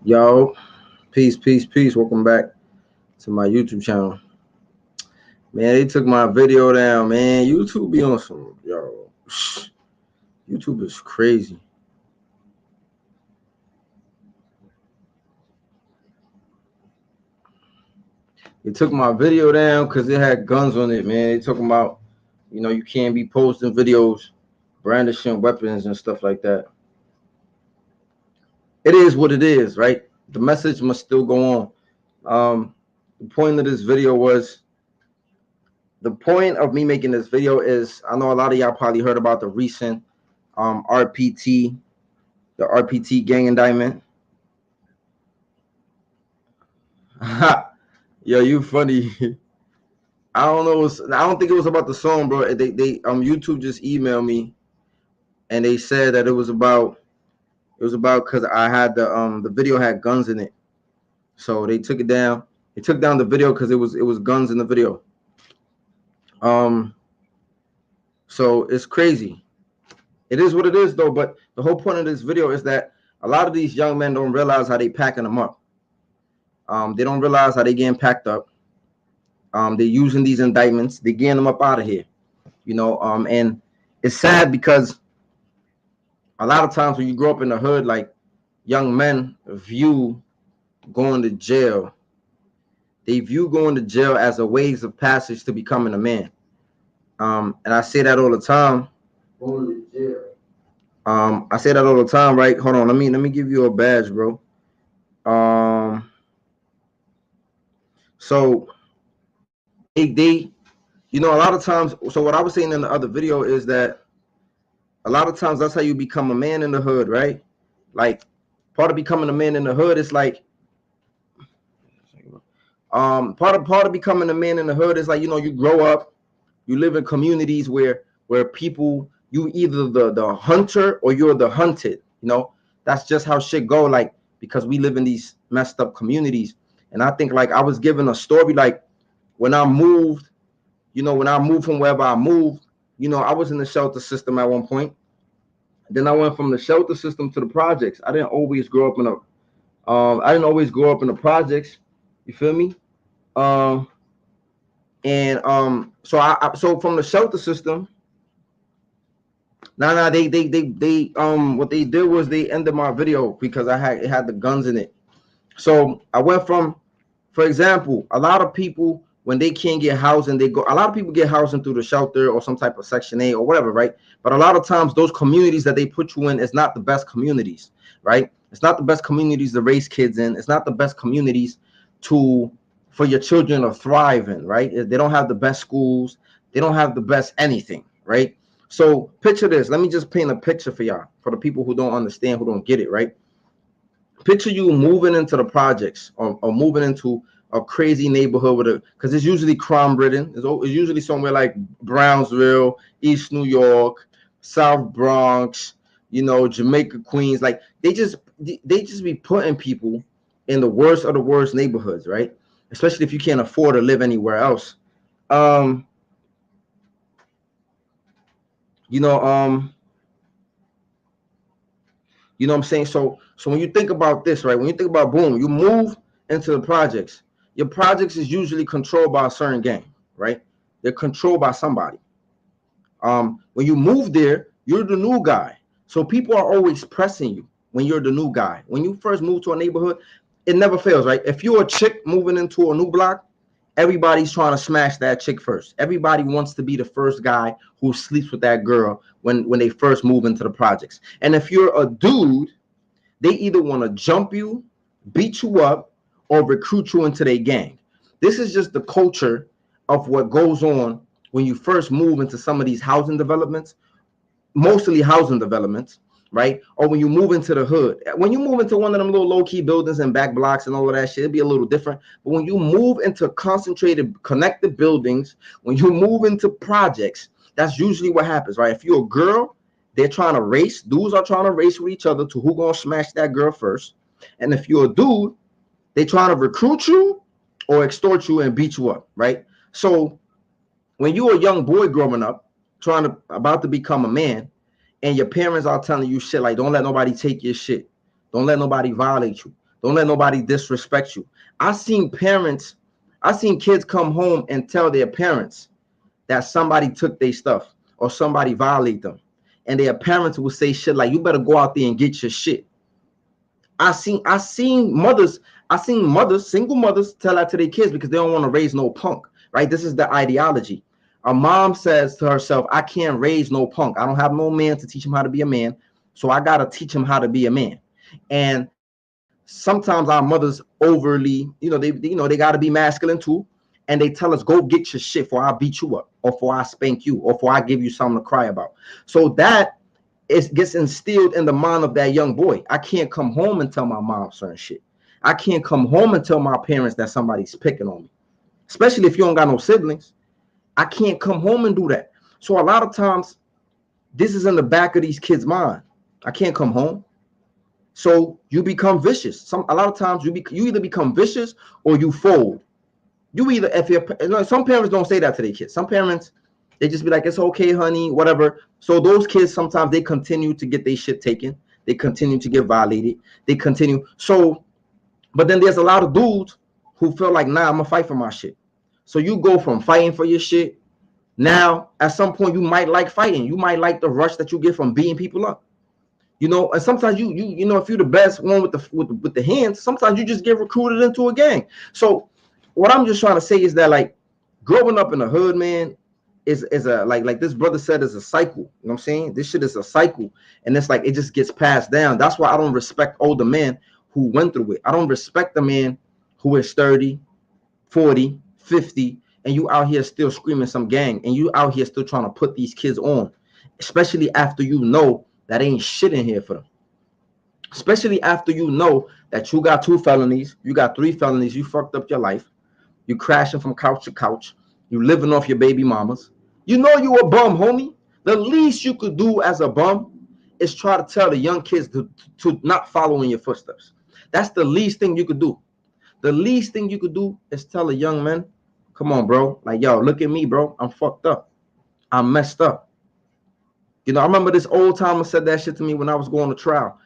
Yo, peace, peace, peace. Welcome back to my YouTube channel. Man, they took my video down, man. YouTube be on some, yo. YouTube is crazy. They took my video down because it had guns on it, man. They talking about, you can't be posting videos, brandishing weapons and stuff like that. It is what it is, right? The message must still go on. The point of this video was, the point of me making this video is, I know a lot of y'all probably heard about the recent RPT, the RPT gang indictment. Yo, you funny. I don't know. I don't think it was about the song, bro. They YouTube just emailed me, and they said that it was about because I had the video had guns in it, so they took it down. They took down the video because it was guns in the video. So it's crazy. It is what it is, though. But the whole point of this video is that a lot of these young men don't realize how they packing them up. They don't realize how they getting packed up. They're using these indictments. They're getting them up out of here, and it's sad because a lot of times when you grow up in the hood, like, young men view going to jail. They view going to jail as a ways of passage to becoming a man. And I say that all the time. Going to jail. I say that all the time, right? Hold on, let me give you a badge, bro. So they a lot of times, so what I was saying in the other video is that a lot of times that's how you become a man in the hood, right? Like, part of becoming a man in the hood is like, part of becoming a man in the hood is like, you grow up, you live in communities where people, you either the hunter or you're the hunted. That's just how shit go, like, because we live in these messed up communities. And I think, like, I was given a story, like, when I moved from wherever I moved, I was in the shelter system at one point. Then I went from the shelter system to the projects. I didn't always grow up in the projects. You feel me? So from the shelter system, they what they did was they ended my video because it had the guns in it. So I went from, for example, a lot of people, when they can't get housing, a lot of people get housing through the shelter or some type of Section 8 or whatever, right? But a lot of times those communities that they put you in is not the best communities, right? It's not the best communities to raise kids in. It's not the best communities for your children to thrive in, right? They don't have the best schools. They don't have the best anything, right? So picture this. Let me just paint a picture for y'all, for the people who don't understand, who don't get it, right? Picture you moving into the projects or moving into a crazy neighborhood because it's usually crime ridden. It's usually somewhere like Brownsville, East New York, South Bronx, Jamaica, Queens. Like, they just be putting people in the worst of the worst neighborhoods, right? Especially if you can't afford to live anywhere else. You know what I'm saying? So when you think about this, right? When you think about, boom, you move into the projects. Your projects is usually controlled by a certain gang, right? They're controlled by somebody. When you move there, you're the new guy. So people are always pressing you when you're the new guy. When you first move to a neighborhood, it never fails, right? If you're a chick moving into a new block, everybody's trying to smash that chick first. Everybody wants to be the first guy who sleeps with that girl when they first move into the projects. And if you're a dude, they either want to jump you, beat you up, or recruit you into their gang. This is just the culture of what goes on when you first move into some of these housing developments, mostly housing developments, right? Or when you move into the hood. When you move into one of them little low-key buildings and back blocks and all of that shit, it'd be a little different. But when you move into concentrated, connected buildings, when you move into projects, that's usually what happens, right? If you're a girl, they're trying to race. Dudes are trying to race with each other to who gonna smash that girl first. And if you're a dude, they trying to recruit you or extort you and beat you up, right? So when you're a young boy growing up, about to become a man, and your parents are telling you shit like, don't let nobody take your shit. Don't let nobody violate you. Don't let nobody disrespect you. I seen kids come home and tell their parents that somebody took their stuff or somebody violated them. And their parents will say shit like, you better go out there and get your shit. I seen mothers, single mothers tell that to their kids because they don't want to raise no punk, right? This is the ideology. A mom says to herself, I can't raise no punk. I don't have no man to teach him how to be a man. So I got to teach him how to be a man. And sometimes our mothers overly, they got to be masculine too. And they tell us, go get your shit for I beat you up or for I spank you or for I give you something to cry about. So that gets instilled in the mind of that young boy. I can't come home and tell my mom certain shit. I can't come home and tell my parents that somebody's picking on me, especially if you don't got no siblings. I can't come home and do that. So a lot of times, this is in the back of these kids' mind. I can't come home. So you become vicious. A lot of times you either become vicious or you fold. You either, some parents don't say that to their kids. Some parents, they just be like, it's okay, honey, whatever. So those kids, sometimes they continue to get their shit taken. They continue to get violated. They continue. So, but then there's a lot of dudes who feel like, nah, I'm gonna fight for my shit. So you go from fighting for your shit. Now, at some point, you might like fighting. You might like the rush that you get from beating people up. And sometimes you if you're the best one with the hands, sometimes you just get recruited into a gang. So what I'm just trying to say is that, like, growing up in the hood, man, is a like this brother said, is a cycle. You know what I'm saying? This shit is a cycle, and it's like it just gets passed down. That's why I don't respect older men who went through it. I don't respect the man who is 30, 40, 50, and you out here still screaming some gang, and you out here still trying to put these kids on, especially after you know that ain't shit in here for them. Especially after you know that you got 2 felonies, you got 3 felonies, you fucked up your life, you crashing from couch to couch, you living off your baby mamas. You know you a bum, homie. The least you could do as a bum is try to tell the young kids to not follow in your footsteps. That's the least thing you could do. The least thing you could do is tell a young man, come on, bro. Like, yo, look at me, bro. I'm fucked up. I'm messed up. I remember this old timer said that shit to me when I was going to trial.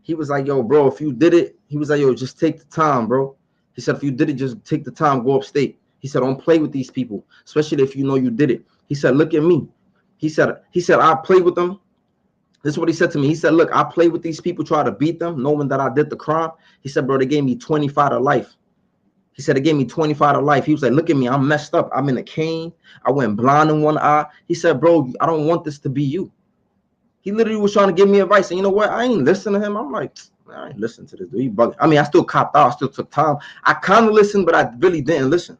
He was like, yo, bro, if you did it, he was like, yo, just take the time, bro. He said, if you did it, just take the time, go upstate. He said, don't play with these people, especially if you know you did it. He said, look at me. He said, I play with them. This is what he said to me. He said, look, I play with these people, try to beat them, knowing that I did the crime. He said, bro, they gave me 25 to life. He said, it gave me 25 to life. He was like, look at me. I'm messed up. I'm in a cane. I went blind in one eye. He said, bro, I don't want this to be you. He literally was trying to give me advice. And you know what? I ain't listening to him. I'm like, I ain't listening to this dude. He bugging. I mean, I still copped out. I still took time. I kind of listened, but I really didn't listen.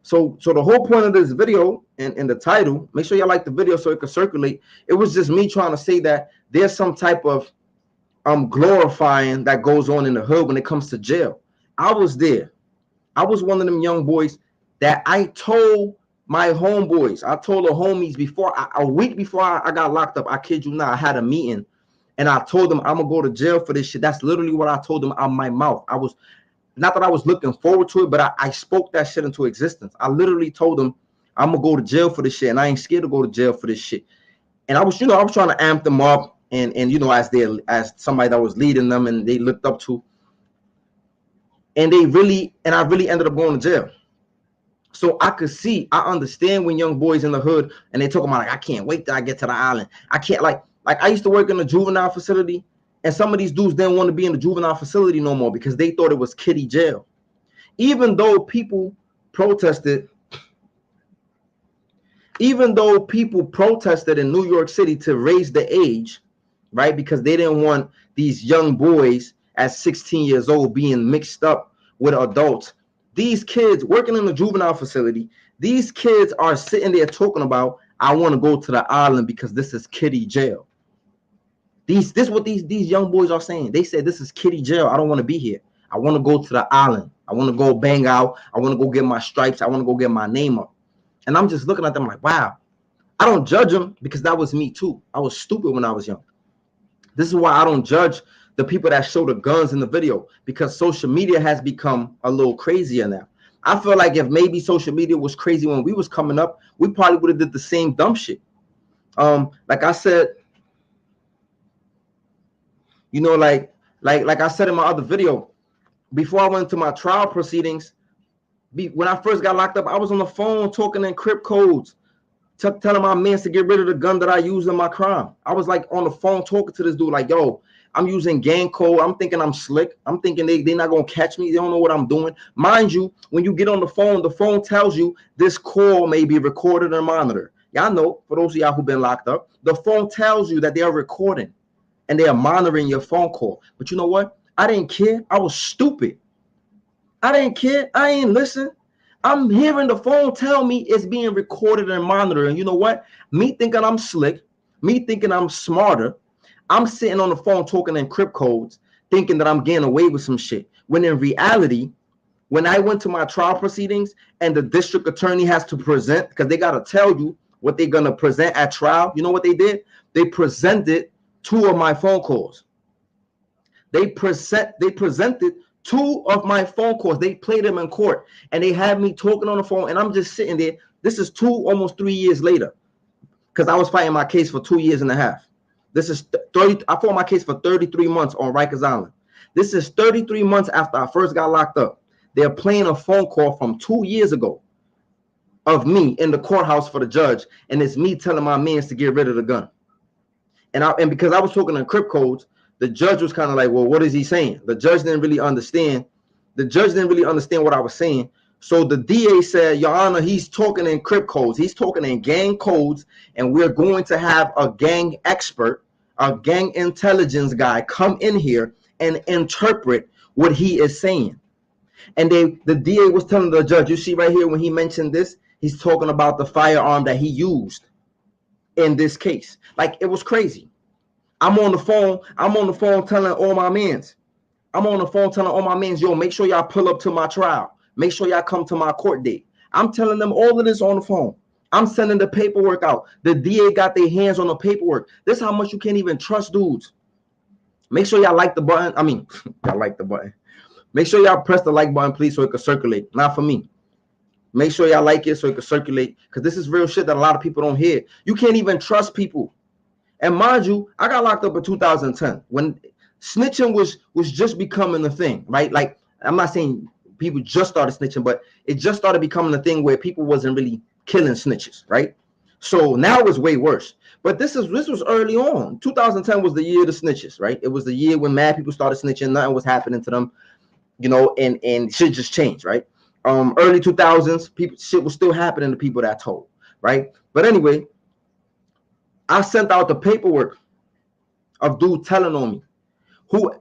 So the whole point of this video and the title, make sure y'all like the video so it can circulate. It was just me trying to say that there's some type of glorifying that goes on in the hood when it comes to jail. I was there. I was one of them young boys that I told my homeboys, I told the homies a week before I got locked up, I kid you not, I had a meeting and I told them I'm gonna go to jail for this shit. That's literally what I told them out of my mouth. I was, not that I was looking forward to it, but I spoke that shit into existence. I literally told them I'm gonna go to jail for this shit, and I ain't scared to go to jail for this shit. And I was trying to amp them up, and as somebody that was leading them and they looked up to, and I really ended up going to jail. So I understand when young boys in the hood and they talk about, like, I can't wait till I get to the island. I can't, like I used to work in a juvenile facility, and some of these dudes didn't want to be in the juvenile facility no more because they thought it was kiddie jail. Even though people protested in New York City to raise the age, right? Because they didn't want these young boys at 16 years old being mixed up with adults. These kids working in the juvenile facility, these kids are sitting there talking about, I want to go to the island because this is kiddie jail. This is what these young boys are saying. They said, this is kiddie jail. I don't want to be here. I want to go to the island. I want to go bang out. I want to go get my stripes. I want to go get my name up. And I'm just looking at them like, wow. I don't judge them because that was me too. I was stupid when I was young. This is why I don't judge the people that show the guns in the video, because social media has become a little crazier now. I feel like if maybe social media was crazy when we was coming up, we probably would have did the same dumb shit. Like I said, like Like I said in my other video, before I went to my trial proceedings, when I first got locked up, I was on the phone talking in crypt codes, telling my mans to get rid of the gun that I used in my crime. I was like on the phone talking to this dude like, yo, I'm using gang code. I'm thinking I'm slick. I'm thinking they're not going to catch me. They don't know what I'm doing. Mind you, when you get on the phone tells you this call may be recorded and monitored. Y'all know, for those of y'all who've been locked up, the phone tells you that they are recording and they are monitoring your phone call. But you know what? I didn't care. I was stupid. I didn't care. I ain't listen. I'm hearing the phone tell me it's being recorded and monitored. And you know what? Me thinking I'm slick, me thinking I'm smarter, I'm sitting on the phone talking in crypt codes, thinking that I'm getting away with some shit. When in reality, when I went to my trial proceedings and the district attorney has to present, because they got to tell you what they're going to present at trial, you know what they did? They presented 2 of my phone calls. They presented 2 of my phone calls. They played them in court and they had me talking on the phone and I'm just sitting there. This is almost 3 years later, because I was fighting my case for 2 years and a half. This is 30. I fought my case for 33 months on Rikers Island. This is 33 months after I first got locked up. They're playing a phone call from 2 years ago of me in the courthouse for the judge, and it's me telling my mans to get rid of the gun. And because I was talking in crypt codes, the judge was kind of like, well, what is he saying? The judge didn't really understand. The judge didn't really understand what I was saying. So the DA said, Your Honor, he's talking in crypt codes. He's talking in gang codes, and we're going to have a gang expert, a gang intelligence guy come in here and interpret what he is saying. And the DA was telling the judge, you see right here when he mentioned this, he's talking about the firearm that he used in this case. Like, it was crazy. I'm on the phone telling all my mans. Yo, make sure y'all pull up to my trial. Make sure y'all come to my court date. I'm telling them all of this on the phone. I'm sending the paperwork out. The DA got their hands on the paperwork. This is how much you can't even trust dudes. Make sure y'all like the button. I mean, y'all like the button. Make sure y'all press the like button, please, so it can circulate. Not for me. Make sure y'all like it so it can circulate, because this is real shit that a lot of people don't hear. You can't even trust people. And mind you, I got locked up in 2010 when snitching was just becoming a thing, right? Like, I'm not saying people just started snitching, but it just started becoming a thing where people wasn't really killing snitches, right? So now it's way worse. But this was early on. 2010 was the year of the snitches, right? It was the year when mad people started snitching, nothing was happening to them, you know, and shit just changed, right? Early 2000s, shit was still happening to people that told, right? But anyway, I sent out the paperwork of dude telling on me.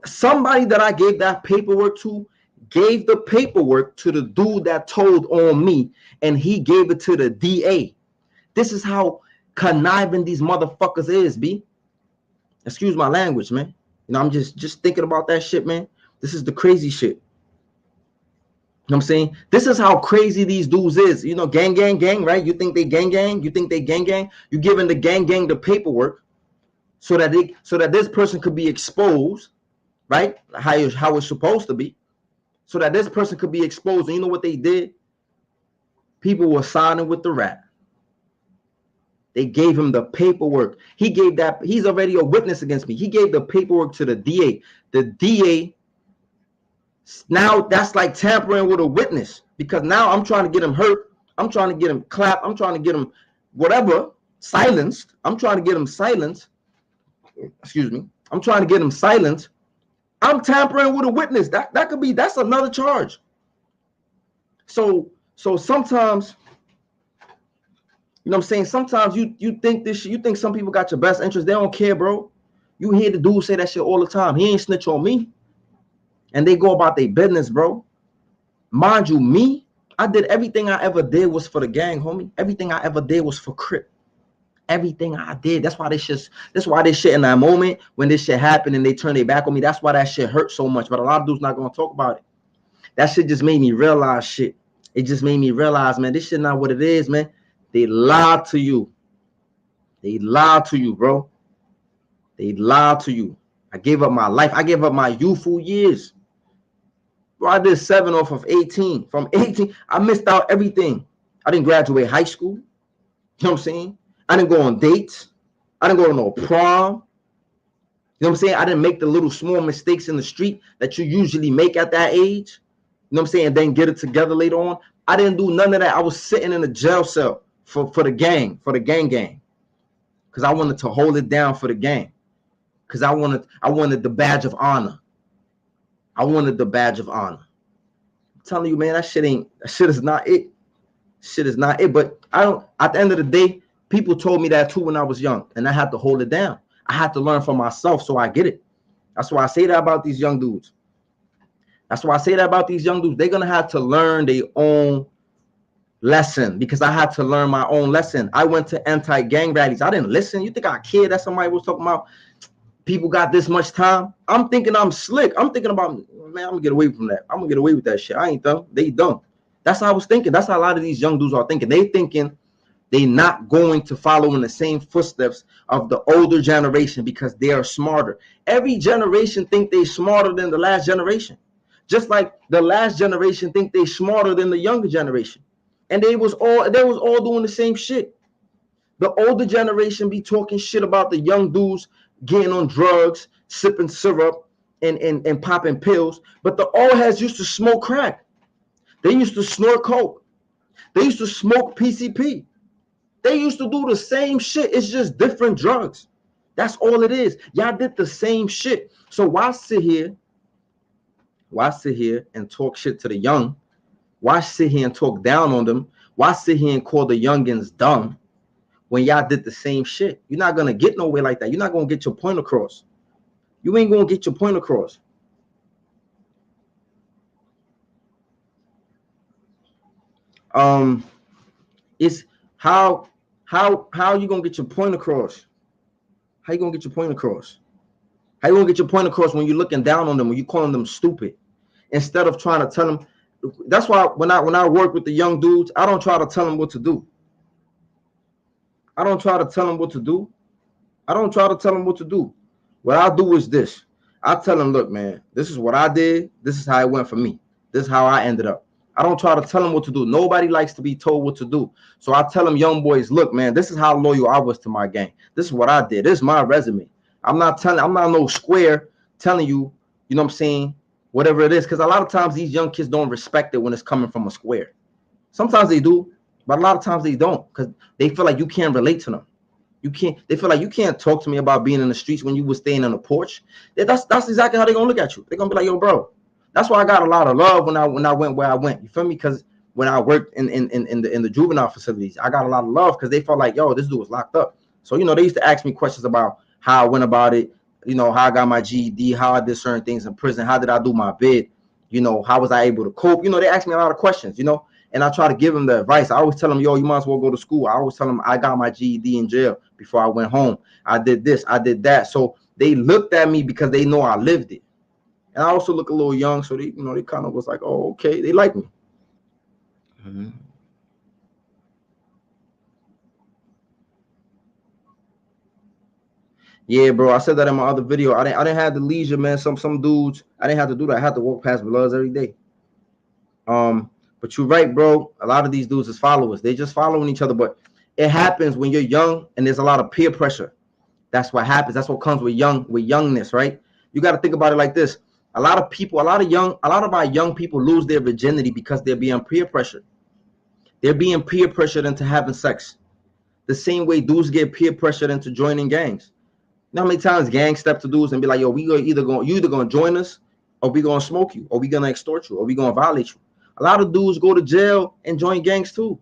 Somebody that I gave that paperwork to gave the paperwork to the dude that told on me, and he gave it to the DA. This is how conniving these motherfuckers is, B. Excuse my language, man. You know, I'm just thinking about that shit, man. This is the crazy shit. You know what I'm saying? This is how crazy these dudes is. You know, gang, right? You think they gang? You think they gang? You giving the gang the paperwork so that this person could be exposed, right? How it's supposed to be. So that this person could be exposed. And you know what they did? People were signing with the rat. They gave him the paperwork. He's already a witness against me. He gave the paperwork to the DA. The DA, now that's like tampering with a witness, because now I'm trying to get him hurt. I'm trying to get him clapped. I'm trying to get him whatever, silenced. I'm trying to get him silenced. Excuse me. I'm trying to get him silenced. I'm tampering with a witness. That's another charge. So sometimes, you know what I'm saying? Sometimes you think this shit, you think some people got your best interest. They don't care, bro. You hear the dude say that shit all the time. He ain't snitch on me. And they go about their business, bro. Mind you, me, I did everything I ever did was for the gang, homie. Everything I ever did was for Crip. Everything I did. That's why this shit in that moment when this shit happened and they turned their back on me, that's why that shit hurt so much. But a lot of dudes not gonna talk about it. That shit just made me realize shit. It just made me realize, man, this shit not what it is, man. They lied to you. They lied to you, bro. They lied to you. I gave up my life. I gave up my youthful years. Bro, I did 7 off of 18. From 18, I missed out everything. I didn't graduate high school. You know what I'm saying? I didn't go on dates. I didn't go to no prom. You know what I'm saying? I didn't make the little small mistakes in the street that you usually make at that age. You know what I'm saying? And then get it together later on. I didn't do none of that. I was sitting in a jail cell for the gang, because I wanted to hold it down for the gang, because I wanted the badge of honor. I wanted the badge of honor. I'm telling you, man, that shit is not it. Shit is not it. But I don't. At the end of the day, people told me that too when I was young, and I had to hold it down. I had to learn for myself, so I get it. That's why I say that about these young dudes. They're gonna have to learn their own lesson, because I had to learn my own lesson. I went to anti-gang rallies. I didn't listen. You think I cared that somebody was talking about people got this much time? I'm thinking I'm slick. I'm thinking about, man, I'm gonna get away from that. I'm gonna get away with that shit. I ain't dumb. They dumb. That's how I was thinking. That's how a lot of these young dudes are thinking. They thinking they not going to follow in the same footsteps of the older generation because they are smarter. Every generation think they smarter than the last generation. Just like the last generation think they smarter than the younger generation. And they was all doing the same shit. The older generation be talking shit about the young dudes getting on drugs, sipping syrup, and popping pills. But the old heads used to smoke crack. They used to snort coke. They used to smoke PCP. They used to do the same shit. It's just different drugs. That's all it is. Y'all did the same shit. So why sit here and talk shit to the young? Why sit here and talk down on them? Why sit here and call the youngins dumb when y'all did the same shit? You're not going to get nowhere like that. You're not going to get your point across. You ain't going to get your point across. It's how you going to get your point across? How you going to get your point across? How you going to get your point across when you're looking down on them, when you're calling them stupid, instead of trying to tell them? That's why when I work with the young dudes, I don't try to tell them what to do. I don't try to tell them what to do. What I do is this. I tell them, look, man, this is what I did. This is how it went for me. This is how I ended up. I don't try to tell them what to do. Nobody likes to be told what to do. So I tell them, young boys, look, man, this is how loyal I was to my gang. This is what I did. This is my resume. I'm not no square telling you, you know what I'm saying, whatever it is. Because a lot of times these young kids don't respect it when it's coming from a square. Sometimes they do, but a lot of times they don't, because they feel like you can't relate to them. They feel like you can't talk to me about being in the streets when you were staying on the porch. That's exactly how they're gonna look at you. They're gonna be like, yo, bro. That's why I got a lot of love when I went where I went. You feel me? Because when I worked in the juvenile facilities, I got a lot of love because they felt like, yo, this dude was locked up. So, you know, they used to ask me questions about how I went about it, you know, how I got my GED, how I did certain things in prison, how did I do my bid, you know, how was I able to cope? You know, they asked me a lot of questions, you know, and I try to give them the advice. I always tell them, yo, you might as well go to school. I always tell them I got my GED in jail before I went home. I did this, I did that. So they looked at me because they know I lived it. And I also look a little young, so they, you know, they kind of was like, oh, okay, they like me. Mm-hmm. Yeah, bro. I said that in my other video. I didn't have the leisure, man. Some dudes, I didn't have to do that. I had to walk past Bloods every day. But you're right, bro. A lot of these dudes is followers. They just following each other. But it happens when you're young and there's a lot of peer pressure. That's what happens. That's what comes with youngness, right? You got to think about it like this. A lot of our young people lose their virginity because they're being peer pressured. They're being peer pressured into having sex. The same way dudes get peer pressured into joining gangs. You know how many times gangs step to dudes and be like, yo, you either gonna join us, or we gonna smoke you, or we gonna extort you, or we gonna violate you. A lot of dudes go to jail and join gangs too.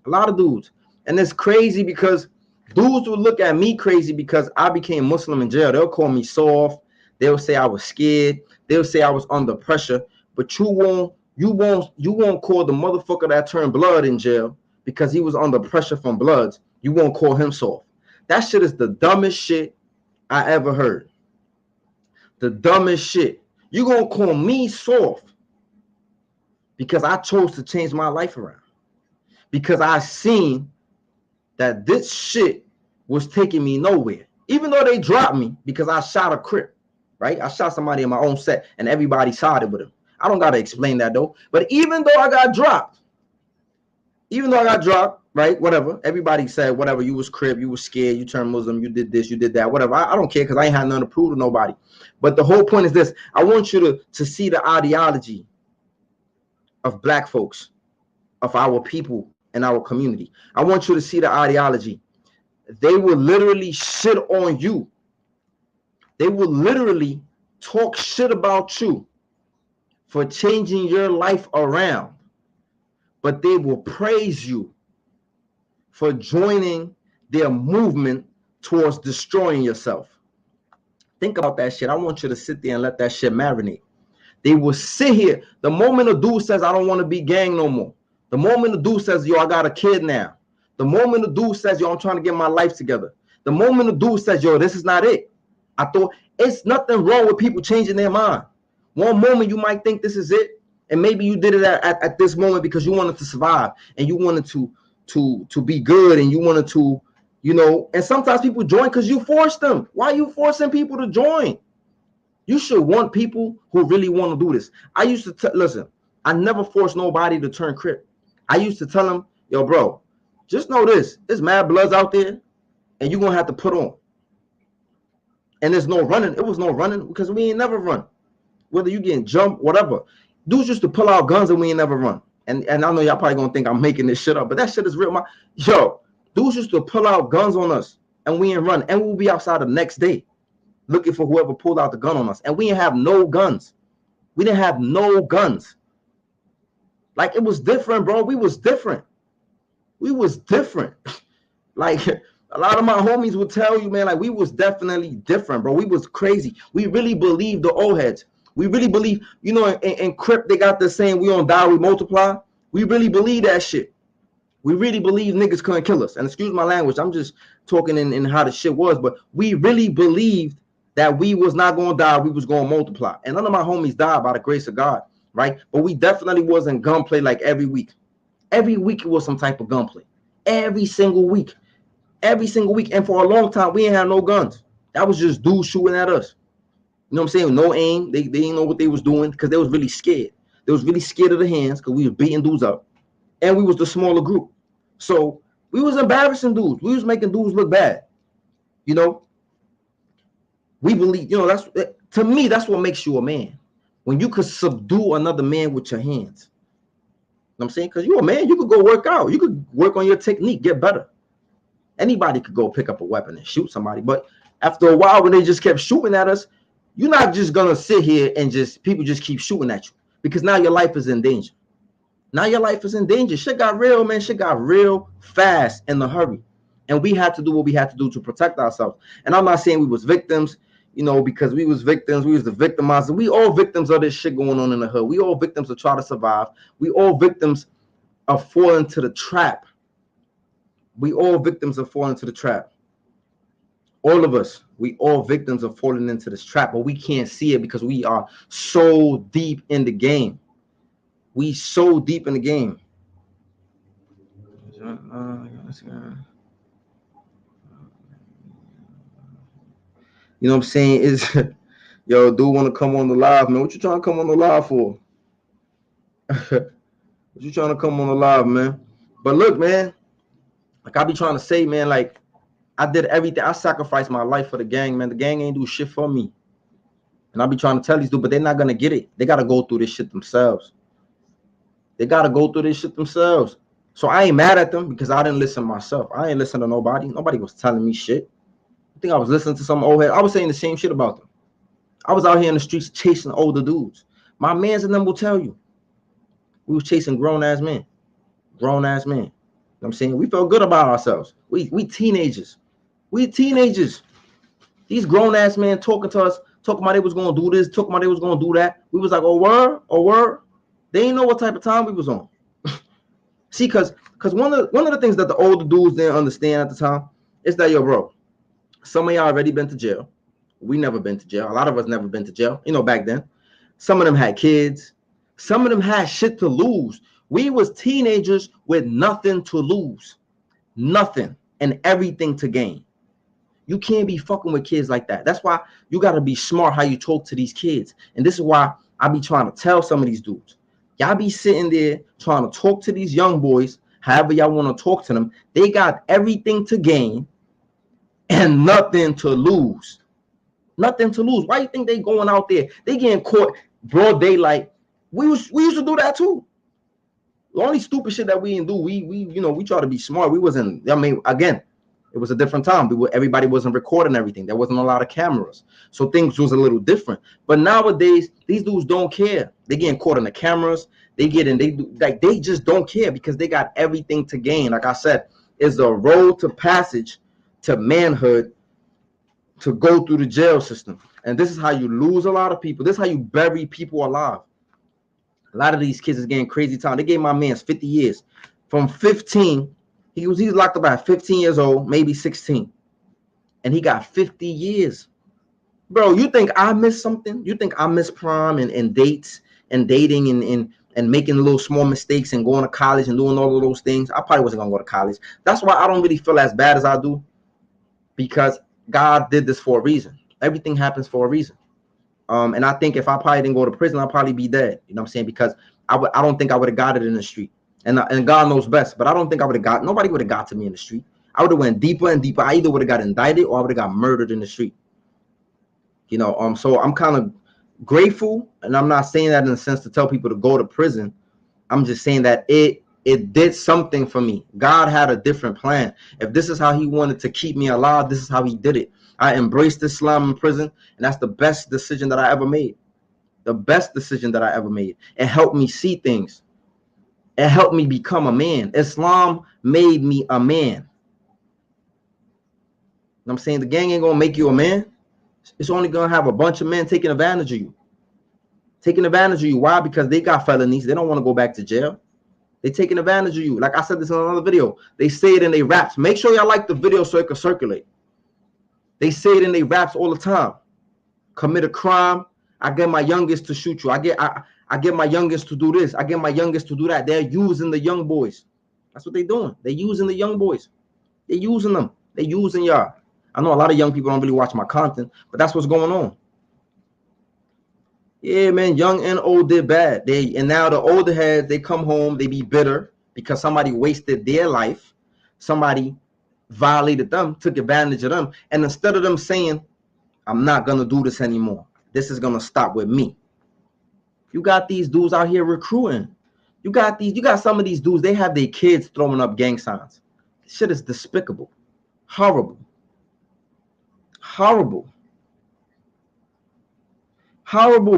A lot of dudes. And it's crazy because dudes will look at me crazy because I became Muslim in jail. They'll call me soft. They'll say I was scared. They'll say I was under pressure. But you won't call the motherfucker that turned blood in jail because he was under pressure from Bloods. You won't call him soft. That shit is the dumbest shit I ever heard. The dumbest shit. You gonna call me soft because I chose to change my life around. Because I seen that this shit was taking me nowhere. Even though they dropped me because I shot a Crip, right? I shot somebody in my own set and everybody sided with him. I don't got to explain that though. But even though I got dropped, even though I got dropped, right? Whatever. Everybody said whatever. You was crib, you was scared, you turned Muslim, you did this, you did that, whatever. I don't care because I ain't had nothing to prove to nobody. But the whole point is this: I want you to see the ideology of black folks, of our people in our community. I want you to see the ideology. They will literally shit on you. They will literally talk shit about you for changing your life around, but they will praise you for joining their movement towards destroying yourself. Think about that shit. I want you to sit there and let that shit marinate. They will sit here. The moment a dude says, I don't want to be gang no more. The moment a dude says, yo, I got a kid now. The moment a dude says, yo, I'm trying to get my life together. The moment a dude says, yo, this is not it. I thought it's nothing wrong with people changing their mind. One moment you might think this is it. And maybe you did it at this moment because you wanted to survive and you wanted to be good and you wanted to, you know, and sometimes people join because you forced them. Why are you forcing people to join? You should want people who really want to do this. I used to listen, I never forced nobody to turn Crip. I used to tell them, yo, bro, just know this. There's mad bloods out there and you're going to have to put on. And there's no running. It was no running because we ain't never run. Whether you getting jumped, whatever. Dudes used to pull out guns and we ain't never run. And I know y'all probably going to think I'm making this shit up, but that shit is real. Yo, dudes used to pull out guns on us and we ain't run. And we'll be outside the next day looking for whoever pulled out the gun on us. And we didn't have no guns. We didn't have no guns. Like, it was different, bro. We was different. We was different. Like, a lot of my homies would tell you, man, like, we was definitely different, bro. We was crazy. We really believed the old heads. We really believe, you know, in Crip, they got this saying, we don't die, we multiply. We really believe that shit. We really believe niggas couldn't kill us. And excuse my language, I'm just talking in how the shit was, but we really believed that we was not going to die, we was going to multiply. And none of my homies died by the grace of God, right? But we definitely wasn't gunplay like every week. Every week it was some type of gunplay. Every single week. Every single week. And for a long time, we ain't had no guns. That was just dudes shooting at us. You know what I'm saying? No aim. They didn't know what they was doing because they was really scared. They was really scared of the hands because we was beating dudes up. And we was the smaller group. So we was embarrassing dudes. We was making dudes look bad. You know? We believe, you know, that's, to me, that's what makes you a man. When you could subdue another man with your hands. You know what I'm saying? Because you're a man, you could go work out. You could work on your technique, get better. Anybody could go pick up a weapon and shoot somebody. But after a while, when they just kept shooting at us, you're not just going to sit here and people just keep shooting at you. Because now your life is in danger. Now your life is in danger. Shit got real, man. Shit got real fast in a hurry. And we had to do what we had to do to protect ourselves. And I'm not saying we was victims, you know, because we was victims. We was the victimizer. We all victims of this shit going on in the hood. We all victims of trying to survive. We all victims of falling to the trap. We all victims of falling to the trap. All of us, we all victims of falling into this trap, but we can't see it because we are so deep in the game. We so deep in the game. You know what I'm saying? Is yo, dude want to come on the live, man? What you trying to come on the live for? What you trying to come on the live, man? But look, man, like I be trying to say, man, like I did everything. I sacrificed my life for the gang, man. The gang ain't do shit for me. And I be trying to tell these dudes, but they're not gonna get it. They gotta go through this shit themselves. They gotta go through this shit themselves. So I ain't mad at them because I didn't listen myself. I ain't listen to nobody. Nobody was telling me shit. I think I was listening to some old head. I was saying the same shit about them. I was out here in the streets chasing older dudes. My mans and them will tell you. We was chasing grown-ass men. Grown-ass men. You know what I'm saying? We felt good about ourselves. We teenagers. We teenagers. These grown-ass men talking to us, talking about they was going to do this, talking about they was going to do that. We was like, oh, word? Oh, word? They didn't know what type of time we was on. See, because one of the things that the older dudes didn't understand at the time is that, yo, bro, some of y'all already been to jail. We never been to jail. A lot of us never been to jail, you know, back then. Some of them had kids. Some of them had shit to lose. We was teenagers with nothing to lose. Nothing and everything to gain. You can't be fucking with kids like that. That's why you got to be smart how you talk to these kids. And this is why I be trying to tell some of these dudes. Y'all be sitting there trying to talk to these young boys however y'all want to talk to them, they got everything to gain and nothing to lose. Nothing to lose. Why you think they going out there? They getting caught broad daylight. We used to do that too. The only stupid shit that we didn't do, we try to be smart. We wasn't, I mean, again, it was a different time. Everybody wasn't recording everything. There wasn't a lot of cameras. So things was a little different. But nowadays, these dudes don't care. They getting caught in the cameras. They just don't care because they got everything to gain. Like I said, it's a road to passage to manhood to go through the jail system. And this is how you lose a lot of people. This is how you bury people alive. A lot of these kids is getting crazy time. They gave my man 50 years. From 15, he was locked up at 15 years old, maybe 16. And he got 50 years. Bro, you think I missed something? You think I missed prom and dates and dating and making little small mistakes and going to college and doing all of those things? I probably wasn't going to go to college. That's why I don't really feel as bad as I do, because God did this for a reason. Everything happens for a reason. And I think if I probably didn't go to prison, I'd probably be dead. You know what I'm saying? Because I don't think I would have got it in the street. And God knows best. But I don't think I would have got, nobody would have got to me in the street. I would have went deeper and deeper. I either would have got indicted or I would have got murdered in the street. You know, so I'm kind of grateful. And I'm not saying that in the sense to tell people to go to prison. I'm just saying that it did something for me. God had a different plan. If this is how he wanted to keep me alive, this is how he did it. I embraced Islam in prison, and that's the best decision that I ever made. The best decision that I ever made. It helped me see things. It helped me become a man. Islam made me a man. You know what I'm saying? The gang ain't gonna make you a man. It's only gonna have a bunch of men taking advantage of you. Taking advantage of you. Why? Because they got felonies. They don't want to go back to jail. They taking advantage of you. Like I said this in another video. They say it in their raps. Make sure y'all like the video so it can circulate. They say it in their raps all the time. Commit a crime. I get my youngest to shoot you. I get my youngest to do this. I get my youngest to do that. They're using the young boys. That's what they're doing. They're using the young boys. They're using them. They're using y'all. I know a lot of young people don't really watch my content, but that's what's going on. Yeah, man, young and old did bad. And now the older heads, they come home, they be bitter because somebody wasted their life. Somebody violated them, took advantage of them. And instead of them saying, I'm not going to do this anymore, this is going to stop with me. You got these dudes out here recruiting. You got some of these dudes, they have their kids throwing up gang signs. This shit is despicable. Horrible. Horrible,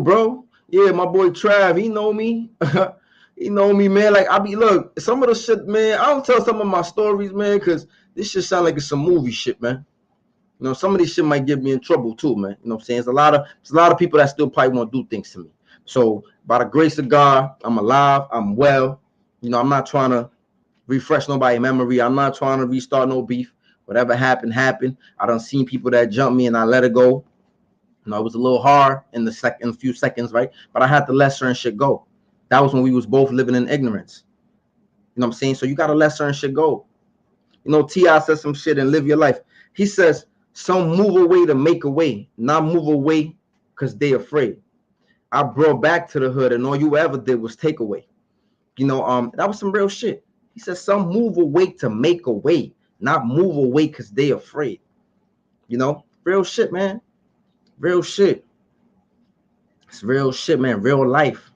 bro. Yeah, my boy Trav, he know me. He know me, man. Like, look, some of the shit, man, I don't tell some of my stories, man, because this shit sound like it's some movie shit, man. You know, some of this shit might get me in trouble too, man. You know what I'm saying? There's a lot of people that still probably want to do things to me. So by the grace of God, I'm alive, I'm well. You know, I'm not trying to refresh nobody's memory. I'm not trying to restart no beef. Whatever happened, happened. I done seen people that jumped me and I let it go. You know, it was a little hard in the few seconds, right? But I had to let certain shit go. That was when we was both living in ignorance. You know what I'm saying? So you got to let certain shit go. You know, T.I. says some shit and live your life. He says, some move away to make a way, not move away because they afraid. I brought back to the hood and all you ever did was take away. You know, that was some real shit. He says, some move away to make a way, not move away because they afraid. You know, real shit, man. Real shit. It's real shit, man. Real life.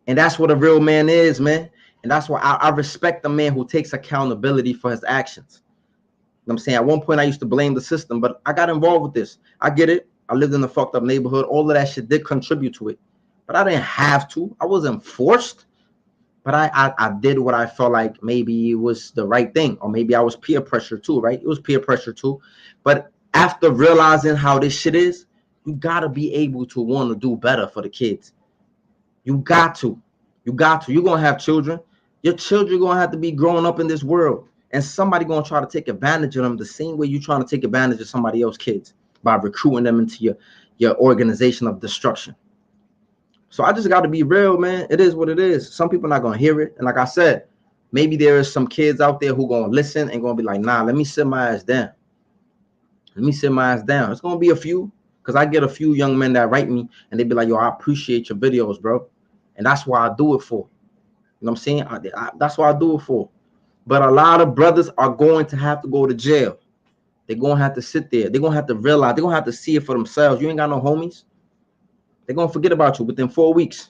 And that's what a real man is, man. And that's why I respect the man who takes accountability for his actions. You know what I'm saying? At one point, I used to blame the system, but I got involved with this. I get it. I lived in a fucked up neighborhood. All of that shit did contribute to it. But I didn't have to. I wasn't forced. But I did what I felt like maybe it was the right thing. Or maybe I was peer pressure too, right? It was peer pressure too. But after realizing how this shit is, you got to be able to want to do better for the kids. You got to. You got to. You're going to have children. Your children are going to have to be growing up in this world. And somebody going to try to take advantage of them the same way you're trying to take advantage of somebody else's kids by recruiting them into your organization of destruction. So I just got to be real, man. It is what it is. Some people are not going to hear it. And like I said, maybe there is some kids out there who going to listen and going to be like, nah, let me sit my ass down. Let me sit my ass down. It's going to be a few, because I get a few young men that write me and they be like, yo, I appreciate your videos, bro. And that's why I do it for. You know what I'm saying? That's why I do it for. But a lot of brothers are going to have to go to jail. They're going to have to sit there. They're going to have to realize. They're going to have to see it for themselves. You ain't got no homies. They're going to forget about you within 4 weeks.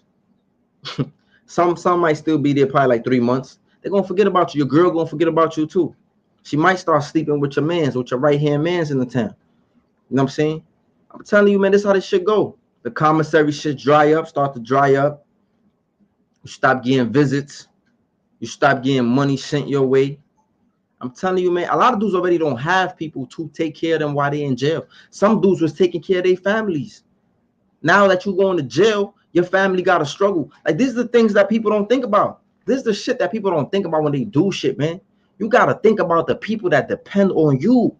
Some might still be there probably like 3 months. They're going to forget about you. Your girl going to forget about you too. She might start sleeping with your mans, with your right-hand mans in the town. You know what I'm saying? I'm telling you, man, this is how this shit go. The commissary shit start to dry up. You stop getting visits. You stop getting money sent your way. I'm telling you, man, a lot of dudes already don't have people to take care of them while they're in jail. Some dudes was taking care of their families. Now that you going to jail, your family got to struggle. Like, these are the things that people don't think about. This is the shit that people don't think about when they do shit, man. You got to think about the people that depend on you.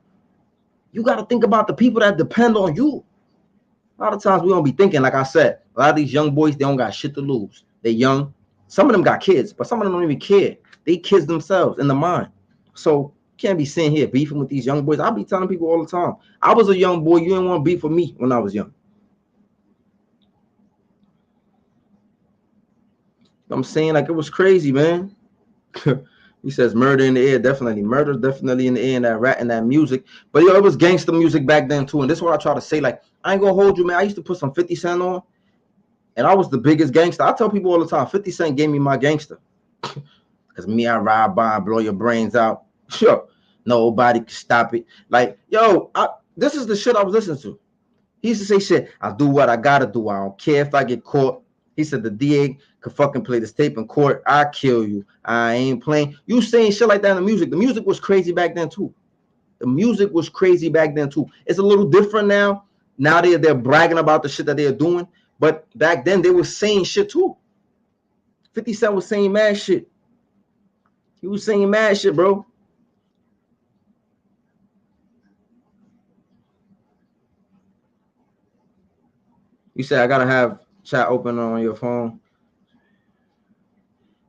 You got to think about the people that depend on you. A lot of times we don't be thinking, like I said, a lot of these young boys, they don't got shit to lose. They young. Some of them got kids, but some of them don't even care. They kids themselves in the mind. So you can't be sitting here beefing with these young boys. I'll be telling people all the time, I was a young boy. You didn't want to beef with me when I was young. I'm saying, like, it was crazy, man. He says murder in the air, definitely. Murder definitely in the air, and that rat and that music. But yo, it was gangster music back then too. And this is what I try to say. Like, I ain't gonna hold you, man. I used to put some 50 Cent on, and I was the biggest gangster. I tell people all the time, 50 Cent gave me my gangster. Cause me, I ride by and blow your brains out. Sure. Nobody can stop it. Like, yo, this is the shit I was listening to. He used to say shit, I'll do what I gotta do. I don't care if I get caught. He said the DA could fucking play this tape in court. I kill you. I ain't playing. You saying shit like that in the music. The music was crazy back then too. The music was crazy back then too. It's a little different now. Now they're bragging about the shit that they're doing. But back then they were saying shit too. 50 Cent was saying mad shit. He was saying mad shit, bro. You said I gotta have chat open on your phone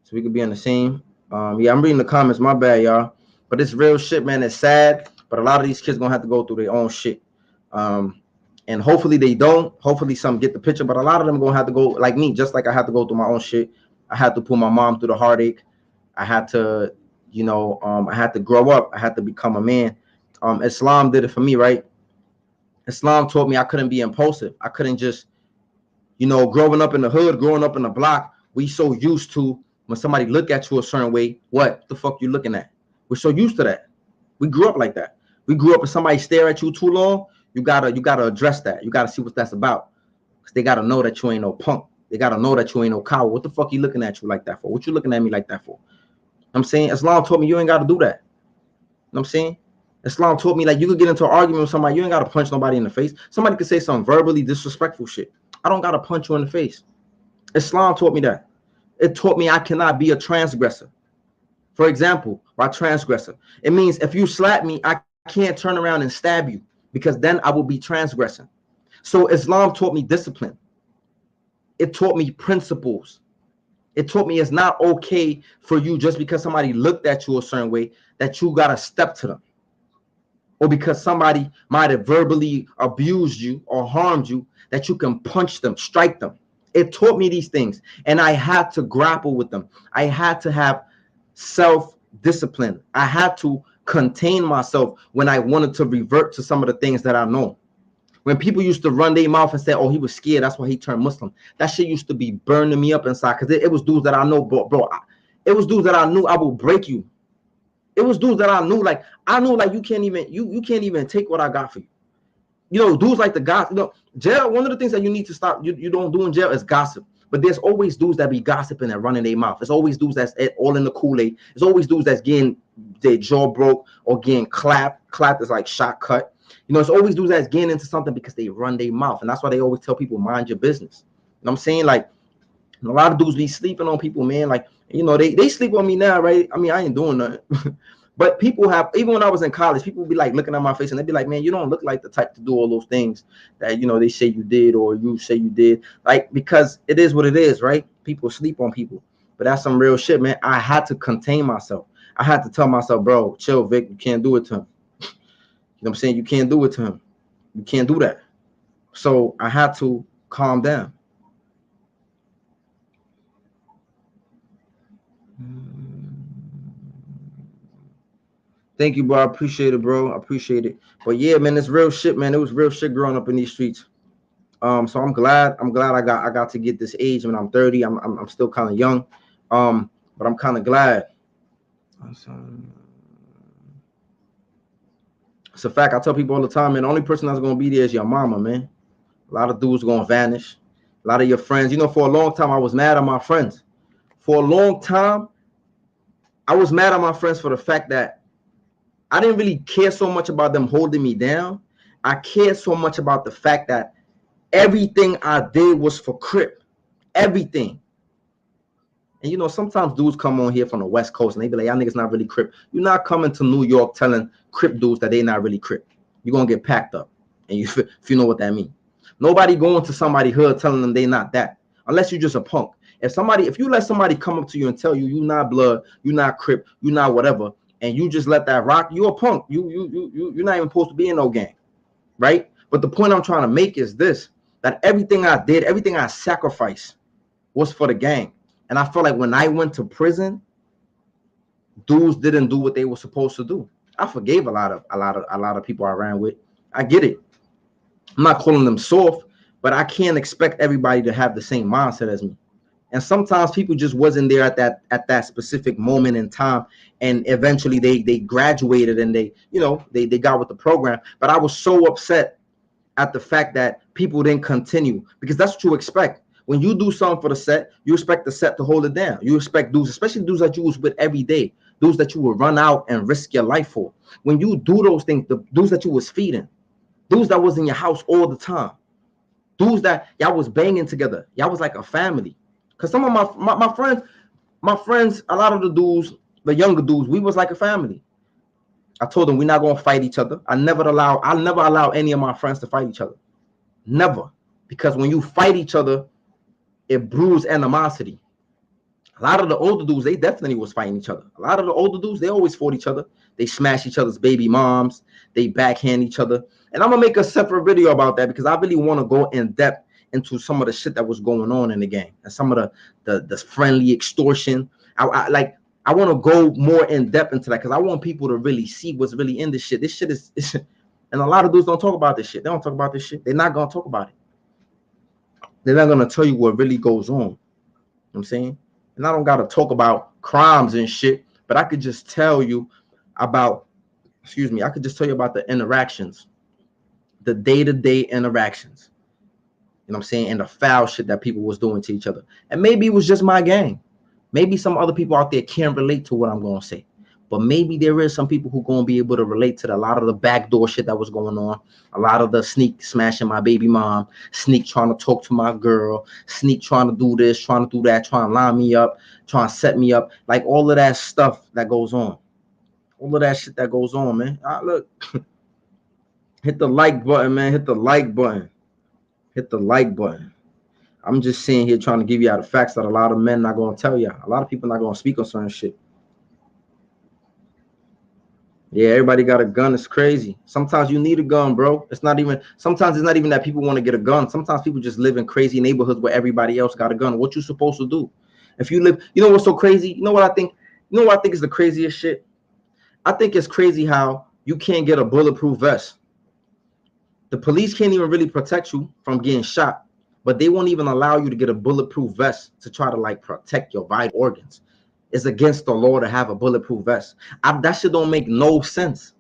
so we could be on the same. Yeah, I'm reading the comments. My bad, y'all. But it's real shit, man. It's sad. But a lot of these kids gonna have to go through their own shit. And hopefully they don't. Hopefully some get the picture. But a lot of them gonna have to go like me, just like I had to go through my own shit. I had to put my mom through the heartache. I had to, I had to grow up. I had to become a man. Islam did it for me, right? Islam taught me I couldn't be impulsive. I couldn't just, growing up in the hood, growing up in the block, we so used to when somebody look at you a certain way, what the fuck you looking at? We're so used to that. We grew up like that. We grew up if somebody stare at you too long, you gotta address that. You gotta see what that's about. Cause they gotta know that you ain't no punk. They gotta know that you ain't no coward. What the fuck you looking at you like that for? What you looking at me like that for? I'm saying Islam told me you ain't gotta do that. You know what I'm saying? Islam taught me like you could get into an argument with somebody, you ain't gotta punch nobody in the face. Somebody could say some verbally disrespectful shit. I don't gotta punch you in the face. Islam taught me that. It taught me I cannot be a transgressor. For example, by transgressor, it means if you slap me, I can't turn around and stab you because then I will be transgressing. So Islam taught me discipline. It taught me principles. It taught me it's not okay for you just because somebody looked at you a certain way that you gotta step to them, or because somebody might have verbally abused you or harmed you that you can punch them, strike them. It taught me these things, and I had to grapple with them. I had to have self-discipline. I had to contain myself when I wanted to revert to some of the things that I know. When people used to run their mouth and say, oh, he was scared, that's why he turned Muslim. That shit used to be burning me up inside because it was dudes that I know, bro. It was dudes that I knew I will break you. It was dudes that I knew, like you can't even take what I got for you. Dudes like the gossip. Jail, one of the things that you need to stop, you don't do in jail is gossip. But there's always dudes that be gossiping and running their mouth. It's always dudes that's all in the Kool-Aid. It's always dudes that's getting their jaw broke or getting clapped. Clapped is like shot cut. It's always dudes that's getting into something because they run their mouth. And that's why they always tell people, mind your business. You know what I'm saying? Like, a lot of dudes be sleeping on people, man. Like, they sleep on me now, right? I mean, I ain't doing nothing. But people have, even when I was in college, people be like looking at my face and they'd be like, man, you don't look like the type to do all those things that, they say you did or you say you did. Like, because it is what it is, right? People sleep on people. But that's some real shit, man. I had to contain myself. I had to tell myself, bro, chill, Vic. You can't do it to him. You know what I'm saying? You can't do it to him. You can't do that. So I had to calm down. Thank you, bro. I appreciate it, bro. I appreciate it. But yeah, man, it's real shit, man. It was real shit growing up in these streets. So I'm glad I got to get this age when I'm 30. I'm still kind of young. But I'm kind of glad. It's a fact. I tell people all the time, man, the only person that's gonna be there is your mama, man. A lot of dudes gonna vanish. A lot of your friends. You know, for a long time I was mad at my friends. For a long time, I was mad at my friends for the fact that I didn't really care so much about them holding me down. I cared so much about the fact that everything I did was for Crip. Everything. And you know, sometimes dudes come on here from the West Coast and they be like, y'all niggas not really Crip. You're not coming to New York telling Crip dudes that they not really Crip. You're gonna get packed up. And you if you know what that means. Nobody going to somebody hood telling them they not that. Unless you're just a punk. If you let somebody come up to you and tell you you not blood, you not Crip, you not whatever, and you just let that rock, you're a punk. You're not even supposed to be in no gang. Right? But the point I'm trying to make is this, that everything I did, everything I sacrificed was for the gang. And I felt like when I went to prison, dudes didn't do what they were supposed to do. I forgave a lot of people I ran with. I get it. I'm not calling them soft, but I can't expect everybody to have the same mindset as me. And sometimes people just wasn't there at that specific moment in time, and eventually they graduated and they got with the program. But I was so upset at the fact that people didn't continue, because that's what you expect. When you do something for the set, you expect the set to hold it down. You expect dudes, especially dudes that you was with every day, dudes that you would run out and risk your life for. When you do those things, the dudes that you was feeding, dudes that was in your house all the time, dudes that y'all was banging together, y'all was like a family. Because some of my friends, a lot of the dudes, the younger dudes, we was like a family. I told them we're not gonna fight each other. I'll never allow any of my friends to fight each other. Never. Because when you fight each other, it brews animosity. A lot of the older dudes, they definitely was fighting each other. A lot of the older dudes, they always fought each other. They smash each other's baby moms. They backhand each other. And I'm going to make a separate video about that, because I really want to go in depth into some of the shit that was going on in the game and some of the friendly extortion. I want to go more in depth into that, because I want people to really see what's really in this shit. This shit is and a lot of dudes don't talk about this shit. They don't talk about this shit. They're not going to talk about it. They're not going to tell you what really goes on. You know what I'm saying? And I don't got to talk about crimes and shit, but I could just tell you about, I could just tell you about the interactions, the day-to-day interactions. You know what I'm saying? And the foul shit that people was doing to each other. And maybe it was just my gang. Maybe some other people out there can't relate to what I'm going to say. But maybe there is some people who going to be able to relate to a lot of the backdoor shit that was going on. A lot of the sneak smashing my baby mom, sneak trying to talk to my girl, sneak trying to do this, trying to do that, trying to line me up, trying to set me up. Like all of that stuff that goes on. All of that shit that goes on, man. Look, hit the like button, man. Hit the like button. Hit the like button. I'm just sitting here trying to give you out the facts that a lot of men not going to tell you. A lot of people not going to speak on certain shit. Yeah, everybody got a gun. It's crazy. Sometimes you need a gun, bro. Sometimes it's not even that people want to get a gun. Sometimes people just live in crazy neighborhoods where everybody else got a gun. What you supposed to do? If you live, you know what's so crazy? You know what I think? You know what I think is the craziest shit? I think it's crazy how you can't get a bulletproof vest. The police can't even really protect you from getting shot, but they won't even allow you to get a bulletproof vest to try to like protect your vital organs. It's against the law to have a bulletproof vest. That shit don't make no sense.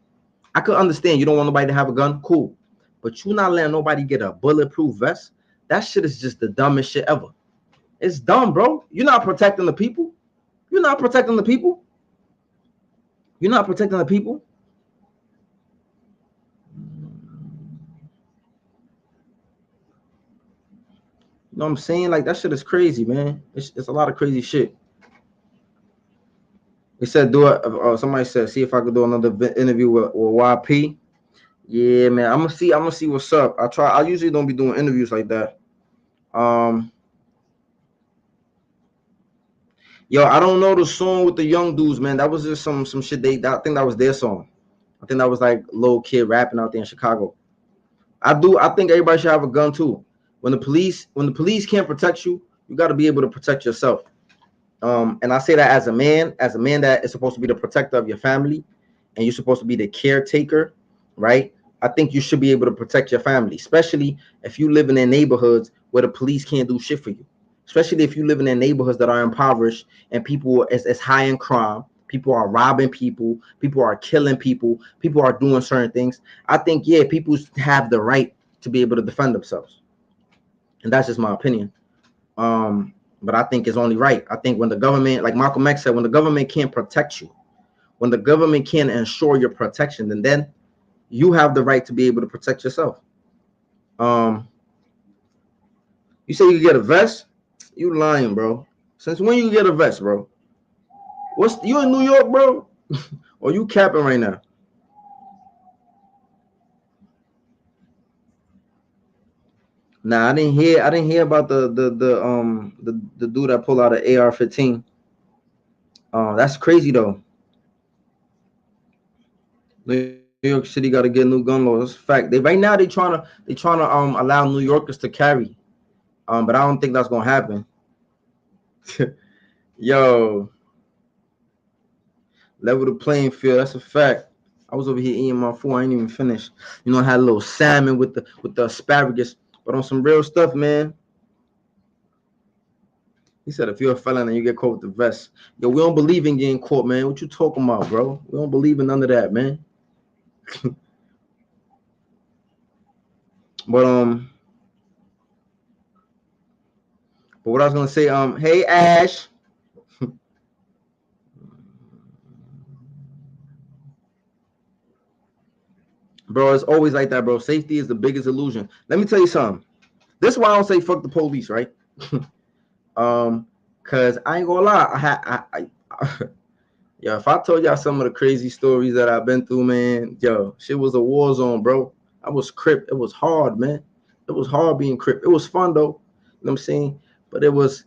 I could understand you don't want nobody to have a gun, cool, but you not letting nobody get a bulletproof vest. That shit is just the dumbest shit ever. It's dumb, bro. You're not protecting the people. You're not protecting the people. You're not protecting the people. You know what I'm saying? Like, that shit is crazy, man. It's a lot of crazy shit. They said somebody said, see if I could do another interview with YP. Yeah, man. I'm gonna see what's up. I usually don't be doing interviews like that. Yo, I don't know the song with the young dudes, man. That was just some shit I think that was their song. I think that was like little kid rapping out there in Chicago. I think everybody should have a gun too. When the police can't protect you, you got to be able to protect yourself. And I say that as a man that is supposed to be the protector of your family and you're supposed to be the caretaker, right? I think you should be able to protect your family, especially if you live in neighborhoods where the police can't do shit for you. Especially if you live in neighborhoods that are impoverished and people is high in crime, people are robbing people, people are killing people, people are doing certain things. I think, yeah, people have the right to be able to defend themselves, and that's just my opinion. But I think it's only right. I think when the government, like Malcolm X said, when the government can't protect you, when the government can't ensure your protection, then you have the right to be able to protect yourself. Um, you say you can get a vest? You lying, bro. Since when you get a vest, bro? What's you in New York, bro? Or you capping right now? Nah, I didn't hear. I didn't hear about the dude that pulled out an AR-15. That's crazy though. New York City got to get new gun laws. That's a fact. They right now they trying to allow New Yorkers to carry. But I don't think that's gonna happen. Yo, level the playing field. That's a fact. I was over here eating my food. I ain't even finished. You know, I had a little salmon with the asparagus, but on some real stuff, man. He said, if you're a felon and you get caught with the vest, yo, we don't believe in getting caught, man. What you talking about, bro? We don't believe in none of that, man. But but what I was gonna say, hey Ash, bro, it's always like that, bro. Safety is the biggest illusion. Let me tell you something. This is why I don't say fuck the police, right? Cause I ain't gonna lie, yo, if I told y'all some of the crazy stories that I've been through, man, yo, shit was a war zone, bro. I was Crip. It was hard, man. It was hard being Crip. It was fun though. You know what I'm saying? But it was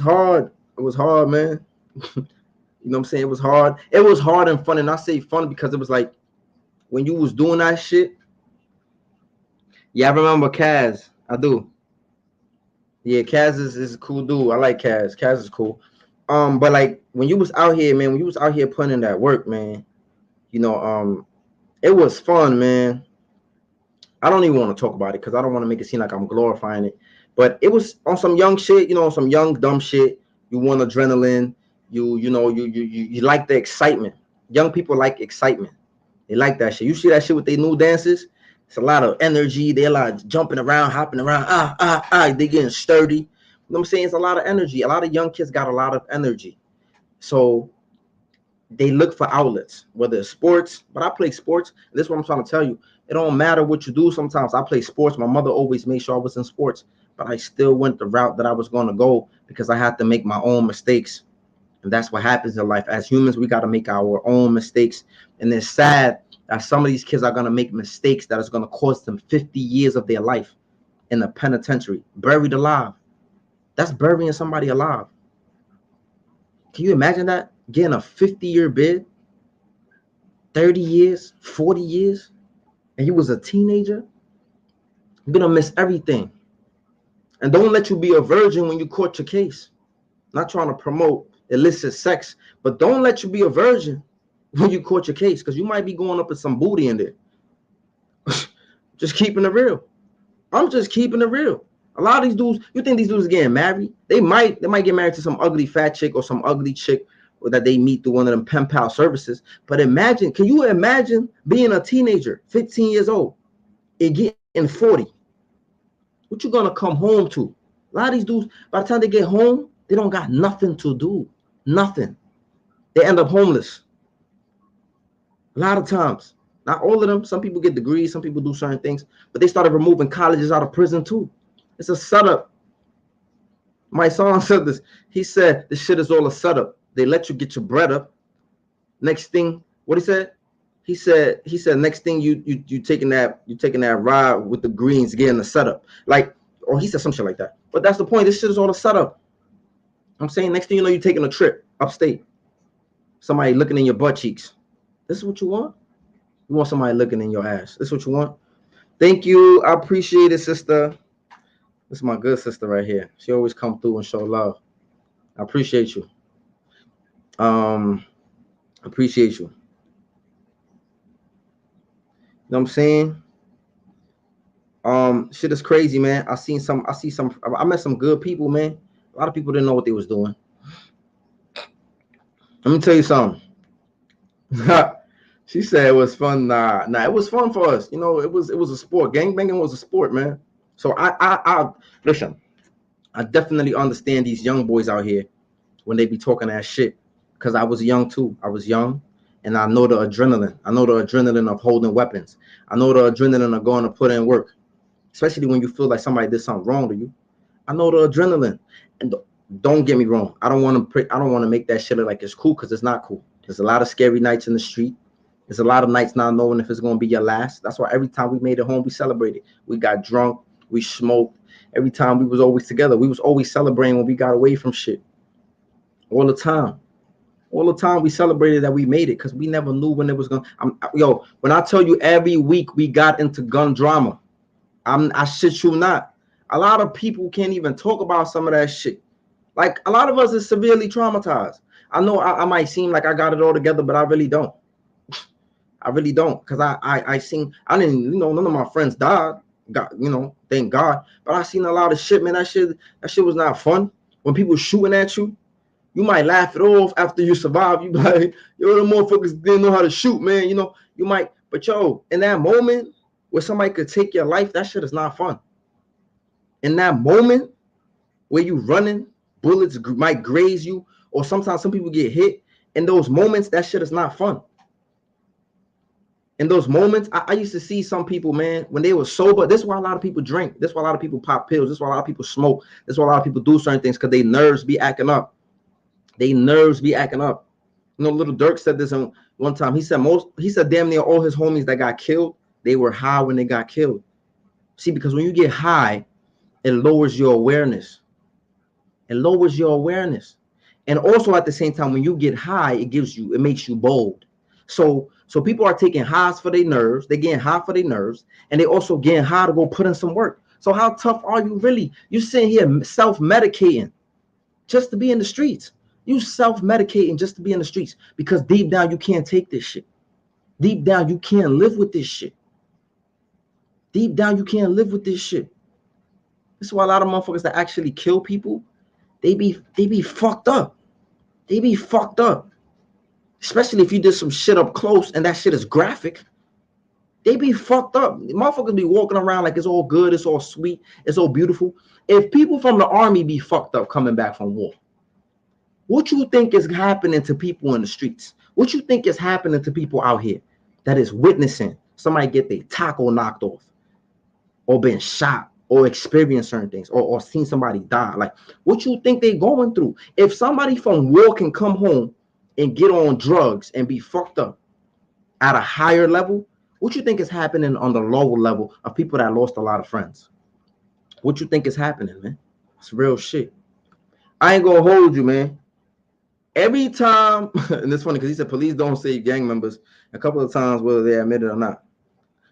hard. It was hard, man. You know what I'm saying? It was hard. It was hard and fun. And I say fun because it was like when you was doing that shit. Yeah, I remember Kaz. I do. Yeah, Kaz is a cool dude. I like Kaz. Kaz is cool. But like when you was out here, man, when you was out here putting in that work, man, you know, it was fun, man. I don't even want to talk about it because I don't want to make it seem like I'm glorifying it. But it was on some young shit, you know, some young dumb shit. You want adrenaline. You like the excitement. Young people like excitement. They like that shit. You see that shit with their new dances. It's a lot of energy. They're like jumping around, hopping around. They getting sturdy. You know what I'm saying? It's a lot of energy. A lot of young kids got a lot of energy. So they look for outlets, whether it's sports, but I play sports. This is what I'm trying to tell you. It don't matter what you do. Sometimes I play sports. My mother always made sure I was in sports, but I still went the route that I was going to go because I had to make my own mistakes. And that's what happens in life. As humans, we got to make our own mistakes. And it's sad that some of these kids are going to make mistakes that is going to cost them 50 years of their life in the penitentiary, buried alive. That's burying somebody alive. Can you imagine that? Getting a 50-year bid, 30 years, 40 years, and you was a teenager? You're going to miss everything. And don't let you be a virgin when you court your case. Not trying to promote illicit sex, but don't let you be a virgin when you court your case because you might be going up with some booty in there. Just keeping it real. I'm just keeping it real. A lot of these dudes, you think these dudes are getting married? They might get married to some ugly fat chick or some ugly chick or that they meet through one of them pen pal services. But imagine, can you imagine being a teenager, 15 years old, and getting 40? What you gonna come home to? A lot of these dudes, by the time they get home, they don't got nothing to do. Nothing. They end up homeless. A lot of times. Not all of them. Some people get degrees, some people do certain things, but they started removing colleges out of prison too. It's a setup. My son said this. He said this shit is all a setup. They let you get your bread up. Next thing, what he said? He said next thing you taking that ride with the greens getting the setup. Like, or he said some shit like that. But that's the point. This shit is all a setup. I'm saying next thing you know, you're taking a trip upstate. Somebody looking in your butt cheeks. This is what you want? You want somebody looking in your ass. This is what you want? Thank you. I appreciate it, sister. This is my good sister right here. She always come through and show love. I appreciate you. Appreciate you. know what I'm saying? Shit is crazy, man. I met some good people, man. A lot of people didn't know what they was doing. Let me tell you something. She said it was fun. Nah, it was fun for us. You know, it was a sport. Gangbanging was a sport, man. So I listen. I definitely understand these young boys out here when they be talking that shit, because I was young too. I was young, and I know the adrenaline. I know the adrenaline of holding weapons. I know the adrenaline of going to put in work, especially when you feel like somebody did something wrong to you. I know the adrenaline. And don't get me wrong. I don't want to make that shit look like it's cool, because it's not cool. There's a lot of scary nights in the street. There's a lot of nights not knowing if it's going to be your last. That's why every time we made it home, we celebrated. We got drunk. We smoked. Every time we was always together. We was always celebrating when we got away from shit. All the time. All the time we celebrated that we made it, because we never knew when it was going to. When I tell you every week we got into gun drama, I shit you not. A lot of people can't even talk about some of that shit. Like, a lot of us is severely traumatized. I know I might seem like I got it all together, but I really don't. I really don't, because I didn't, none of my friends died. God, thank God. But I seen a lot of shit, man. That shit was not fun. When people shooting at you, you might laugh it off after you survive. You be like, yo, the motherfuckers didn't know how to shoot, man. You might, but in that moment where somebody could take your life, that shit is not fun. In that moment where you running, bullets might graze you, or sometimes some people get hit. In those moments, that shit is not fun. In those moments, I used to see some people, man, when they were sober. This is why a lot of people drink. This is why a lot of people pop pills. This is why a lot of people smoke. This is why a lot of people do certain things, because their nerves be acting up. Little Dirk said this one time. He said damn near all his homies that got killed, they were high when they got killed. See, because when you get high, it lowers your awareness. And also at the same time, when you get high, it makes you bold. So people are taking highs for their nerves. They're getting high for their nerves, and they also getting high to go put in some work. So how tough are you really? You sitting here self-medicating just to be in the streets. You self-medicating just to be in the streets, because deep down you can't take this shit. Deep down you can't live with this shit. This is why a lot of motherfuckers that actually kill people, they be fucked up. Especially if you did some shit up close and that shit is graphic. They be fucked up. Motherfuckers be walking around like it's all good, it's all sweet, it's all beautiful. If people from the army be fucked up coming back from war, what you think is happening to people in the streets? What you think is happening to people out here that is witnessing somebody get their taco knocked off, or been shot, or experience certain things, or seen somebody die? Like, what you think they going through? If somebody from war can come home and get on drugs and be fucked up at a higher level, what you think is happening on the lower level of people that lost a lot of friends? What you think is happening, man? It's real shit. I ain't gonna hold you, man. Every time, and it's funny because he said police don't save gang members. A couple of times, whether they admit it or not,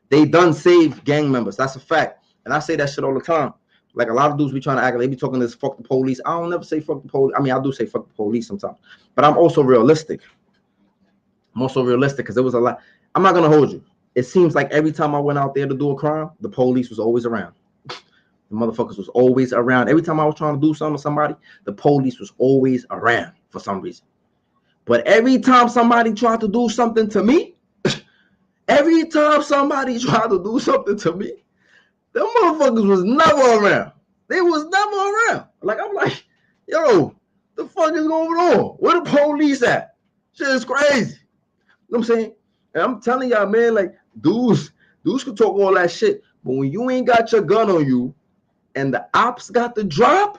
they done save gang members. That's a fact. And I say that shit all the time. Like, a lot of dudes be trying to act, they be talking this fuck the police. I don't never say fuck the police. I mean, I do say fuck the police sometimes, but I'm also realistic. Because there was a lot. I'm not gonna hold you. It seems like every time I went out there to do a crime, the police was always around. The motherfuckers was always around. Every time I was trying to do something to somebody, the police was always around for some reason. But every time somebody tried to do something to me, the motherfuckers was never around. They was never around. Like, I'm like, yo, the fuck is going on? Where the police at? Shit is crazy. You know what I'm saying? And I'm telling y'all, man, like, dudes can talk all that shit, but when you ain't got your gun on you and the ops got the drop,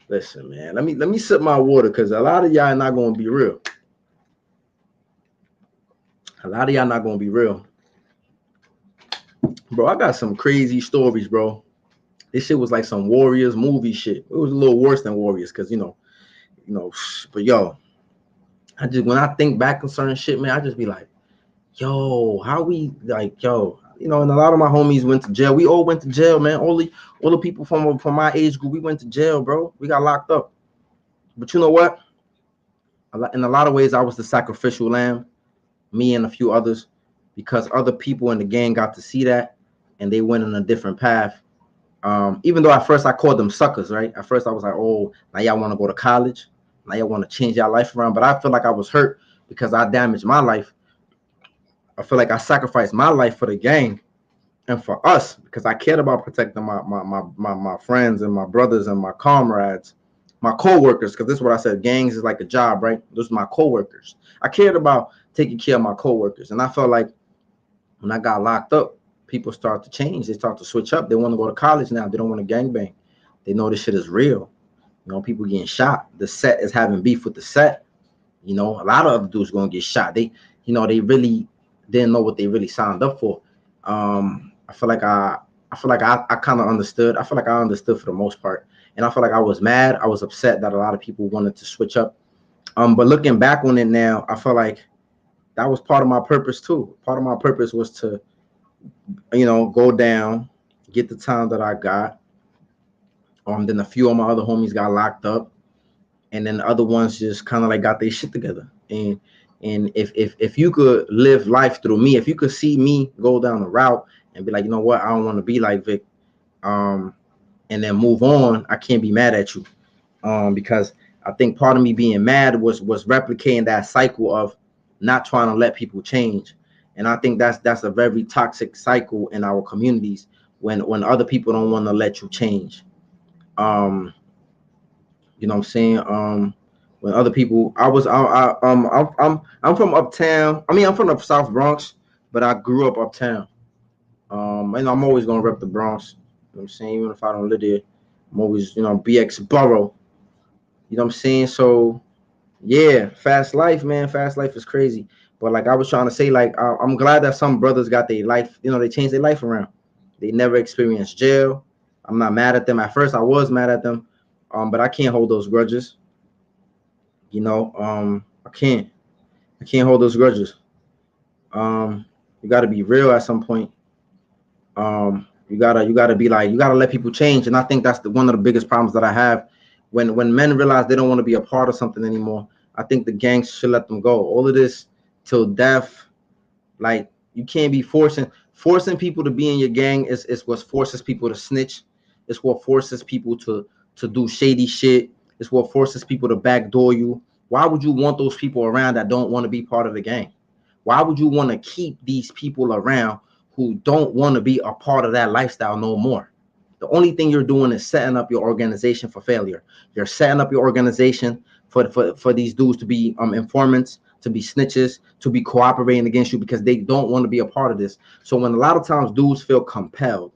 listen, man, let me sip my water, because a lot of y'all not gonna be real. Bro, I got some crazy stories, bro. This shit was like some Warriors movie shit. It was a little worse than Warriors, because but yo, when I think back on certain shit, man, I just be like, yo, how we, like, yo, and a lot of my homies went to jail. We all went to jail, man. All the people from my age group, we went to jail, bro. We got locked up. But you know what? In a lot of ways, I was the sacrificial lamb, me and a few others, because other people in the gang got to see that and they went on a different path. Even though at first I called them suckers, right? At first I was like, oh, now y'all want to go to college, now y'all want to change your life around. But I feel like I was hurt because I damaged my life. I feel like I sacrificed my life for the gang and for us because I cared about protecting my friends and my brothers and my comrades, my co-workers, because this is what I said, gangs is like a job, right? Those are my co-workers. I cared about taking care of my co-workers. And I felt like when I got locked up, people start to change. They start to switch up. They want to go to college now. They don't want to gangbang. They know this shit is real. You know, people getting shot. The set is having beef with the set. You know, a lot of other dudes going to get shot. They, you know, they really didn't know what they really signed up for. I feel like I kind of understood. I feel like I understood for the most part. And I feel like I was mad. I was upset that a lot of people wanted to switch up. But looking back on it now, I feel like that was part of my purpose too. Part of my purpose was to, you know, go down, get the time that I got. Then a few of my other homies got locked up, and then the other ones just kind of like got their shit together. And if you could live life through me, if you could see me go down the route and be like, you know what, I don't want to be like Vic, and then move on, I can't be mad at you, because I think part of me being mad was replicating that cycle of not trying to let people change. And I think that's a very toxic cycle in our communities when other people don't want to let you change. You know what I'm saying? When other people, I'm from uptown. I mean, I'm from the South Bronx, but I grew up uptown. And I'm always gonna rep the Bronx. You know what I'm saying? Even if I don't live there, I'm always, you know, BX Borough. You know what I'm saying? So yeah, fast life, man. Fast life is crazy. But like I was trying to say, like I'm glad that some brothers got their life, you know, they changed their life around. They never experienced jail. I'm not mad at them. At first, I was mad at them, but I can't hold those grudges. You know, I can't hold those grudges. You got to be real at some point. You gotta be like, you gotta let people change. And I think that's one of the biggest problems that I have when men realize they don't want to be a part of something anymore. I think the gangs should let them go. All of this till death, like you can't be forcing people to be in your gang is what forces people to snitch. It's what forces people to do shady shit. It's what forces people to backdoor you. Why would you want those people around that don't want to be part of the gang? Why would you want to keep these people around who don't want to be a part of that lifestyle no more? The only thing you're doing is setting up your organization for failure. You're setting up your organization for these dudes to be informants, to be snitches, to be cooperating against you because they don't want to be a part of this. So when a lot of times dudes feel compelled,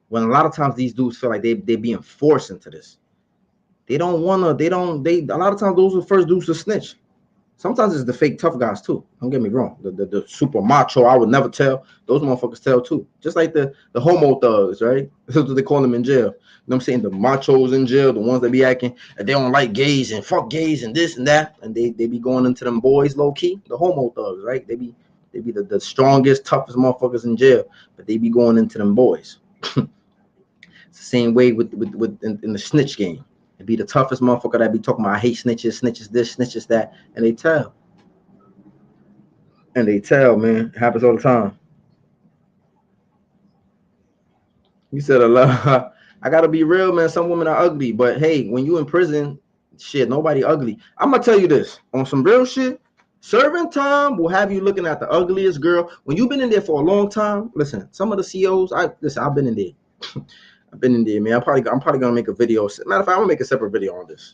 when a lot of times these dudes feel like they're being forced into this, they don't want to, they a lot of times those are the first dudes to snitch. Sometimes it's the fake tough guys too. Don't get me wrong. The super macho, I would never tell. Those motherfuckers tell too. Just like the homo thugs, right? That's what they call them in jail. You know what I'm saying? The machos in jail, the ones that be acting that they don't like gays and fuck gays and this and that. And they be going into them boys low key. The homo thugs, right? They be the strongest, toughest motherfuckers in jail, but they be going into them boys. It's the same way with in the snitch game. It'd be the toughest motherfucker that be talking about I hate snitches, snitches this, snitches that, and they tell. And they tell, man. It happens all the time. You said a lot. I gotta be real, man. Some women are ugly, but hey, when you in prison, shit, nobody ugly. I'm gonna tell you this on some real shit. Serving time will have you looking at the ugliest girl. When you've been in there for a long time, listen, some of the COs, I've been in there. I've been in there, man. I'm probably gonna make a video. Matter of fact, I'm gonna make a separate video on this.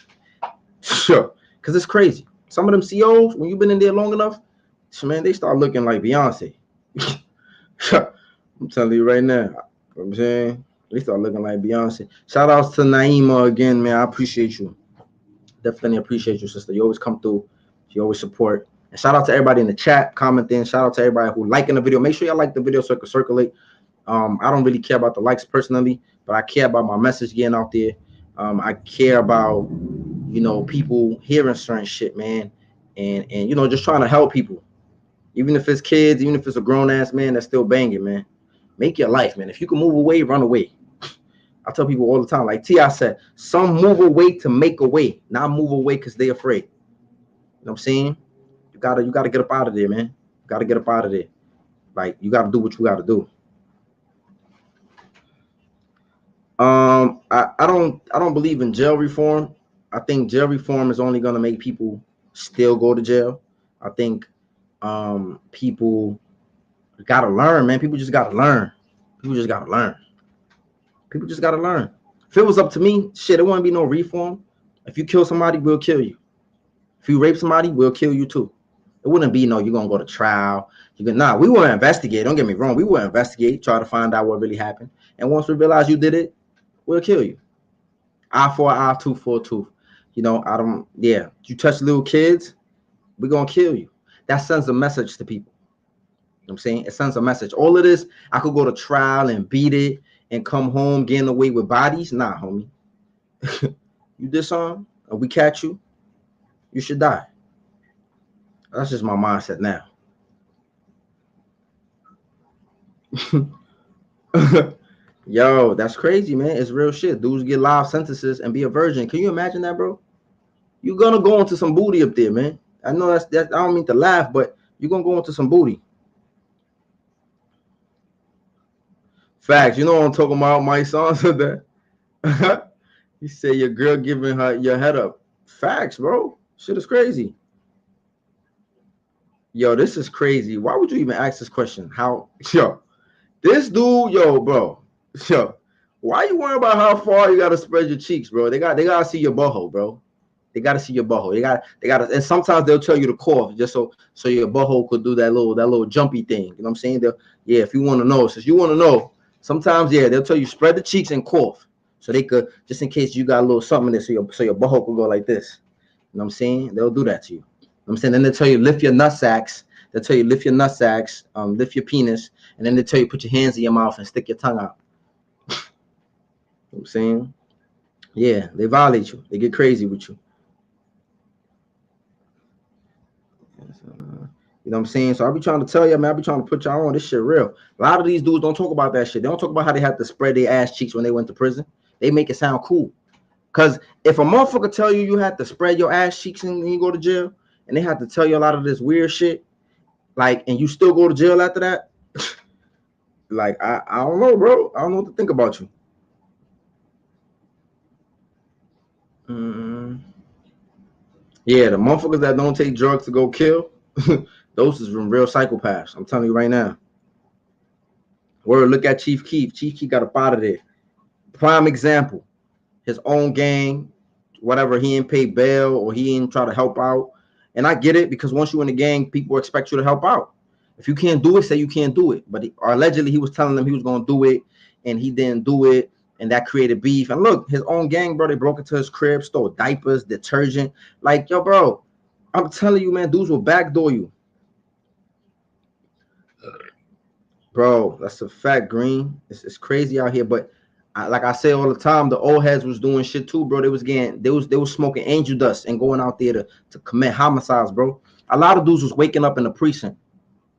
Sure, because it's crazy. Some of them COs, when you've been in there long enough, man, they start looking like Beyonce. I'm telling you right now. You know what I'm saying? They start looking like Beyonce. Shout outs to Naima again, man. I appreciate you. Definitely appreciate you, sister. You always come through. You always support. And shout out to everybody in the chat, commenting. Shout out to everybody who liking the video. Make sure y'all like the video so it can circulate. I don't really care about the likes personally, but I care about my message getting out there. I care about, you know, people hearing certain shit, man, and you know, just trying to help people. Even if it's kids, even if it's a grown ass man that's still banging, man. Make your life, man. If you can move away, run away. I tell people all the time, like T.I. said, some move away to make a way, not move away because they're afraid. You know what I'm saying? You gotta get up out of there, man. You gotta get up out of there. Like, you got to do what you got to do. I don't believe in jail reform. I think jail reform is only gonna make people still go to jail. I think people gotta learn, man. People just gotta learn. People just gotta learn. People just gotta learn. If it was up to me, shit, there wouldn't be no reform. If you kill somebody, we'll kill you. If you rape somebody, we'll kill you too. It wouldn't be no, you're gonna go to trial. We will investigate. Don't get me wrong. We will investigate, try to find out what really happened. And once we realize you did it, we'll kill you. Eye for an eye, tooth for a tooth. You touch little kids, we're gonna kill you. That sends a message to people. You know what I'm saying? It sends a message. All of this, I could go to trial and beat it and come home getting away with bodies. Nah, homie. You did something, and we catch you, you should die. That's just my mindset now. Yo, that's crazy, man. It's real shit. Dudes get live sentences and be a virgin. Can you imagine that, bro? You're gonna go into some booty up there, man. I know that. I don't mean to laugh, but you're gonna go into some booty. Facts. You know what I'm talking about? My son said that. He said your girl giving her your head up. Facts, bro. Shit is crazy. Yo, this is crazy. Why would you even ask this question? Yo, this dude, bro. Yo, why you worrying about how far you gotta spread your cheeks, bro? They gotta see your butthole, bro. They gotta see your butthole. They gotta, and sometimes they'll tell you to cough just so your butthole could do that little jumpy thing. You know what I'm saying? If you want to know, since you want to know, sometimes they'll tell you spread the cheeks and cough, so they could, just in case you got a little something there, so your butthole could go like this. You know what I'm saying? They'll do that to you. You know what I'm saying? Then they tell you lift your nut sacks. They'll tell you lift your nut sacks, lift your penis, and then they tell you put your hands in your mouth and stick your tongue out. You know what I'm saying? Yeah, they violate you. They get crazy with you. You know what I'm saying? So I be trying to tell you, man, I be trying to put y'all on. This shit real. A lot of these dudes don't talk about that shit. They don't talk about how they had to spread their ass cheeks when they went to prison. They make it sound cool. Because if a motherfucker tell you had to spread your ass cheeks when you go to jail, and they have to tell you a lot of this weird shit, like, and you still go to jail after that, like, I don't know, bro. I don't know what to think about you. Yeah, the motherfuckers that don't take drugs to go kill, those is from real psychopaths. I'm telling you right now. Word, look at Chief Keef. Chief Keef got up out of there. Prime example. His own gang, whatever, he didn't pay bail or he didn't try to help out. And I get it, because once you're in the gang, people expect you to help out. If you can't do it, say you can't do it. But allegedly, he was telling them he was going to do it, and he didn't do it, and that created beef. And look, his own gang, bro, they broke into his crib, stole diapers, detergent. Like, yo, bro, I'm telling you, man, dudes will backdoor you. Bro, that's a fact, Green. It's crazy out here, but like I say all the time, the old heads was doing shit too, bro. They was smoking angel dust and going out there to commit homicides, bro. A lot of dudes was waking up in the precinct.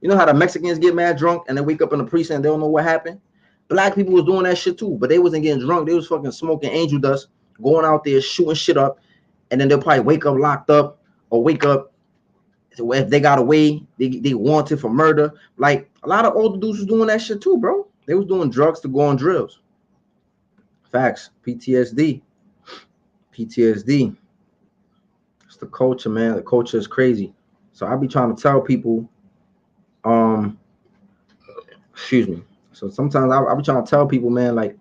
You know how the Mexicans get mad drunk and they wake up in the precinct and they don't know what happened? Black people was doing that shit too, but they wasn't getting drunk. They was fucking smoking angel dust, going out there shooting shit up, and then they'll probably wake up locked up or wake up. So if they got away, they wanted for murder. Like, a lot of older dudes was doing that shit too, bro. They was doing drugs to go on drills. Facts. PTSD. It's the culture, man. The culture is crazy. So I be trying to tell people, excuse me. So sometimes I be trying to tell people, man, like,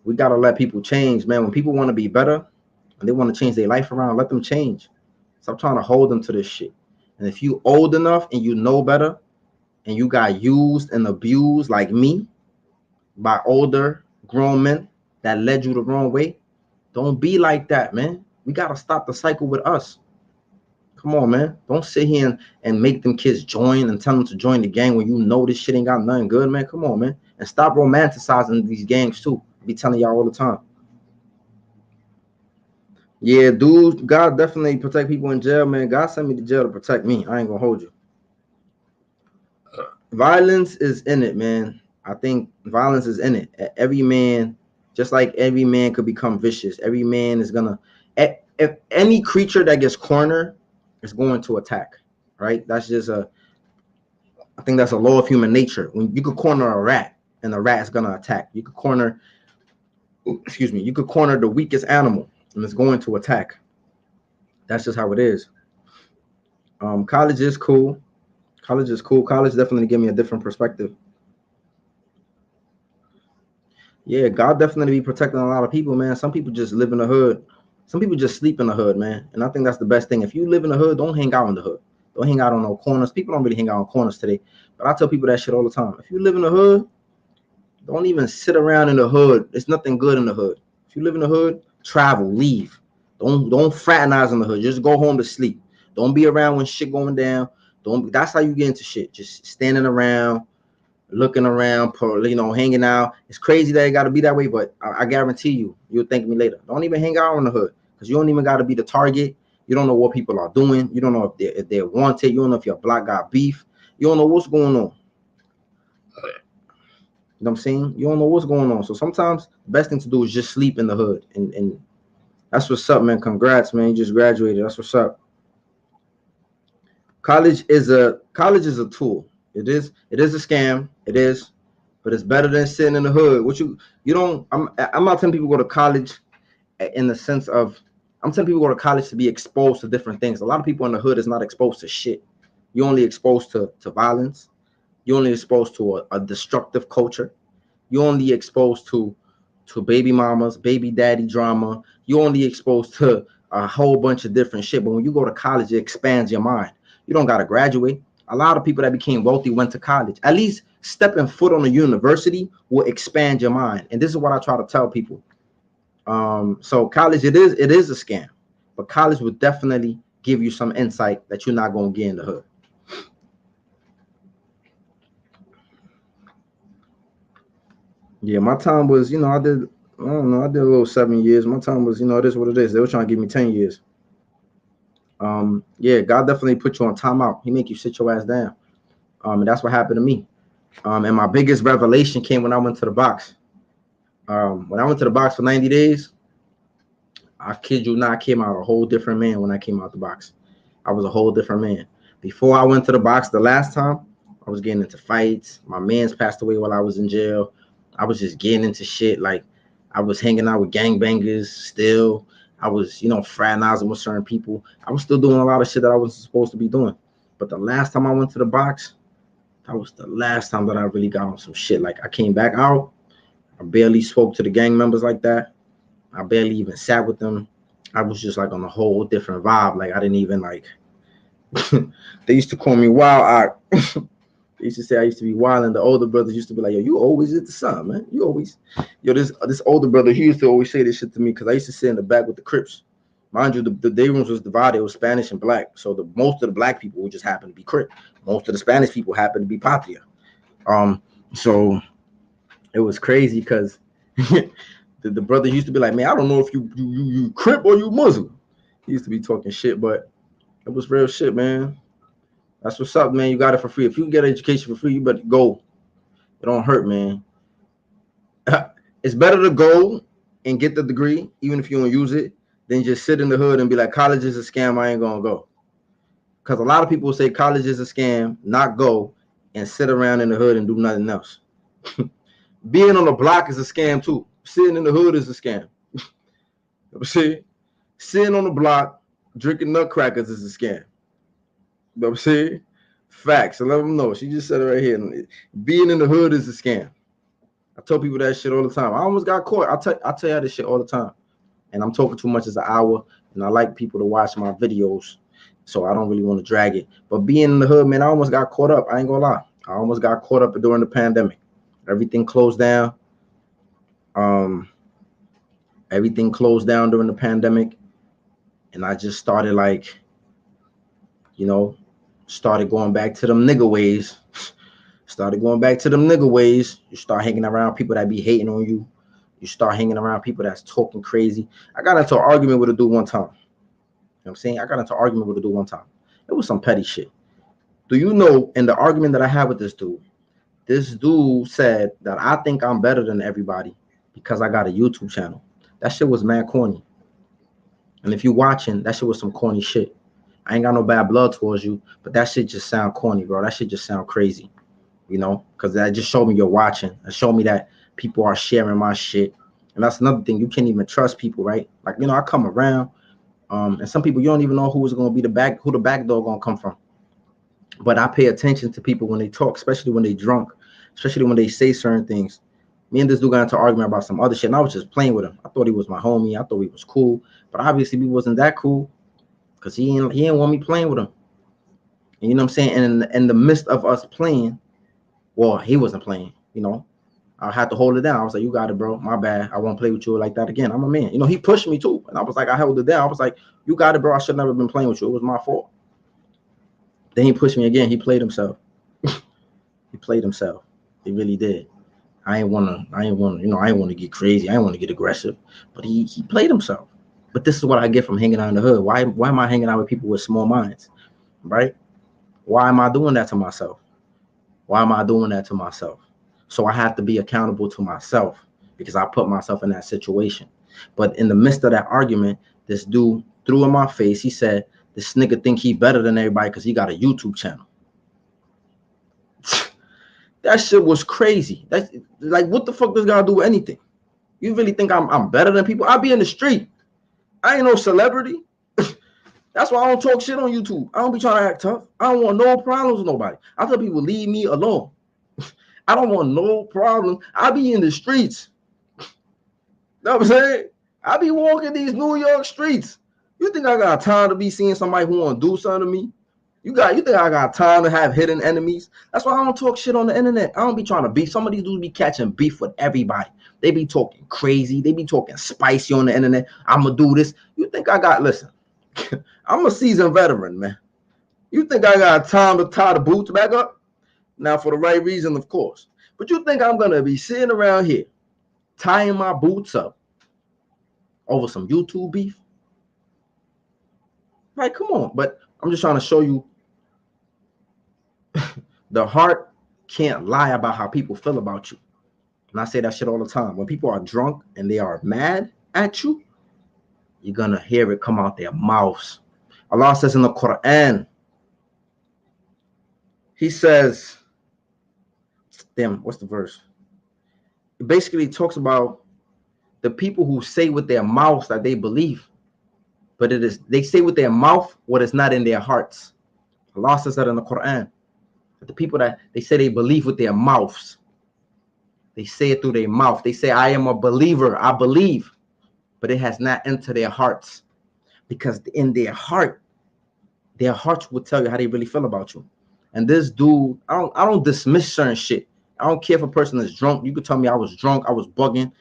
we gotta let people change, man. When people want to be better and they want to change their life around, let them change. Stop trying to hold them to this shit. And if you old enough and you know better, and you got used and abused like me by older grown men that led you the wrong way, don't be like that, man. We got to stop the cycle with us. Come on, man. Don't sit here and make them kids join and tell them to join the gang when you know this shit ain't got nothing good, man. Come on, man. And stop romanticizing these gangs too. I be telling y'all all the time. Yeah, dude, God definitely protect people in jail, man. God sent me to jail to protect me. I ain't gonna hold you. Violence is in it, man. I think violence is in it. Every man, just like every man could become vicious. Every man is gonna, if any creature that gets cornered is going to attack, right? That's just I think that's a law of human nature. When you could corner a rat and the rat is gonna attack. You could corner, you could corner the weakest animal and it's going to attack. That's just how it is. College is cool. College is cool. College definitely gave me a different perspective. Yeah, God definitely be protecting a lot of people, man. Some people just live in the hood. Some people just sleep in the hood, man. And I think that's the best thing. If you live in the hood, don't hang out in the hood. Don't hang out on no corners. People don't really hang out on corners today. But I tell people that shit all the time. If you live in the hood, don't even sit around in the hood. There's nothing good in the hood. If you live in the hood, travel, leave. Don't fraternize in the hood. Just go home to sleep. Don't be around when shit going down. Don't. That's how you get into shit. Just standing around, looking around, hanging out. It's crazy that it got to be that way, but I guarantee you'll thank me later. Don't even hang out in the hood because you don't even got to be the target. You don't know what people are doing. You don't know if they're wanted. You don't know if your block got beef. You don't know what's going on. You know what I'm saying? You don't know what's going on. So sometimes the best thing to do is just sleep in the hood. And that's what's up, man. Congrats, man. You just graduated. That's what's up. College is a tool. It is a scam. It is, but it's better than sitting in the hood. I'm not telling people go to college in the sense of I'm telling people go to college to be exposed to different things. A lot of people in the hood is not exposed to shit. You're only exposed to violence. You're only exposed to a destructive culture. You're only exposed to baby mamas, baby daddy drama. You're only exposed to a whole bunch of different shit. But when you go to college, it expands your mind. You don't got to graduate. A lot of people that became wealthy went to college. At least stepping foot on a university will expand your mind. And this is what I try to tell people. So college, it is a scam, but college will definitely give you some insight that you're not going to get in the hood. Yeah, my time was, I did a little 7 years. My time was, it is what it is. They were trying to give me 10 years. Yeah, God definitely put you on timeout. He make you sit your ass down. And that's what happened to me. And my biggest revelation came when I went to the box. When I went to the box for 90 days, I kid you not, I came out a whole different man when I came out the box. I was a whole different man. Before I went to the box the last time, I was getting into fights. My man's passed away while I was in jail. I was just getting into shit. Like I was hanging out with gangbangers still. I was, fraternizing with certain people. I was still doing a lot of shit that I wasn't supposed to be doing. But the last time I went to the box, that was the last time that I really got on some shit. Like I came back out. I barely spoke to the gang members like that. I barely even sat with them. I was just like on a whole different vibe. Like I didn't even like. They used to call me Wild. They used to say I used to be wild, and the older brothers used to be like, "Yo, you always at the sun, man. You always." Yo, this older brother, he used to always say this shit to me because I used to sit in the back with the Crips. Mind you, the day rooms was divided. It was Spanish and black. So most of the black people would just happen to be Crip. Most of the Spanish people happened to be Patria. So it was crazy because the brother used to be like, "Man, I don't know if you Crip or you Muslim." He used to be talking shit, but it was real shit, man. That's what's up, man. You got it for free. If you can get education for free, you better go. It don't hurt, man. It's better to go and get the degree, even if you don't use it, than just sit in the hood and be like, college is a scam, I ain't gonna go. Because a lot of people say college is a scam, not go, and sit around in the hood and do nothing else. Being on the block is a scam too. Sitting in the hood is a scam. See, sitting on the block, drinking nutcrackers is a scam. You know what I'm saying? Facts. I let them know. She just said it right here. Being in the hood is a scam. I tell people that shit all the time. I almost got caught. I tell you this shit all the time. And I'm talking too much as an hour. And I like people to watch my videos. So I don't really want to drag it. But being in the hood, man, I almost got caught up. I ain't gonna lie. I almost got caught up during the pandemic. Everything closed down. Everything closed down during the pandemic. And I just started started going back to them nigga ways. You start hanging around people that be hating on you. You start hanging around people that's talking crazy. I got into an argument with a dude one time. You know what I'm saying? I got into an argument with a dude one time. It was some petty shit. Do you know, in the argument that I had with this dude said that I think I'm better than everybody because I got a YouTube channel. That shit was mad corny. And if you watching, that shit was some corny shit. I ain't got no bad blood towards you, but that shit just sound corny, bro. That shit just sound crazy, you know, because that just showed me you're watching. It showed me that people are sharing my shit. And that's another thing. You can't even trust people, right? Like, you know, I come around, and some people you don't even know who is going to be who the back door going to come from. But I pay attention to people when they talk, especially when they drunk, especially when they say certain things. Me and this dude got into an argument about some other shit, and I was just playing with him. I thought he was my homie. I thought he was cool, but obviously we wasn't that cool because he didn't want me playing with him. And you know what I'm saying? And in the midst of us playing, well, he wasn't playing. You know, I had to hold it down. I was like, "You got it, bro. My bad. I won't play with you like that again. I'm a man." You know, he pushed me too, and I was like, I held it down. I was like, "You got it, bro. I should never been playing with you. It was my fault." Then he pushed me again. He played himself. He played himself. He really did. I ain't wanna, you know, I ain't wanna get crazy. I ain't wanna get aggressive. But he played himself. But this is what I get from hanging out in the hood. Why am I hanging out with people with small minds? Right? Why am I doing that to myself? Why am I doing that to myself? So I have to be accountable to myself because I put myself in that situation. But in the midst of that argument, this dude threw in my face. He said, "This nigga think he better than everybody because he got a YouTube channel." That shit was crazy. That's like, what the fuck does God do anything? You really think I'm better than people? I be in the street. I ain't no celebrity. That's why I don't talk shit on YouTube. I don't be trying to act tough. I don't want no problems with nobody. I tell people, leave me alone. I don't want no problem. I be in the streets. You know what I'm saying? I be walking these New York streets. You think I got time to be seeing somebody who want to do something to me? You think I got time to have hidden enemies? That's why I don't talk shit on the internet. I don't be trying to beef. Some of these dudes be catching beef with everybody. They be talking crazy. They be talking spicy on the internet. I'm going to do this. You think I got, listen, I'm a seasoned veteran, man. You think I got time to tie the boots back up? Now, for the right reason, of course. But you think I'm going to be sitting around here tying my boots up over some YouTube beef? Like, come on. But I'm just trying to show you the heart can't lie about how people feel about you. And I say that shit all the time. When people are drunk and they are mad at you, you're going to hear it come out their mouths. Allah says in the Quran, he says, damn, what's the verse? It basically talks about the people who say with their mouths that they believe, but they say with their mouth what is not in their hearts. Allah says that in the Quran. The people that they say they believe with their mouths, they say it through their mouth. They say, I am a believer, I believe, but it has not entered their hearts, because in their hearts will tell you how they really feel about you. And this dude, I don't dismiss certain shit. I don't care if a person is drunk. You could tell me I was drunk, I was bugging.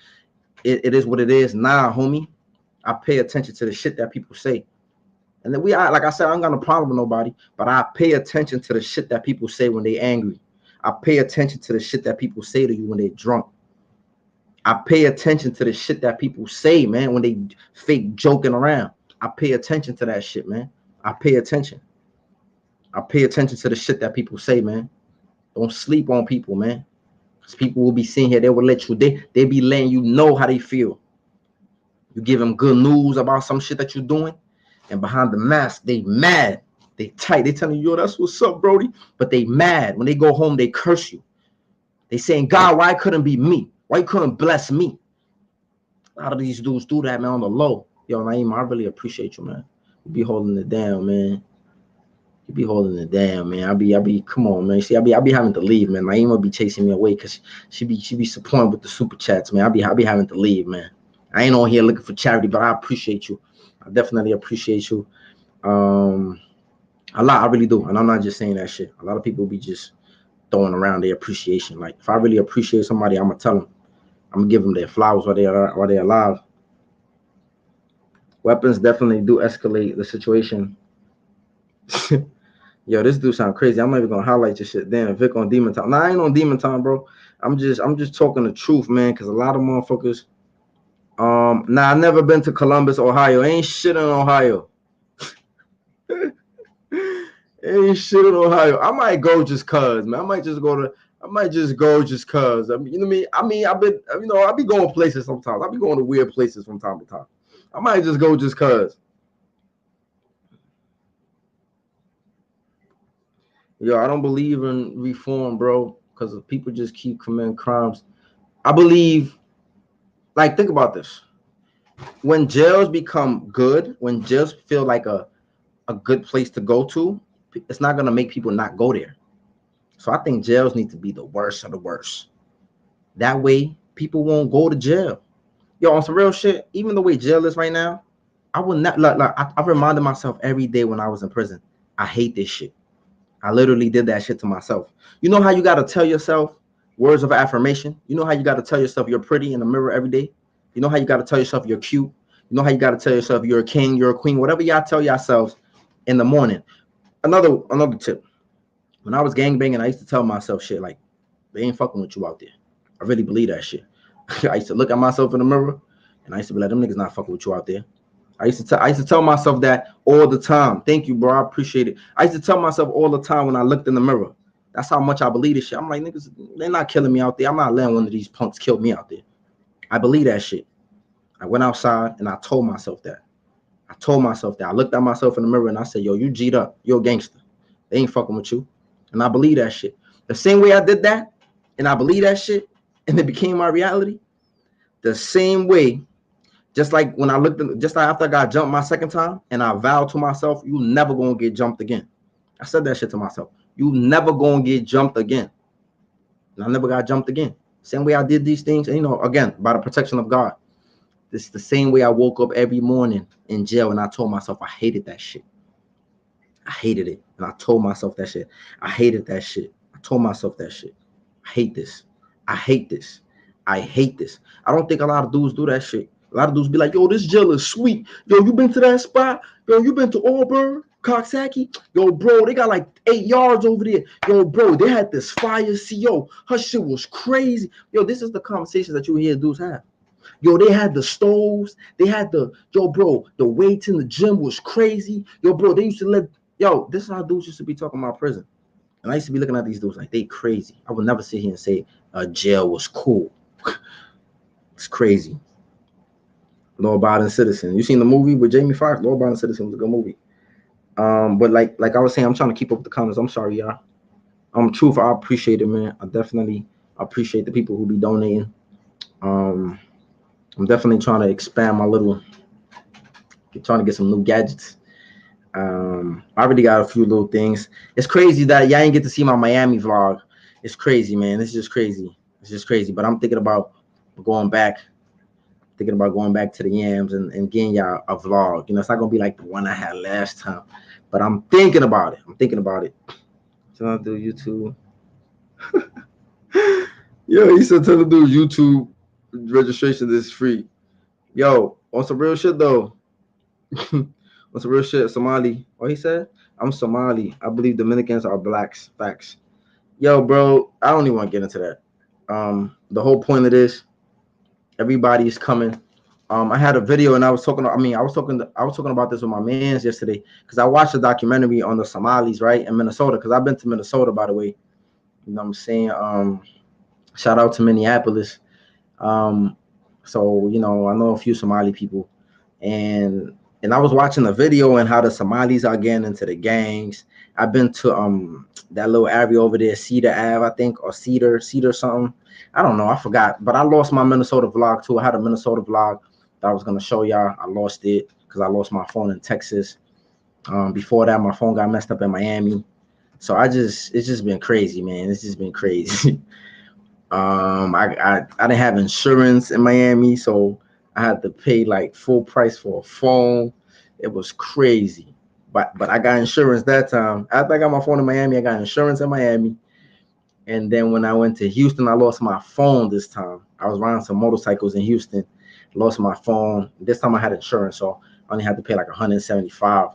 It is what it is. Nah, homie, I pay attention to the shit that people say. And then like I said, I don't got no problem with nobody, but I pay attention to the shit that people say when they angry. I pay attention to the shit that people say to you when they drunk. I pay attention to the shit that people say, man, when they fake joking around. I pay attention to that shit, man. I pay attention. I pay attention to the shit that people say, man. Don't sleep on people, man. Because people will be sitting here, they will let you, they be letting you know how they feel. You give them good news about some shit that you're doing, and behind the mask, they mad. They tight. They telling you, yo, that's what's up, Brody. But they mad. When they go home, they curse you. They saying, God, why couldn't be me? Why you couldn't bless me? A lot of these dudes do that, man, on the low. Yo, Naeem, I really appreciate you, man. You be holding it down, man. You be holding it down, man. I be, come on, man. See, I be having to leave, man. Naeem be chasing me away because she be disappointed with the super chats, man. I be having to leave, man. I ain't on here looking for charity, but I appreciate you. I definitely appreciate you. A lot, I really do. And I'm not just saying that shit. A lot of people be just throwing around their appreciation. Like, if I really appreciate somebody, I'm gonna tell them. I'm gonna give them their flowers while they're alive. Weapons definitely do escalate the situation. Yo, this dude sound crazy. I'm not even gonna highlight your shit. Damn, Vic on Demon Time. Nah, I ain't on Demon Time, bro. I'm just talking the truth, man. Cause a lot of motherfuckers. Nah, I never been to Columbus, Ohio. Ain't shit in Ohio. Ain't shit in Ohio. I might go just cause, man. I might just go just cause. I mean, you know what I mean? I've been, you know, I be going places sometimes. I be going to weird places from time to time. I might just go just cause. Yo, I don't believe in reform, bro, because people just keep committing crimes. I believe, like, think about this. When jails become good, when jails feel like a good place to go to, it's not gonna make people not go there. So I think jails need to be the worst of the worst. That way, people won't go to jail. Yo, on some real shit, even the way jail is right now, I would not I reminded myself every day when I was in prison. I hate this shit. I literally did that shit to myself. You know how you gotta tell yourself words of affirmation? You know how you gotta tell yourself you're pretty in the mirror every day? You know how you gotta tell yourself you're cute? You know how you gotta tell yourself you're a king, you're a queen, whatever y'all tell yourselves in the morning. Another tip. When I was gangbanging, I used to tell myself shit like, they ain't fucking with you out there. I really believe that shit. I used to look at myself in the mirror and I used to be like, them niggas not fucking with you out there. I used to tell myself that all the time. Thank you, bro. I appreciate it. I used to tell myself all the time when I looked in the mirror. That's how much I believe this shit. I'm like, niggas, they're not killing me out there. I'm not letting one of these punks kill me out there. I believe that shit. I went outside and I told myself that. I told myself that. I looked at myself in the mirror and I said, yo, you G'd up. You're a gangster. They ain't fucking with you. And I believe that shit. The same way I did that and I believe that shit and it became my reality, the same way, just like when I looked, just like after I got jumped my second time, and I vowed to myself, you never gonna get jumped again. I said that shit to myself. You never gonna get jumped again. And I never got jumped again. Same way I did these things, and again, by the protection of God. This is the same way I woke up every morning in jail and I told myself I hated that shit. I hated it. And I told myself that shit. I hated that shit. I told myself that shit. I hate this. I hate this. I hate this. I don't think a lot of dudes do that shit. A lot of dudes be like, yo, this jail is sweet. Yo, you been to that spot? Yo, you been to Auburn, Coxsackie? Yo, bro, they got like 8 yards over there. Yo, bro, they had this fire CO. Her shit was crazy. Yo, this is the conversations that you hear dudes have. Yo, they had the stoves. They had bro, the weights in the gym was crazy. Yo, bro, they used to let, this is how dudes used to be talking about prison. And I used to be looking at these dudes like they crazy. I would never sit here and say jail was cool. It's crazy. Law Abiding Citizen. You seen the movie with Jamie Foxx? Law Abiding Citizen was a good movie. But like I was saying, I'm trying to keep up with the comments. I'm sorry, y'all. Truth, I appreciate it, man. I definitely appreciate the people who be donating. I'm definitely trying to expand my trying to get some new gadgets. I already got a few little things. It's crazy that y'all ain't get to see my Miami vlog. It's crazy, man. It's just crazy. It's just crazy. But I'm thinking about going back to the Yams and getting y'all a vlog. It's not gonna be like the one I had last time. But I'm thinking about it. So I'll do YouTube. Yo, he said tell the dude YouTube registration is free. Yo, on some real shit though. On some real shit, Somali. What he said? I'm Somali. I believe Dominicans are blacks. Facts. Yo, bro, I don't even want to get into that. The whole point of this, everybody's coming. I had a video and I was talking about this with my mans yesterday because I watched a documentary on the Somalis, right, in Minnesota. Because I've been to Minnesota, by the way. You know what I'm saying? Shout out to Minneapolis. So I know a few Somali people, and I was watching the video and how the Somalis are getting into the gangs. I've been to that little area over there, Cedar Ave, I think, or Cedar something. I don't know, I forgot. But I lost my Minnesota vlog too. I had a Minnesota vlog that I was gonna show y'all. I lost it because I lost my phone in Texas. Before that, my phone got messed up in Miami. So it's just been crazy, man. It's just been crazy. I didn't have insurance in Miami, so I had to pay like full price for a phone. It was crazy. But I got insurance that time. After I got my phone in Miami, I got insurance in Miami. And then when I went to Houston, I lost my phone this time. I was riding some motorcycles in Houston, lost my phone. This time I had insurance, so I only had to pay like $175.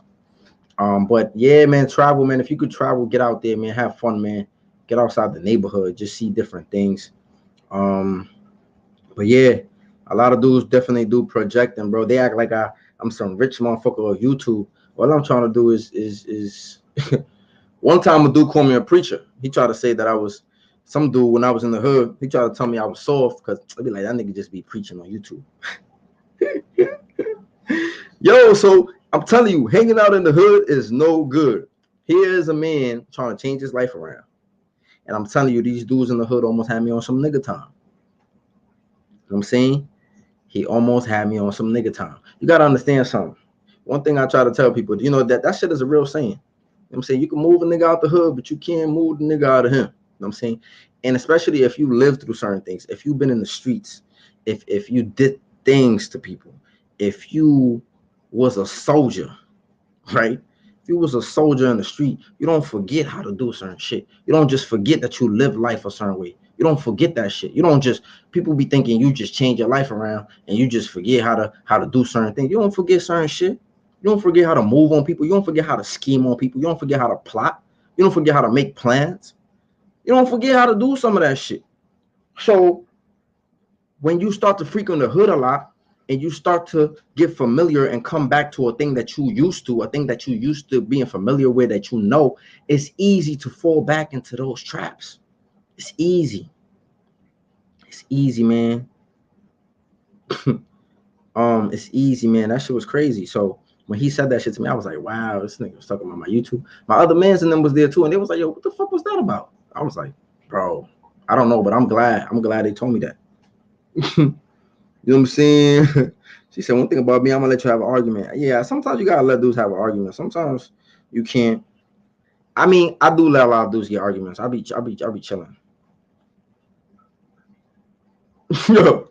But yeah, man, travel, man. If you could travel, get out there, man. Have fun, man. Get outside the neighborhood, just see different things. But yeah, a lot of dudes definitely do projecting, bro. They act like I'm some rich motherfucker of YouTube. What I'm trying to do is one time a dude called me a preacher. He tried to say that I was some dude when I was in the hood. He tried to tell me I was soft because I'd be like, that nigga just be preaching on YouTube. Yo, so I'm telling you, hanging out in the hood is no good. Here is a man trying to change his life around. And I'm telling you, these dudes in the hood almost had me on some nigga time. You know what I'm saying? He almost had me on some nigga time. You got to understand something. One thing I try to tell people, you know, that shit is a real saying. You know what I'm saying? You can move a nigga out the hood, but you can't move the nigga out of him. You know what I'm saying? And especially if you lived through certain things, if you've been in the streets, if you did things to people, if you was a soldier, right? If you was a soldier in the street, you don't forget how to do certain shit. You don't just forget that you live life a certain way. You don't forget that shit. You don't just, people be thinking you just change your life around and you just forget how to do certain things. You don't forget certain shit. You don't forget how to move on people. You don't forget how to scheme on people. You don't forget how to plot. You don't forget how to make plans. You don't forget how to do some of that shit. So when you start to frequent the hood a lot, and you start to get familiar and come back to a thing that you used to being familiar with, that you know, it's easy to fall back into those traps. It's easy. It's easy, man. It's easy, man. That shit was crazy. So when he said that shit to me, I was like, wow, this nigga was talking about my YouTube. My other mans and them was there too, and they was like, yo, what the fuck was that about? I was like, bro, I don't know, but I'm glad they told me that. You know what I'm saying? She said, one thing about me, I'm gonna let you have an argument. Yeah, sometimes you gotta let dudes have an argument. Sometimes you can't. I mean, I do let a lot of dudes get arguments. I'll be chilling. Yo,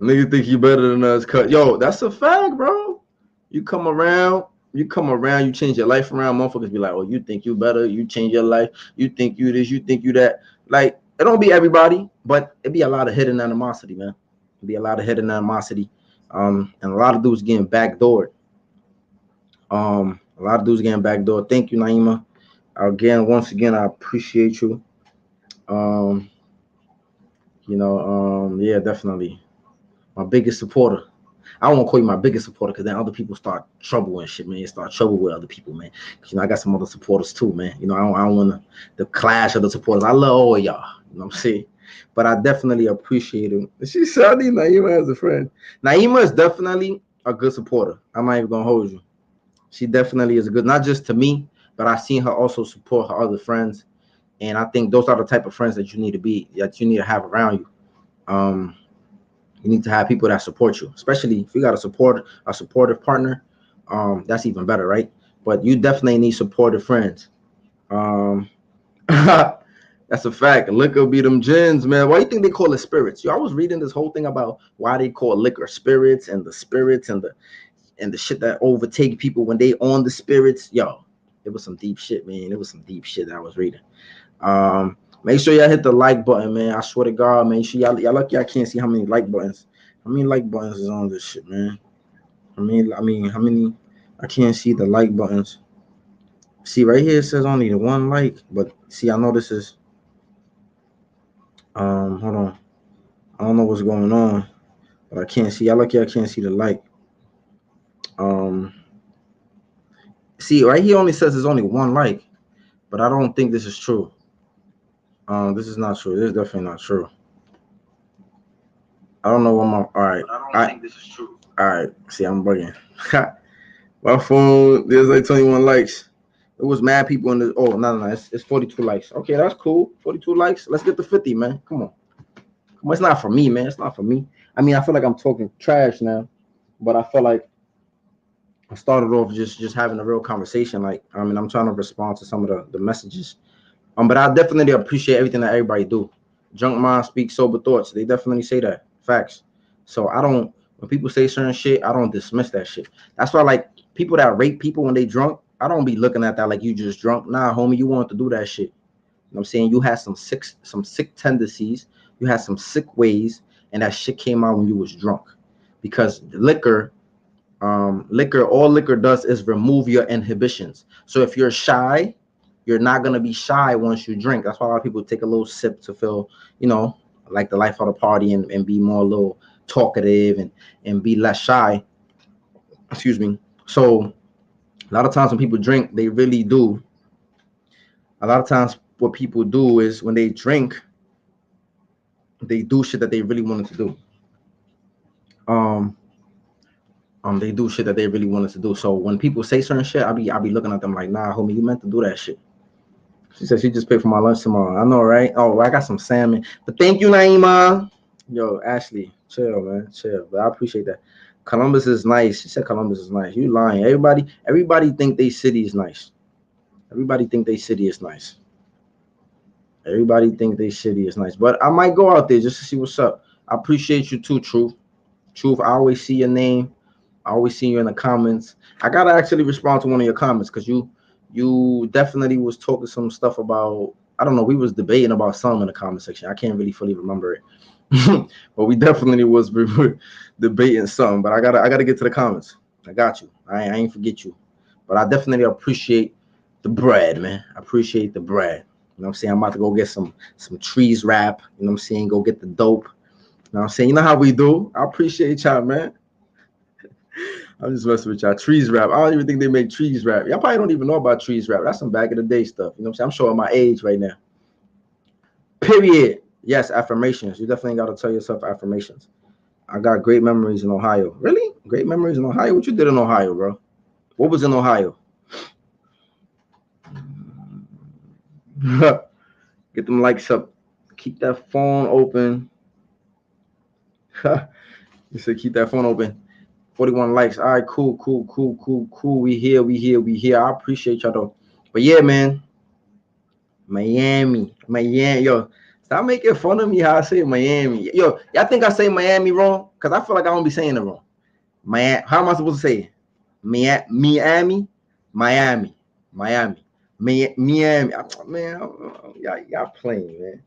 nigga think you better than us. Cut. Yo, that's a fact, bro. You come around, you change your life around. Motherfuckers be like, oh, you think you better? You change your life. You think you this? You think you that? Like, it don't be everybody, but it be a lot of hidden animosity, man. It be a lot of hidden animosity. And a lot of dudes getting backdoored. A lot of dudes getting backdoored. Thank you, Naima. Again, once again, I appreciate you. Yeah, definitely. My biggest supporter. I won't call you my biggest supporter because then other people start trouble and shit, man. You start trouble with other people, man. Because, I got some other supporters too, man. I don't want the clash of the supporters. I love all of y'all. You know what I'm saying? But I definitely appreciate it. She said, I need Naima as a friend. Naima is definitely a good supporter. I'm not even going to hold you. She definitely is a good, not just to me, but I've seen her also support her other friends. And I think those are the type of friends that you need to have around you. You need to have people that support you, especially if you got a supportive partner. That's even better, right? But you definitely need supportive friends. That's a fact. Liquor be them gins, man. Why do you think they call it spirits? I was reading this whole thing about why they call liquor spirits and the shit that overtake people when they on the spirits. Yo, it was some deep shit, man. It was some deep shit that I was reading. Make sure y'all hit the like button, man. I swear to God, man. Y'all lucky I can't see how many like buttons. How many like buttons is on this shit, man? I mean, how many? I can't see the like buttons. See, right here it says only the one like, but see, I know this is. Hold on. I don't know what's going on, but I can't see. Y'all lucky I can't see the like. See, right here only says there's only one like, but I don't think this is true. This is not true. This is definitely not true. I don't know what my. All right. I don't think this is true. All right. See, I'm bugging. My phone, there's like 21 likes. It was mad people in the. Oh, no. It's 42 likes. Okay, that's cool. 42 likes. Let's get to 50, man. Come on. It's not for me, man. It's not for me. I mean, I feel like I'm talking trash now, but I feel like I started off just having a real conversation. Like, I mean, I'm trying to respond to some of the messages. But I definitely appreciate everything that everybody do. Junk mind speak sober thoughts. They definitely say that. Facts. So when people say certain shit, I don't dismiss that shit. That's why, like, people that rape people when they drunk, I don't be looking at that like you just drunk. Nah, homie, you want to do that shit. You know what I'm saying? You had some sick tendencies. You had some sick ways, and that shit came out when you was drunk. Because liquor, all liquor does is remove your inhibitions. So if you're shy, you're not gonna be shy once you drink. That's why a lot of people take a little sip to feel, like the life of the party and be more a little talkative and be less shy. Excuse me. So a lot of times when people drink, they really do. A lot of times what people do is when they drink, they do shit that they really wanted to do. they do shit that they really wanted to do. So when people say certain shit, I be looking at them like, nah, homie, you meant to do that shit. She said she just paid for my lunch tomorrow. I know, right? Oh, I got some salmon. But thank you, Naima. Yo, Ashley, chill, man, chill. But I appreciate that. Columbus is nice. She said Columbus is nice. You lying? Everybody think they city is nice. Everybody think they city is nice. Everybody think they city is nice. But I might go out there just to see what's up. I appreciate you too, Truth. Truth, I always see your name. I always see you in the comments. I gotta actually respond to one of your comments because you definitely was talking some stuff about, I don't know, we was debating about some in the comment section. I can't really fully remember it. But we definitely was debating something. But I gotta get to the comments. I got you. I ain't forget you. But I definitely appreciate the bread, man. I appreciate the bread. You know what I'm saying? I'm about to go get some trees wrap. You know what I'm saying? Go get the dope. You know what I'm saying? You know how we do. I appreciate y'all, man. I'm just messing with y'all. Trees wrap. I don't even think they make trees wrap. Y'all probably don't even know about trees wrap. That's some back in the day stuff. You know what I'm saying? I'm showing my age right now. Period. Yes, affirmations. You definitely got to tell yourself affirmations. I got great memories in Ohio. Really? Great memories in Ohio? What you did in Ohio, bro? What was in Ohio? Get them likes up. Keep that phone open. You said keep that phone open. 41 likes. All right, cool. We here. I appreciate y'all though. But yeah, man. Miami. Yo, stop making fun of me how I say Miami. Yo, y'all think I say Miami wrong? Because I feel like I don't be saying it wrong. Miami. How am I supposed to say it? Miami. Miami. Man, y'all playing, man.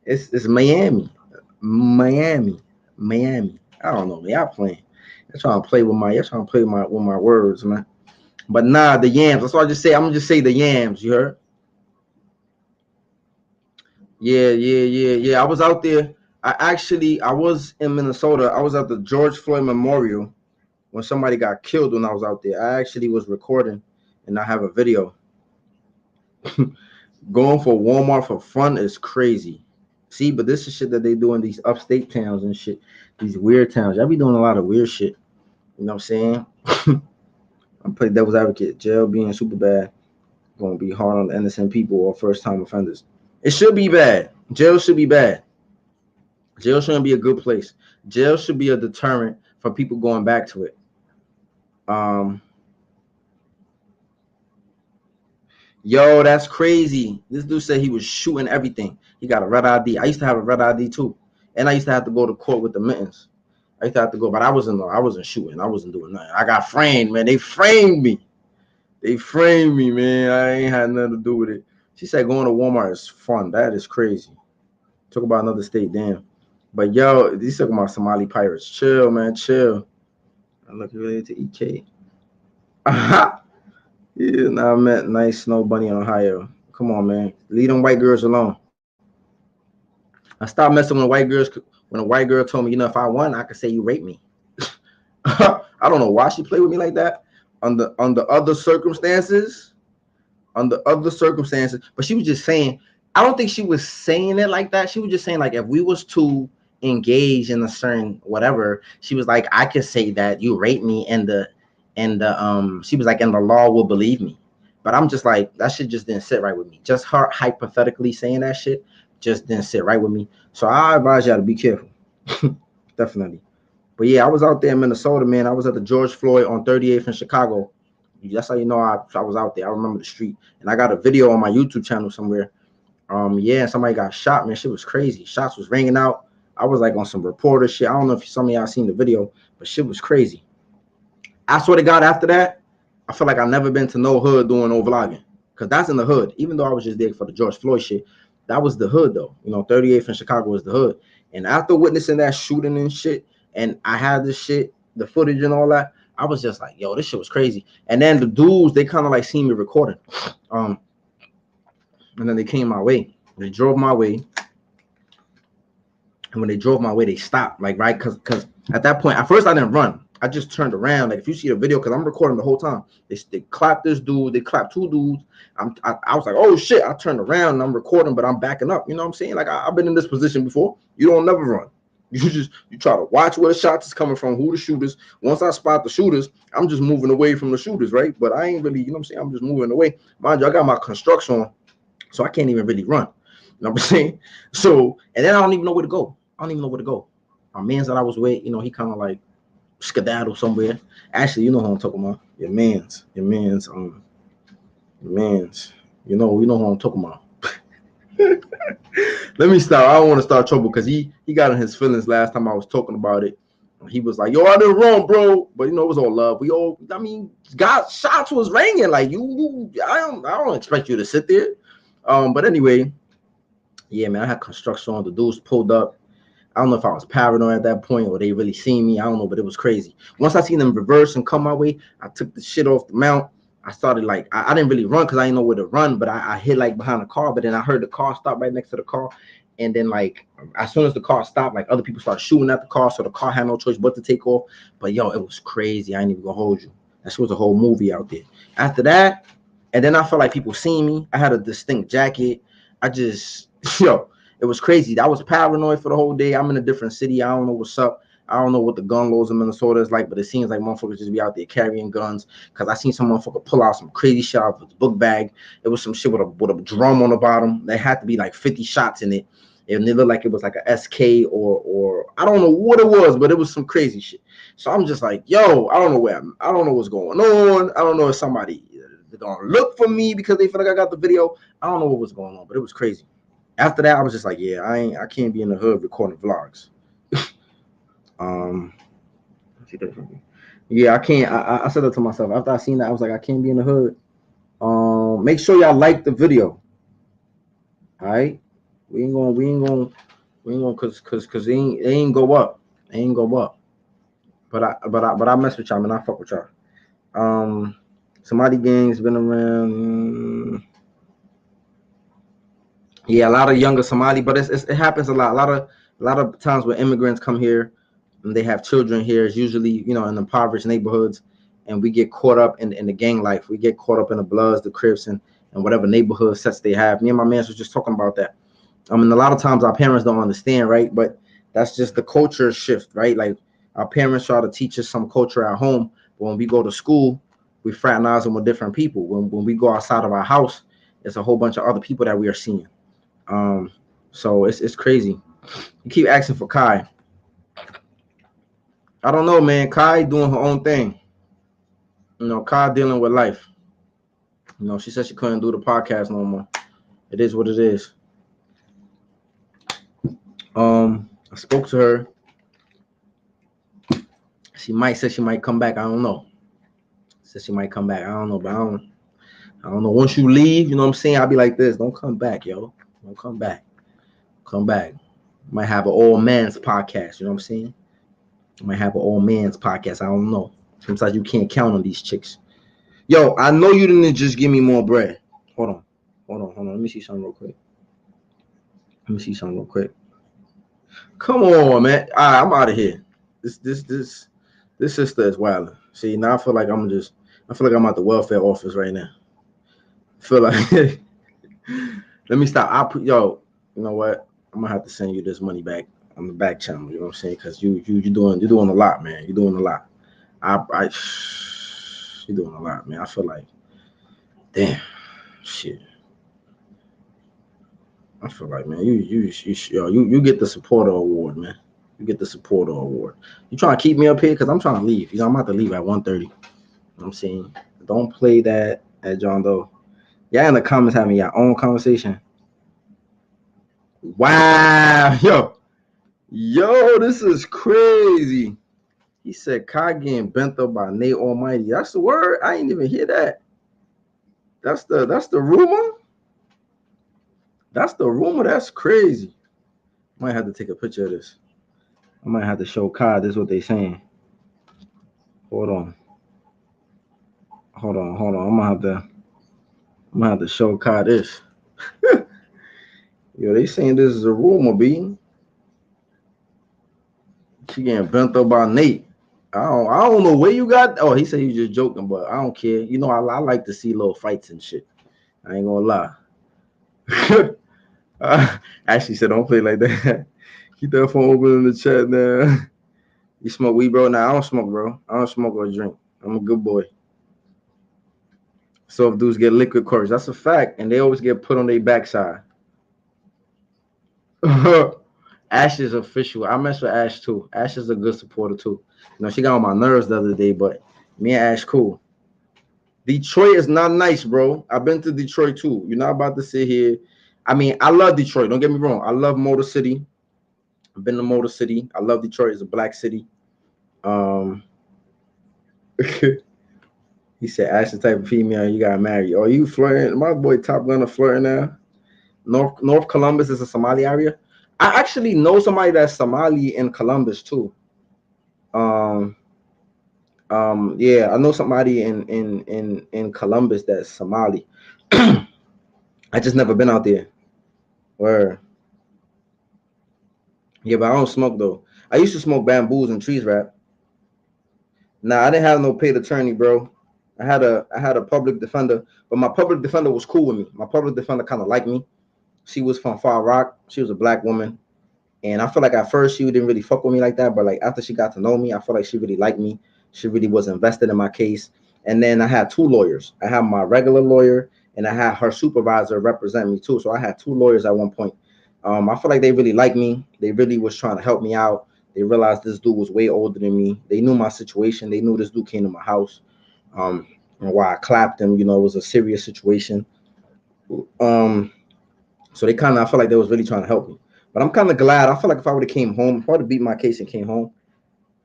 It's Miami. I don't know, man. Y'all playing. Y'all trying to play with my words, man. But nah, the yams. That's what I just say. I'm gonna just say the yams. You heard? Yeah. I was out there. I was in Minnesota. I was at the George Floyd Memorial when somebody got killed when I was out there. I actually was recording and I have a video. Going for Walmart for fun is crazy. See, but this is shit that they do in these upstate towns and shit. These weird towns. Y'all be doing a lot of weird shit. You know what I'm saying? I'm playing devil's advocate. Jail being super bad. Gonna be hard on innocent people or first time offenders. It should be bad. Jail should be bad. Jail shouldn't be a good place. Jail should be a deterrent for people going back to it. Yo, that's crazy. This dude said he was shooting everything. He got a red ID. I used to have a red ID too, and I used to have to go to court with the mittens. I used to have to go, but I wasn't shooting. I wasn't doing nothing. I got framed, man. They framed me, man. I ain't had nothing to do with it. She said going to Walmart is fun. That is crazy. Talk about another state, damn. But yo, these talking about Somali pirates. Chill, man, chill. I look related to EK. Yeah, nah, I met nice snow bunny in Ohio. Come on, man. Leave them white girls alone. I stopped messing with white girls when a white girl told me, if I won, I could say you raped me. I don't know why she played with me like that. Under other circumstances, but she was just saying, I don't think she was saying it like that. She was just saying, like, if we was to engage in a certain whatever, she was like, I could say that you raped me, and she was like, and the law will believe me. But I'm just like, that shit just didn't sit right with me. Just her hypothetically saying that shit just didn't sit right with me. So I advise y'all to be careful. Definitely. But yeah, I was out there in Minnesota, man. I was at the George Floyd on 38th in Chicago. That's how you know I was out there. I remember the street. And I got a video on my YouTube channel somewhere. Yeah, somebody got shot, man. Shit was crazy. Shots was ringing out. I was like on some reporter shit. I don't know if some of y'all seen the video, but shit was crazy. I swear to God, after that, I feel like I've never been to no hood doing no vlogging. Because that's in the hood. Even though I was just there for the George Floyd shit, that was the hood, though. 38th in Chicago was the hood. And after witnessing that shooting and shit, and I had this shit, the footage and all that, I was just like, yo, this shit was crazy. And then the dudes, they kind of like seen me recording. And then they came my way. They drove my way. And when they drove my way, they stopped. Like, right? Because at that point, at first I didn't run. I just turned around. Like, if you see the video, because I'm recording the whole time, they clapped this dude, they clapped two dudes. I was like, oh shit. I turned around and I'm recording, but I'm backing up. You know what I'm saying? Like, I've been in this position before. You don't never run. You try to watch where the shots is coming from, who the shooters. Once I spot the shooters, I'm just moving away from the shooters, right? But I ain't really, you know what I'm saying? I'm just moving away. Mind you, I got my construction on, so I can't even really run. You know what I'm saying? So, and then I don't even know where to go. I don't even know where to go. My man's that I was with, he kind of like skedaddle somewhere. Actually, you know who I'm talking about. Your man's. You know who I'm talking about. Let me stop. I don't want to start trouble because he got in his feelings last time I was talking about it. He was like, "Yo, I did wrong, bro." But it was all love. God, shots was ringing. Like I don't expect you to sit there. But anyway, yeah, man, I had construction on. The dudes pulled up. I don't know if I was paranoid at that point or they really seen me. I don't know, but it was crazy. Once I seen them reverse and come my way, I took the shit off the mount. I started like, I didn't really run because I didn't know where to run, but I hid like behind the car. But then I heard the car stop right next to the car. And then like, as soon as the car stopped, like other people started shooting at the car. So the car had no choice but to take off. But yo, it was crazy. I ain't even gonna hold you. That was a whole movie out there. After that, and then I felt like people seen me. I had a distinct jacket. I just, it was crazy. I was paranoid for the whole day. I'm in a different city. I don't know what's up. I don't know what the gun laws in Minnesota is like, but it seems like motherfuckers just be out there carrying guns. Because I seen some motherfucker pull out some crazy shit out of his book bag. It was some shit with a drum on the bottom. There had to be like 50 shots in it. And it looked like it was like a SK or I don't know what it was, but it was some crazy shit. So I'm just like, yo, I don't know I don't know what's going on. I don't know if somebody is gonna look for me because they feel like I got the video. I don't know what was going on, but it was crazy. After that, I was just like, yeah, I can't be in the hood recording vlogs. Yeah, I can't. I said that to myself after I seen that. I was like, I can't be in the hood. Make sure y'all like the video. All right, we ain't gonna, cause they ain't go up. They ain't go up. But I mess with y'all, man. I fuck with y'all. Somebody gang's been around. Yeah, a lot of younger Somali, but it happens a lot. A lot of times when immigrants come here and they have children here, it's usually in impoverished neighborhoods, and we get caught up in the gang life. We get caught up in the Bloods, the Crips, and whatever neighborhood sets they have. Me and my man was just talking about that. A lot of times our parents don't understand, right? But that's just the culture shift, right? Like our parents try to teach us some culture at home, but when we go to school, we fraternize with different people. When we go outside of our house, there's a whole bunch of other people that we are seeing. So it's crazy. You keep asking for Kai. I don't know, man. Kai doing her own thing. Kai dealing with life. She said she couldn't do the podcast no more. It is what it is. I spoke to her. She might come back. I don't know. Said she might come back. I don't know, but I don't know. Once you leave, you know what I'm saying? I'll be like this. Don't come back, yo. Don't come back. Come back. Might have an old man's podcast. You know what I'm saying? Might have an old man's podcast. I don't know. Sometimes you can't count on these chicks. Yo, I know you didn't just give me more bread. Hold on. Let me see something real quick. Come on, man. All right, I'm out of here. This sister is wild. See, now I feel like I'm at the welfare office right now. I feel like let me stop. You know what? I'm gonna have to send you this money back on the back channel. You know what I'm saying? Because you're doing a lot, man. You're doing a lot. You're doing a lot, man. I feel like, damn, shit. I feel like, man, you get the supporter award, man. You get the supporter award. You trying to keep me up here because I'm trying to leave. I'm about to leave at 1:30. You know what I'm saying? Don't play that at John Doe. Yeah, in the comments having your own conversation. Wow, yo, this is crazy. He said Kai getting bent up by Nate Almighty. That's the word. I ain't even hear that. That's the rumor. That's the rumor. That's crazy. Might have to take a picture of this. I might have to show Kai. This is what they saying. Hold on. I'm gonna have to show Kai this. Yo, they saying this is a rumor, B. She getting bent up by Nate. I don't know where you got. Oh, he said he was just joking, but I don't care. I like to see little fights and shit. I ain't gonna lie. Actually said don't play like that. Keep that phone open in the chat now. You smoke weed, bro? Nah, I don't smoke, bro. I don't smoke or drink. I'm a good boy. So if dudes get liquid courage, that's a fact, and they always get put on their backside. Ash is official. I mess with Ash too. Ash is a good supporter too. You know, she got on my nerves the other day, but me and Ash cool. Detroit is not nice, bro. I've been to Detroit too. You're not about to sit here. I mean, I love Detroit. Don't get me wrong. I love Motor City. I've been to Motor City. I love Detroit. It's a black city. He said, Ash the type of female you got married. Oh, you flirting? My boy Top Gunner flirting now. North Columbus is a Somali area. I actually know somebody that's Somali in Columbus too. Yeah, I know somebody in Columbus that's Somali. I just never been out there. Where? Yeah, but I don't smoke though. I used to smoke bamboos and trees wrap. Nah, I didn't have no paid attorney, bro. I had a public defender, but my public defender was cool with me. My public defender kind of liked me. She was from Far Rock. She was a black woman. And I feel like at first she didn't really fuck with me like that, but like after she got to know me, I feel like she really liked me. She really was invested in my case. And then I had two lawyers. I had my regular lawyer and I had her supervisor represent me too. So I had two lawyers at one point. I feel like they really liked me. They really was trying to help me out. They realized this dude was way older than me. They knew my situation. They knew this dude came to my house. And why I clapped him, you know, it was a serious situation. So they kind of, I feel like they was really trying to help me. But I'm kind of glad. I feel like if I would have came home, if I would have beat my case and came home,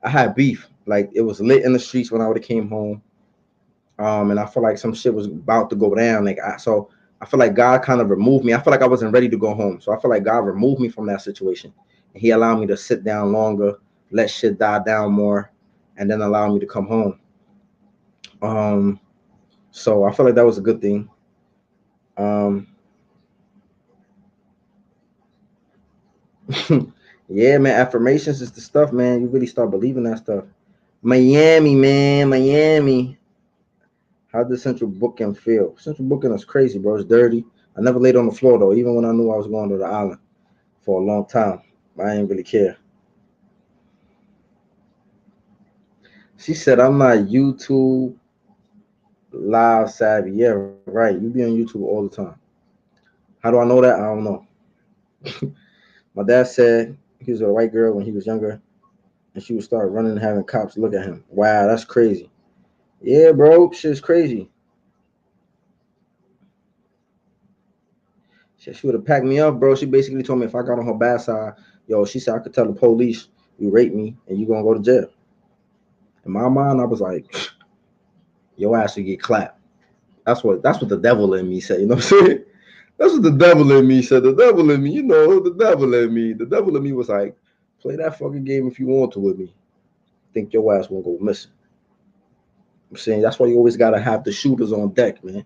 I had beef. Like it was lit in the streets when I would have came home. And I feel like some shit was about to go down. So I feel like God kind of removed me. I feel like I wasn't ready to go home. So I feel like God removed me from that situation. And he allowed me to sit down longer, let shit die down more, and then allow me to come home. So I feel like that was a good thing. Yeah, man, affirmations is the stuff, man. You really start believing that stuff. Miami, man, Miami. How does Central Booking feel? Central Booking is crazy, bro. It's dirty. I never laid on the floor though, even when I knew I was going to the island for a long time. I didn't really care. She said, I'm not YouTube live savvy. Yeah, right. You be on YouTube all the time. How do I know that? I don't know. My dad said he was a white girl when he was younger, and she would start running and having cops look at him. Wow, that's crazy. Yeah, bro, shit's crazy. She would have packed me up, bro. She basically told me if I got on her bad side, yo, she said I could tell the police you raped me and you gonna go to jail. In my mind, I was like, your ass would get clapped. That's what the devil in me said. You know what I'm saying? That's what the devil in me said. The devil in me, you know, the devil in me. The devil in me was like, play that fucking game if you want to with me. Think your ass won't go missing. I'm saying that's why you always gotta have the shooters on deck, man.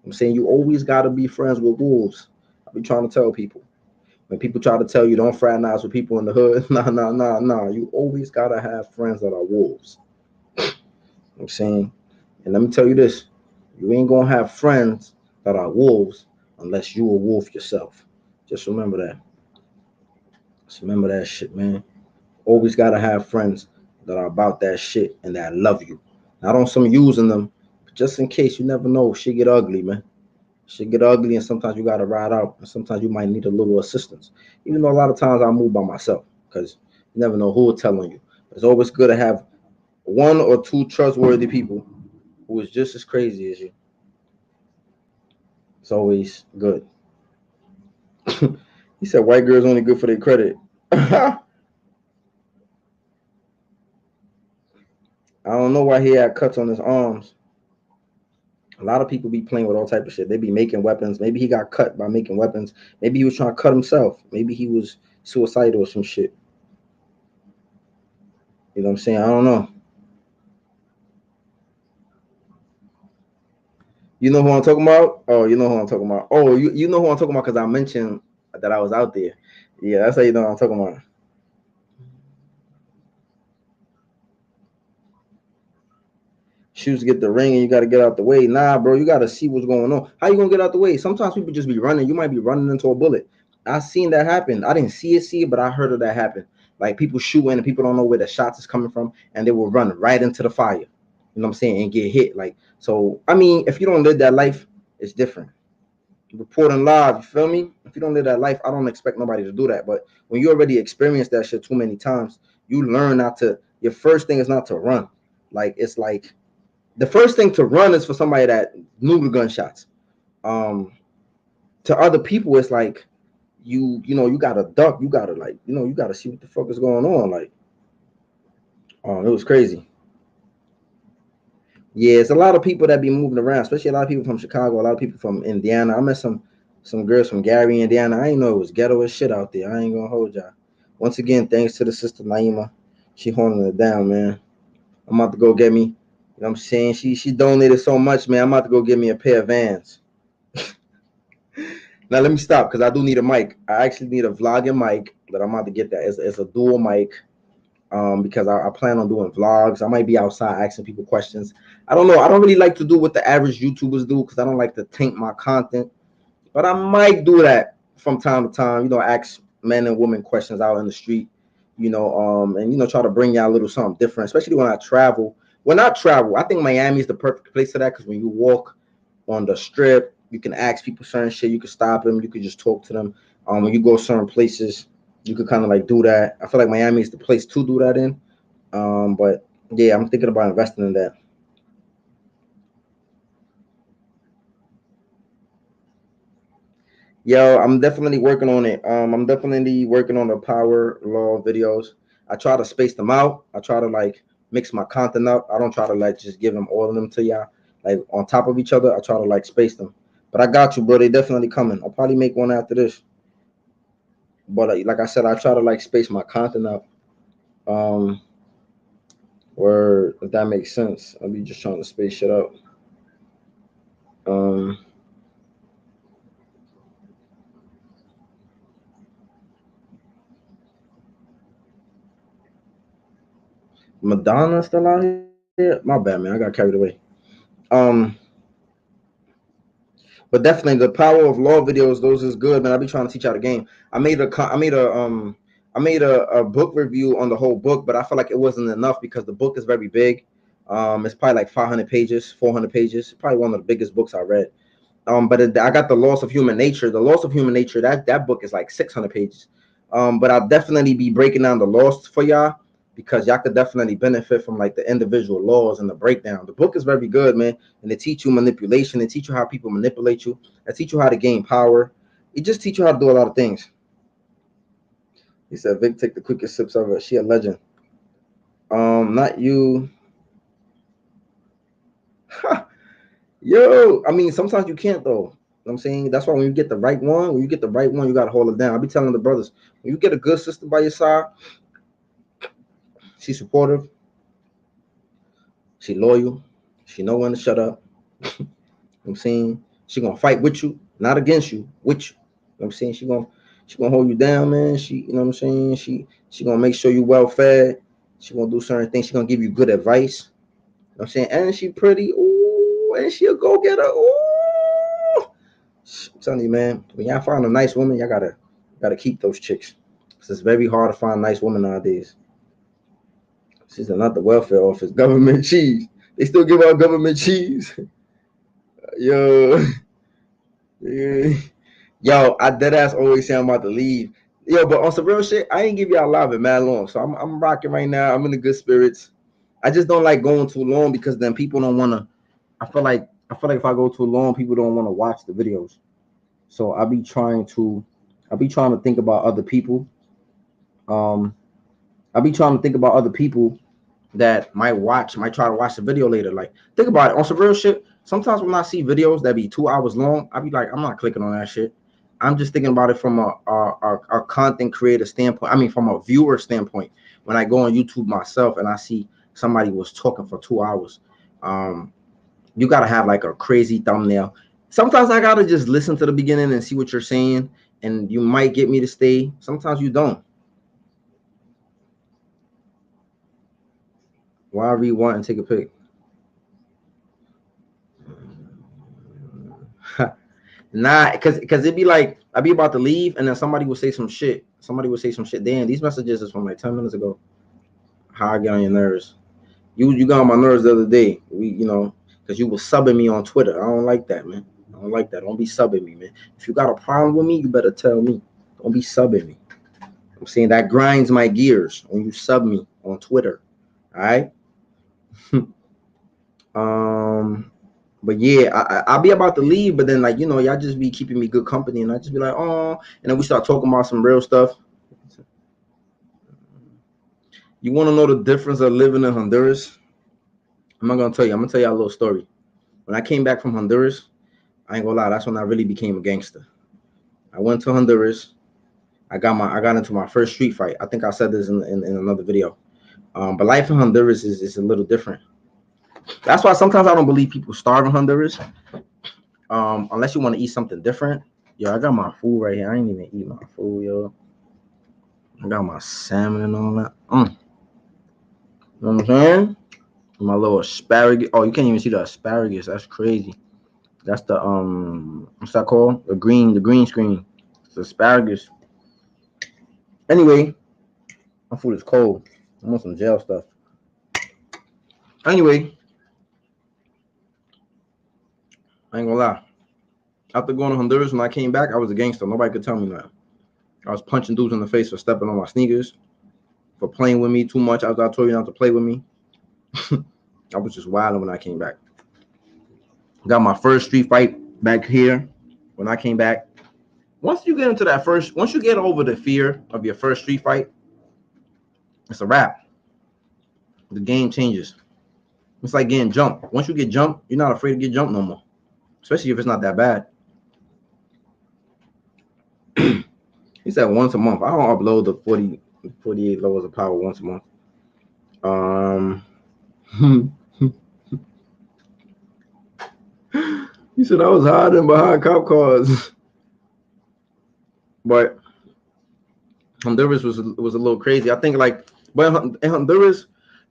I'm saying you always gotta be friends with wolves. I be trying to tell people. When people try to tell you don't fraternize with people in the hood, nah. You always gotta have friends that are wolves. I'm saying, and let me tell you this: you ain't gonna have friends that are wolves unless you a wolf yourself. Just remember that. Just remember that shit, man. Always gotta have friends that are about that shit and that love you. Not on some using them, but just in case you never know, shit get ugly, man. Shit get ugly, and sometimes you gotta ride out, and sometimes you might need a little assistance. Even though a lot of times I move by myself, because you never know who will tell on you. It's always good to have one or two trustworthy people who is just as crazy as you. It's always good. He said white girls only good for their credit. I don't know why he had cuts on his arms. A lot of people be playing with all type of shit. They be making weapons. Maybe he got cut by making weapons. Maybe he was trying to cut himself. Maybe he was suicidal or some shit. You know what I'm saying? I don't know. You know who I'm talking about? Oh, you know who I'm talking about. Oh, you know who I'm talking about because I mentioned that I was out there. Yeah, that's how you know what I'm talking about. Shoes get the ring and you got to get out the way. Nah, bro, you got to see what's going on. How you gonna get out the way? Sometimes people just be running. You might be running into a bullet. I seen that happen. I didn't see it, but I heard of that happen. Like people shooting and people don't know where the shots is coming from, and they will run right into the fire. You know what I'm saying? And get hit. Like so. I mean, if you don't live that life, it's different. Reporting live, you feel me? If you don't live that life, I don't expect nobody to do that. But when you already experience that shit too many times, you learn not to. Your first thing is not to run. Like it's like the first thing to run is for somebody that knew the gunshots. Um, to other people, it's like you gotta duck, you gotta like you gotta see what the fuck is going on. Like, it was crazy. Yeah, it's a lot of people that be moving around, especially a lot of people from Chicago, a lot of people from Indiana. I met some girls from Gary, Indiana. I didn't know it was ghetto as shit out there. I ain't gonna hold y'all. Once again, thanks to the sister Naima. She holding it down, man. I'm about to go get me. You know what I'm saying? She donated so much, man. I'm about to go get me a pair of Vans. Now let me stop because I do need a mic. I actually need a vlogging mic, but I'm about to get that. It's a dual mic. Because I plan on doing vlogs. I might be outside asking people questions. I don't know. I don't really like to do what the average YouTubers do because I don't like to taint my content. But I might do that from time to time. Ask men and women questions out in the street. And try to bring y'all a little something different, especially when I travel. When I travel, I think Miami is the perfect place for that because when you walk on the strip, you can ask people certain shit. You can stop them. You can just talk to them. When you go certain places, you could kind of like do that. I feel like Miami is the place to do that in. But yeah, I'm thinking about investing in that. Yo, I'm definitely working on it. I'm definitely working on the power law videos. I try to space them out. I try to like mix my content up. I don't try to like just give them all of them to y'all like on top of each other. I try to like space them. But I got you, bro. They definitely coming. I'll probably make one after this. But like I said, I try to like space my content up. Um, where if that makes sense, I'll be just trying to space shit up. Um, Madonna still out here? My bad, man. I got carried away. Um, but definitely the power of law videos. Those is good, man. I be trying to teach out a game. I made a book review on the whole book, but I feel like it wasn't enough because the book is very big. It's probably like 500 pages, 400 pages. Probably one of the biggest books I read. I got the Loss of Human Nature. The Loss of Human Nature. That book is like 600 pages. But I'll definitely be breaking down the laws for y'all because y'all could definitely benefit from like the individual laws and the breakdown. The book is very good, man, and it teach you manipulation. It teach you how people manipulate you. It teach you how to gain power. It just teach you how to do a lot of things. He said, "Vic, take the quickest sips of it. She a legend." Not you. Yo, I mean, sometimes you can't though. You know what I'm saying that's why when you get the right one, you gotta hold it down. I be telling the brothers, when you get a good sister by your side, she's supportive, she loyal, she know when to shut up. You know what I'm saying she gonna fight with you, not against you, with you. You know what I'm saying she gonna hold you down, man. You know what I'm saying she gonna make sure you well fed. She gonna do certain things. She gonna give you good advice. You know what I'm saying, and she pretty. Ooh, and she a go getter. Ooh. I'm telling you, man, when y'all find a nice woman, y'all gotta keep those chicks. 'Cause it's very hard to find a nice woman nowadays. She's not the welfare office, government cheese. They still give out government cheese. Yo, yeah. Yo, I dead ass always say I'm about to leave. Yo, but on some real shit, I ain't give y'all live at mad long, so I'm rocking right now. I'm in the good spirits. I just don't like going too long because then people don't wanna. I feel like if I go too long, people don't want to watch the videos. So I be trying to think about other people. Um, I be trying to think about other people that might try to watch the video later. Like, think about it on some real shit. Sometimes when I see videos that be 2 hours long, I be like, I'm not clicking on that shit. I'm just thinking about it from a content creator standpoint. I mean, from a viewer standpoint. When I go on YouTube myself and I see somebody was talking for 2 hours, um, you gotta have like a crazy thumbnail. Sometimes I gotta just listen to the beginning and see what you're saying, and you might get me to stay. Sometimes you don't. Why rewind and take a pic? Nah, cause it'd be like I'd be about to leave, and then somebody would say some shit. Somebody would say some shit. Damn, these messages is from like 10 minutes ago. How I get on your nerves? You got on my nerves the other day. Cause you was subbing me on Twitter. I don't like that, man. I don't like that. Don't be subbing me, man. If you got a problem with me, you better tell me. Don't be subbing me. I'm saying that grinds my gears when you sub me on Twitter. All right. But yeah, I'll be about to leave, but then y'all just be keeping me good company, and I just be like, oh, and then we start talking about some real stuff. You want to know the difference of living in Honduras? I'm not gonna tell you. I'm gonna tell you a little story. When I came back from Honduras, I ain't gonna lie, that's when I really became a gangster. I went to Honduras. I got into my first street fight. I think I said this in another video. But life in Honduras is a little different. That's why sometimes I don't believe people starve in Honduras. Unless you want to eat something different. Yo, I got my food right here. I ain't even eat my food, yo. I got my salmon and all that. You know what I'm saying? My little asparagus. Oh, you can't even see the asparagus. That's crazy. That's the what's that called? The green screen. It's asparagus. Anyway, my food is cold. I want some jail stuff. Anyway, I ain't gonna lie. After going to Honduras, when I came back, I was a gangster. Nobody could tell me that. I was punching dudes in the face for stepping on my sneakers, for playing with me too much. I told you not to play with me. I was just wilding when I came back. Got my first street fight back here when I came back. Once you get over the fear of your first street fight, it's a wrap. The game changes. It's like getting jumped. Once you get jumped, you're not afraid to get jumped no more, especially if it's not that bad. He said once a month. I don't upload the 48 levels of power once a month. He said I was hiding behind cop cars. But Honduras was a little crazy. I think but in Honduras,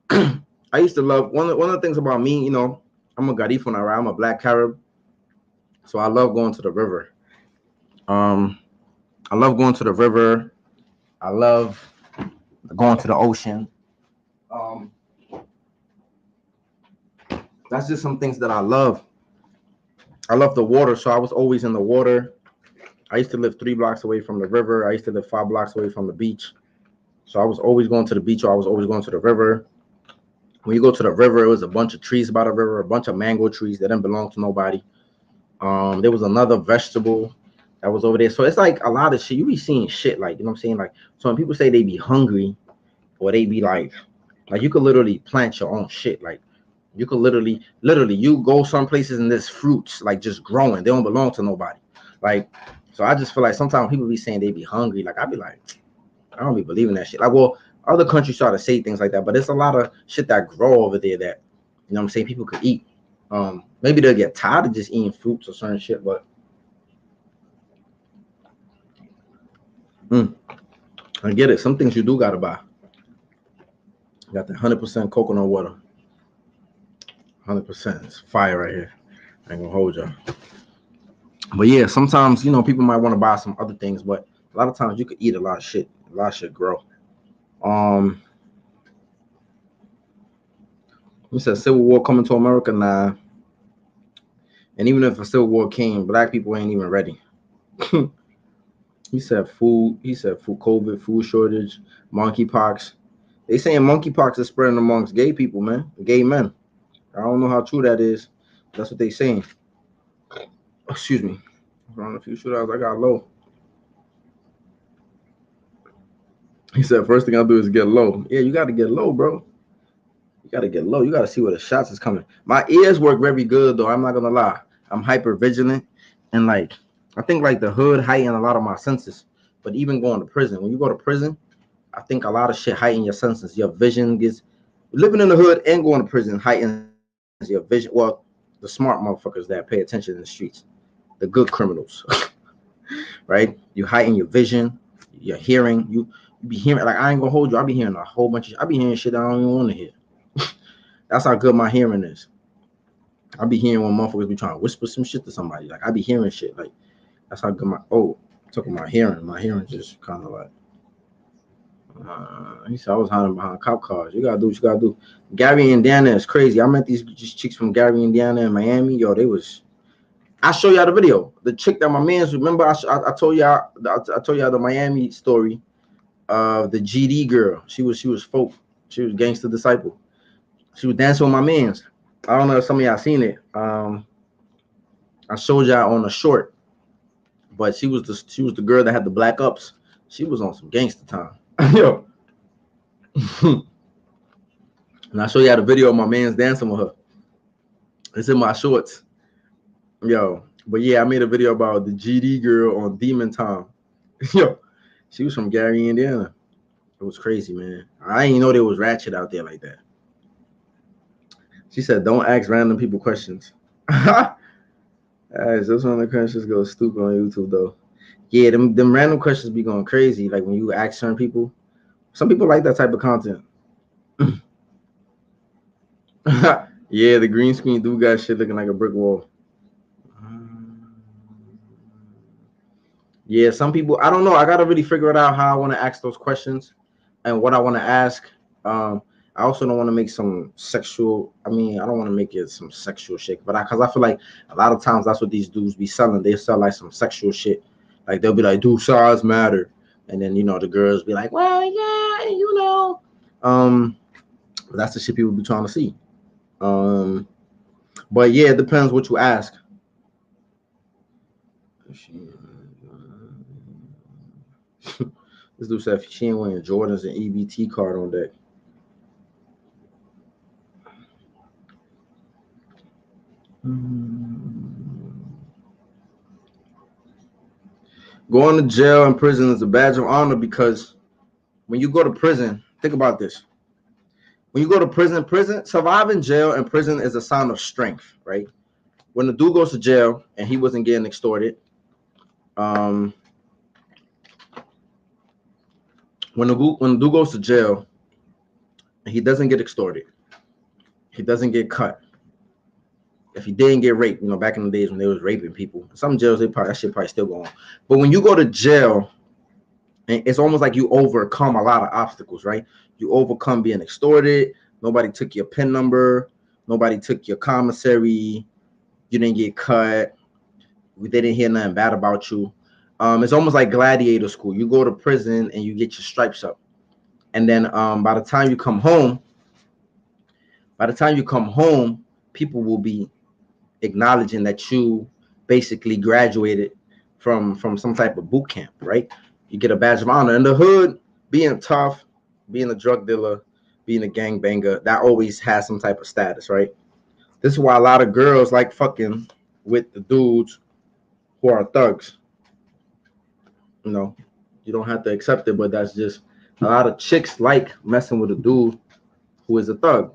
I used to love one of the things about me. I'm a Garifuna, right? I'm a Black Carib, so I love going to the river. I love going to the river. I love going to the ocean. That's just some things that I love. I love the water, so I was always in the water. I used to live 3 blocks away from the river. I used to live 5 blocks away from the beach. So I was always going to the beach, or I was always going to the river. When you go to the river, it was a bunch of trees by the river, a bunch of mango trees that didn't belong to nobody. There was another vegetable that was over there. So it's like a lot of shit. You be seeing shit, like, you know what I'm saying? Like, so when people say they be hungry, or they be like you could literally plant your own shit. Like, you could literally, you go some places and there's fruits like just growing. They don't belong to nobody. Like, so I just feel like sometimes people be saying they be hungry. Like, I be like, I don't be believing that shit. Like, well, other countries try to say things like that, but there's a lot of shit that grow over there that, you know what I'm saying, people could eat. Maybe they'll get tired of just eating fruits or certain shit, but I get it. Some things you do gotta buy. You got the 100% coconut water. 100%. It's fire right here. I ain't gonna hold y'all. But yeah, sometimes, people might want to buy some other things, but a lot of times you could eat a lot of shit. A lot of shit grow. He said Civil War coming to America now. And even if a Civil War came, Black people ain't even ready. He said food. He said food, COVID, food shortage, monkeypox. They saying monkeypox is spreading amongst gay people, man. Gay men. I don't know how true that is. That's what they saying. Excuse me. Around a few shootouts, I got low. He said first thing I'll do is get low. Yeah, you got to get low, bro. You got to get low. You got to see where the shots is coming. My ears work very good, though. I'm not going to lie. I'm hyper vigilant. And I think the hood heighten a lot of my senses. But even going to prison, when you go to prison, I think a lot of shit heighten your senses. Your vision gets, living in the hood and going to prison heightens your vision. Well, the smart motherfuckers that pay attention in the streets, the good criminals, right? You heighten your vision, your hearing. You be hearing, like, I ain't gonna hold you. I be hearing a whole bunch of, I be hearing shit I don't even want to hear. That's how good my hearing is. I be hearing when motherfuckers be trying to whisper some shit to somebody. Like, I be hearing shit. Like, That's how good took my hearing. My hearing just kind of like. He said I was hiding behind cop cars. You gotta do what you gotta do. Gary, Indiana is crazy. I met these chicks from Gary, Indiana, and Miami. Yo, they was. I show y'all the video. The chick that my man's remember. I told y'all. I told y'all the Miami story of the GD girl. She was folk. She was Gangster Disciple. She was dancing with my man's. I don't know if some of y'all seen it. I showed y'all on a short, but she was the girl that had the black ups. She was on some gangster time. Yo. And I show y'all the video of my man's dancing with her. It's in my shorts. Yo. But yeah, I made a video about the GD girl on Demon Time. Yo. She was from Gary, Indiana. It was crazy, man. I didn't know there was ratchet out there like that. She said, don't ask random people questions. Those one of the questions go stupid on YouTube, though. Yeah, them random questions be going crazy. Like when you ask certain people. Some people like that type of content. Yeah, the green screen dude got shit looking like a brick wall. Yeah, some people, I don't know. I got to really figure it out how I want to ask those questions and what I want to ask. I also don't want to make some sexual. I mean, I don't want to make it some sexual shit, but because I feel like a lot of times that's what these dudes be selling. They sell like some sexual shit. Like they'll be like, "Do size matter?" And then the girls be like, "Well, yeah, But that's the shit people be trying to see. But yeah, it depends what you ask. This dude said she ain't wearing Jordans and EBT card on deck. Going to jail and prison is a badge of honor because when you go to prison, think about this. When you go to prison, surviving jail and prison is a sign of strength, right? When the dude goes to jail and he wasn't getting extorted, when the dude goes to jail and he doesn't get extorted, he doesn't get cut. If he didn't get raped, back in the days when they was raping people, some jails that shit probably still go on. But when you go to jail, and it's almost like you overcome a lot of obstacles, right? You overcome being extorted. Nobody took your PIN number. Nobody took your commissary. You didn't get cut. They didn't hear nothing bad about you. It's almost like gladiator school. You go to prison and you get your stripes up. And then by the time you come home, people will be acknowledging that you basically graduated from some type of boot camp, right? You get a badge of honor. In the hood, being tough, being a drug dealer, being a gangbanger, that always has some type of status, right? This is why a lot of girls like fucking with the dudes who are thugs. You don't have to accept it, but that's just a lot of chicks like messing with a dude who is a thug,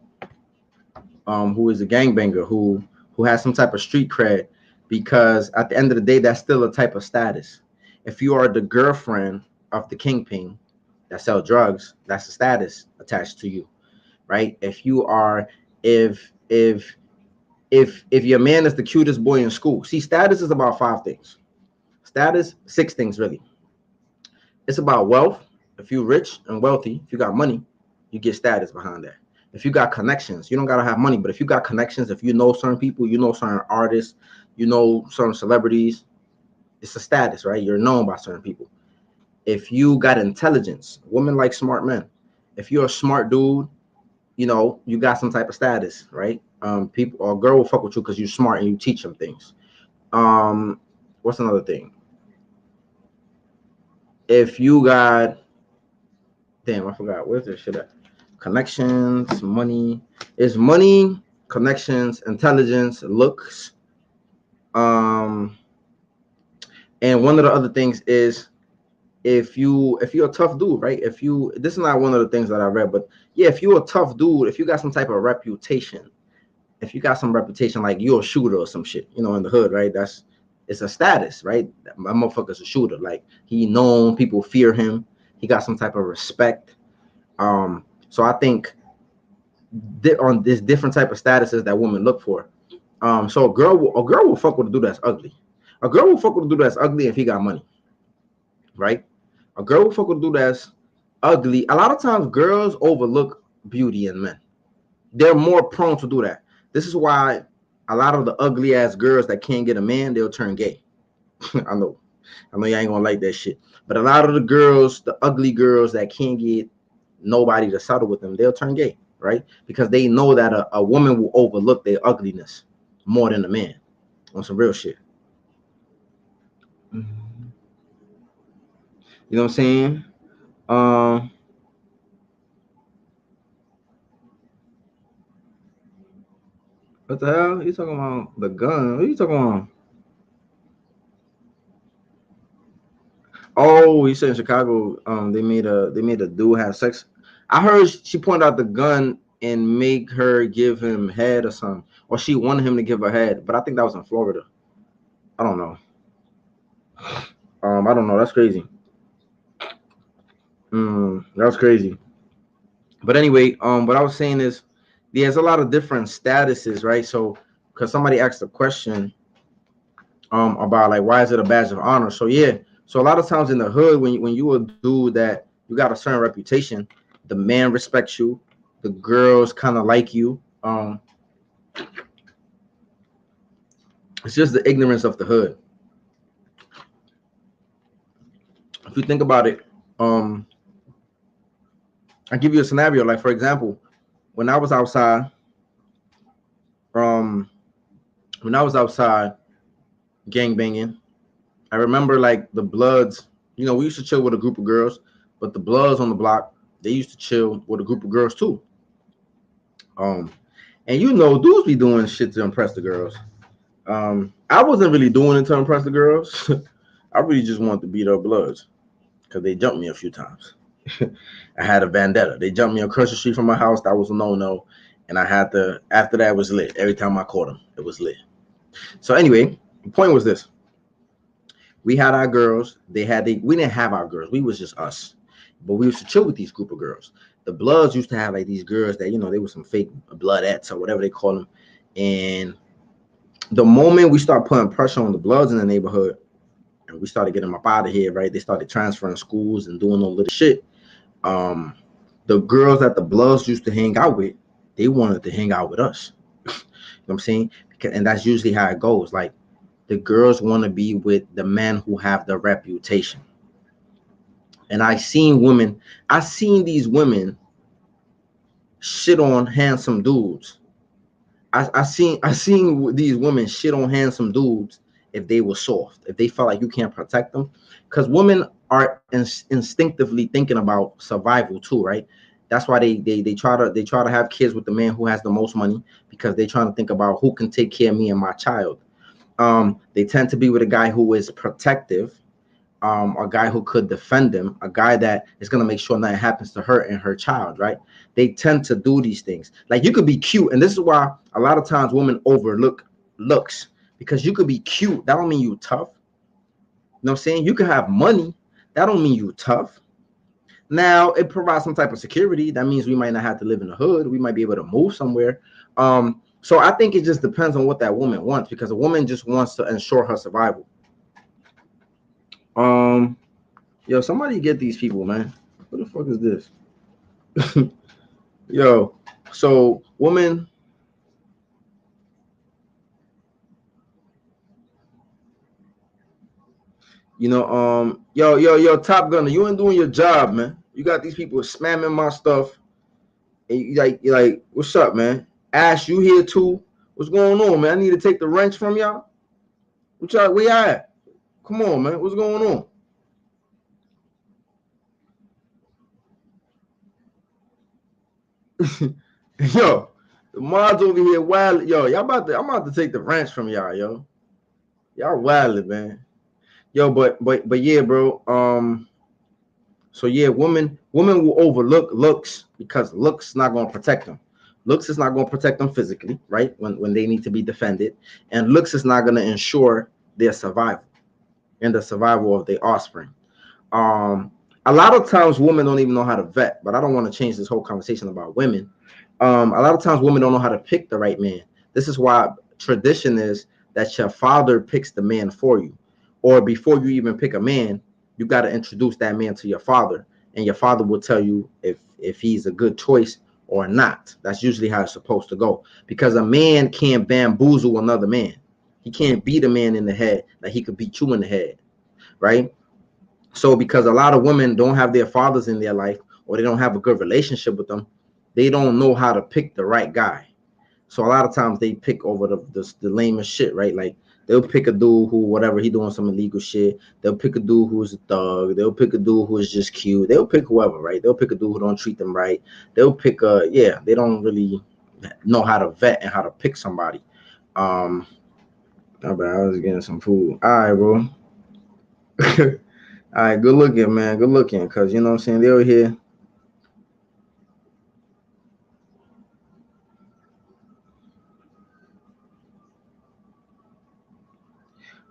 who is a gangbanger, who has some type of street cred, because at the end of the day, that's still a type of status. If you are the girlfriend of the kingpin that sell drugs, that's a status attached to you, right? If you are, if your man is the cutest boy in school, see, status is about 5 things. Status, 6 things really. It's about wealth. If you're rich and wealthy, if you got money, you get status behind that. If you got connections, you don't gotta have money, but if you got connections, if you know certain people, you know certain artists, you know certain celebrities, it's a status, right? You're known by certain people. If you got intelligence, women like smart men. If you're a smart dude, you got some type of status, right? People or a girl will fuck with you because you're smart and you teach them things. What's another thing? If you got, damn, I forgot. Where's this shit at? Connections, money. It's money, connections, intelligence, looks. And one of the other things is if you're a tough dude, right? This is not one of the things that I read, but yeah, if you're a tough dude, if you got some type of reputation, if you got some reputation like you're a shooter or some shit, in the hood, right? It's a status, right? My motherfucker's a shooter. Like he known, people fear him. He got some type of respect. So I think on this different type of statuses that women look for. So a girl will fuck with a dude that's ugly. A girl will fuck with a dude that's ugly if he got money, right? A girl will fuck with a dude that's ugly. A lot of times, girls overlook beauty in men. They're more prone to do that. This is why a lot of the ugly ass girls that can't get a man, they'll turn gay. I know, I know, you ain't gonna like that shit. But a lot of the girls, the ugly girls that can't get nobody to settle with them, they'll turn gay, right? Because they know that a woman will overlook their ugliness more than a man on some real shit. You know what I'm saying? Um, what the hell? You talking about the gun? What are you talking about? Oh, you said in Chicago, they made a dude have sex. I heard she pointed out the gun and make her give him head or something, or she wanted him to give her head. But I think that was in Florida. I don't know. I don't know. That's crazy. That's crazy. But anyway, what I was saying is, there's a lot of different statuses, right? So, because somebody asked a question, about like why is it a badge of honor? So yeah, so a lot of times in the hood, when you a dude that you got a certain reputation, the man respects you, the girls kind of like you. It's just the ignorance of the hood. If you think about it, um, I give you a scenario. Like for example, when I was outside, um, when I was outside gang banging, I remember like the Bloods. You know, we used to chill with a group of girls, but the Bloods on the block, they used to chill with a group of girls too. Um, and you know, dudes be doing shit to impress the girls. I wasn't really doing it to impress the girls. I really just wanted to beat up Bloods because they jumped me a few times. I had a vendetta. They jumped me across the street from my house. That was a no-no. And I had to, after that, it was lit. Every time I caught them, it was lit. So anyway, the point was this. We had our girls. We didn't have our girls. We was just us. But we used to chill with these group of girls. The Bloods used to have like these girls that, they were some fake bloodettes or whatever they call them. And the moment we start putting pressure on the Bloods in the neighborhood and we started getting them up out of here, right? They started transferring schools and doing all of the shit. Um, the girls that the Bloods used to hang out with, they wanted to hang out with us. You know what I'm saying? And that's usually how it goes. Like the girls want to be with the men who have the reputation. And I seen these women shit on handsome dudes. I seen these women shit on handsome dudes if they were soft, if they felt like you can't protect them, because women are instinctively thinking about survival too, right? That's why they try to have kids with the man who has the most money because they're trying to think about who can take care of me and my child. They tend to be with a guy who is protective, a guy who could defend them, a guy that is gonna make sure nothing happens to her and her child, right? They tend to do these things. Like you could be cute, and this is why a lot of times women overlook looks because you could be cute. That don't mean you tough. You know what I'm saying? You can have money. That don't mean you tough. Now it provides some type of security. That means we might not have to live in the hood. We might be able to move somewhere. So I think it just depends on what that woman wants because a woman just wants to ensure her survival. Um, Yo, somebody get these people, man. What the fuck is this? Yo, so woman, yo, Top Gunner, you ain't doing your job, man. You got these people spamming my stuff, and you like, what's up, man? Ash, you here too? What's going on, man? I need to take the wrench from y'all. Where y'all at? Come on, man. What's going on? Yo, the mods over here wild. Yo, I'm about to take the wrench from y'all, yo. Y'all wild, man. Yo, but yeah, bro. So yeah, women will overlook looks because looks not gonna protect them. Looks is not gonna protect them physically, right? When they need to be defended, and looks is not gonna ensure their survival and the survival of their offspring. Um, a lot of times women don't even know how to vet, but I don't want to change this whole conversation about women. A lot of times women don't know how to pick the right man. This is why tradition is that your father picks the man for you, or before you even pick a man, you got to introduce that man to your father, and your father will tell you if he's a good choice or not. That's usually how it's supposed to go, because a man can't bamboozle another man. He can't beat a man in the head like he could beat you in the head, right? So because a lot of women don't have their fathers in their life, or they don't have a good relationship with them, they don't know how to pick the right guy. So a lot of times they pick over the lamest shit, right? Like they'll pick a dude who, whatever, he doing some illegal shit. They'll pick a dude who's a thug. They'll pick a dude who is just cute. They'll pick whoever, right? They'll pick a dude who don't treat them right. They'll pick yeah, they don't really know how to vet and how to pick somebody. I was getting some food. All right, bro. All right, good looking, man. Good looking, cause you know what I'm saying. They over here.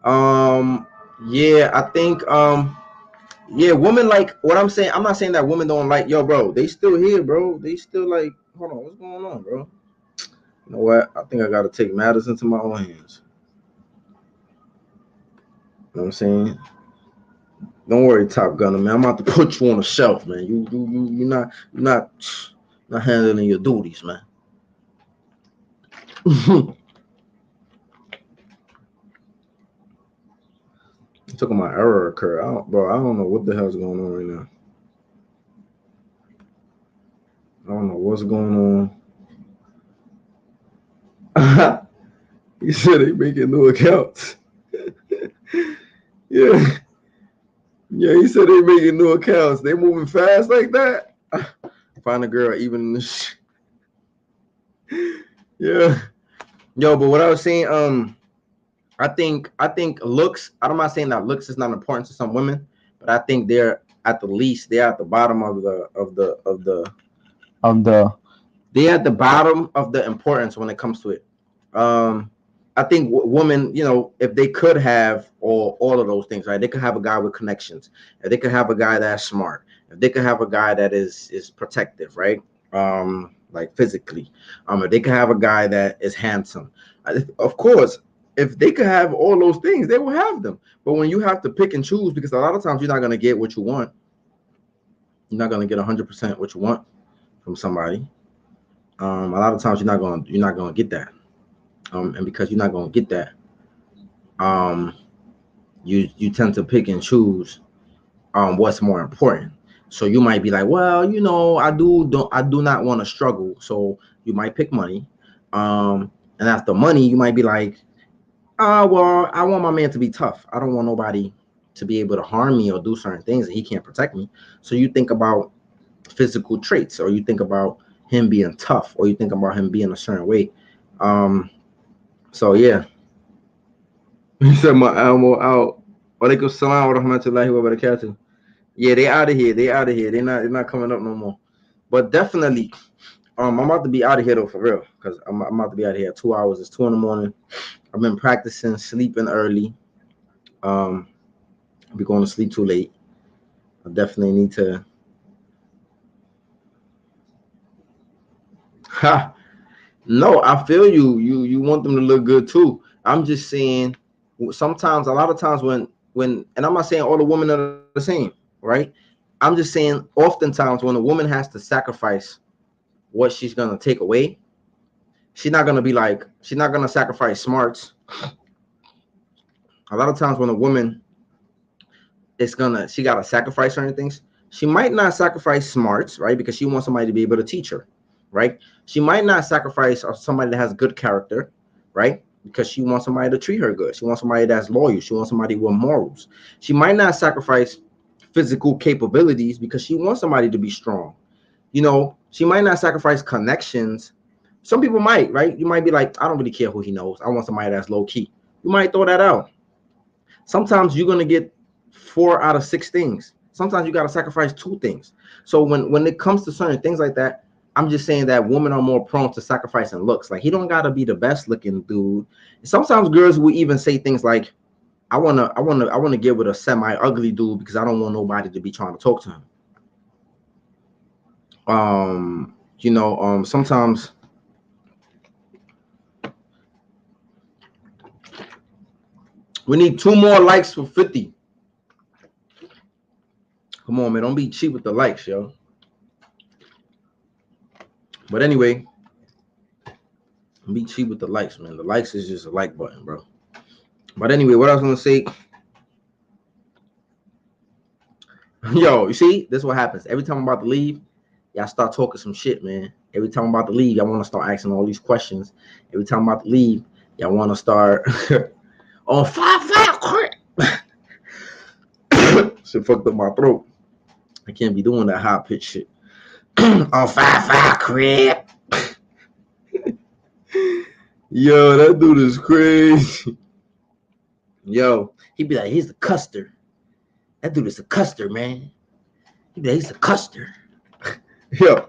Um, yeah, I think yeah, women like what I'm saying. I'm not saying that women don't like, yo, bro. They still here, bro. They still like, hold on, what's going on, bro? You know what? I think I gotta take matters into my own hands. You know what I'm saying? Don't worry, Top Gunner, man. I'm about to put you on the shelf, man. You're not handling your duties, man. Talking about error occur. I don't know what the hell's going on right now. I don't know what's going on. He said they making new accounts. Yeah, yeah. He said they making new accounts. They moving fast like that. Find a girl even. Yeah, yo. But what I was saying, I think looks. I'm not saying that looks is not important to some women, but I think they're at the bottom of the they're at the bottom of the importance when it comes to it. Um, I think women, if they could have all of those things, right? They could have a guy with connections. If they could have a guy that's smart. If they could have a guy that is protective, right? Like physically. If they could have a guy that is handsome. Of course, if they could have all those things, they will have them. But when you have to pick and choose, because a lot of times you're not gonna get what you want. You're not gonna get 100% what you want from somebody. A lot of times you're not gonna get that. And because you're not gonna get that, um, you tend to pick and choose what's more important. So you might be like, well, I do not want to struggle. So you might pick money. And after money, you might be like, well, I want my man to be tough. I don't want nobody to be able to harm me or do certain things and he can't protect me. So you think about physical traits, or you think about him being tough, or you think about him being a certain way. Um, so yeah. He said my animal out. Walaikum salam wa rahmatullahi wa barakatuh. Yeah, they out of here. They out of here. They're not coming up no more. But definitely, I'm about to be out of here though, for real. Because I'm about to be out of here at 2 hours. It's 2 in the morning. I've been practicing sleeping early. I'll be going to sleep too late. I definitely need to. Ha. No, I feel you. You want them to look good too. I'm just saying, sometimes, a lot of times and I'm not saying all the women are the same, right? I'm just saying, oftentimes when a woman has to sacrifice what she's gonna take away, she's not gonna sacrifice smarts. A lot of times when a woman she gotta sacrifice certain things. She might not sacrifice smarts, right? Because she wants somebody to be able to teach her, right? She might not sacrifice somebody that has good character, right? Because she wants somebody to treat her good. She wants somebody that's loyal. She wants somebody with morals. She might not sacrifice physical capabilities because she wants somebody to be strong. She might not sacrifice connections. Some people might, right? You might be like, I don't really care who he knows. I want somebody that's low key. You might throw that out. Sometimes you're gonna get 4 out of 6 things. Sometimes you gotta sacrifice 2 things. So when it comes to certain things like that, I'm just saying that women are more prone to sacrificing looks. Like, he don't gotta be the best looking dude. Sometimes girls will even say things like, I wanna get with a semi ugly dude because I don't want nobody to be trying to talk to him. Sometimes We need 2 more likes for 50. Come on, man. Don't be cheap with the likes, yo. But anyway, don't be cheap with the likes, man. The likes is just a like button, bro. But anyway, what I was going to say. Yo, you see? This is what happens. Every time I'm about to leave, y'all start talking some shit, man. Every time I'm about to leave, y'all want to start asking all these questions. Every time I'm about to leave, y'all want to start on 5-5 crap. Shit fucked up my throat. I can't be doing that high pitch shit. On 5-5 crap. Yo, that dude is crazy. Yo, he be like, he's the custer. That dude is a custer, man. He be like, he's a custer. Yo.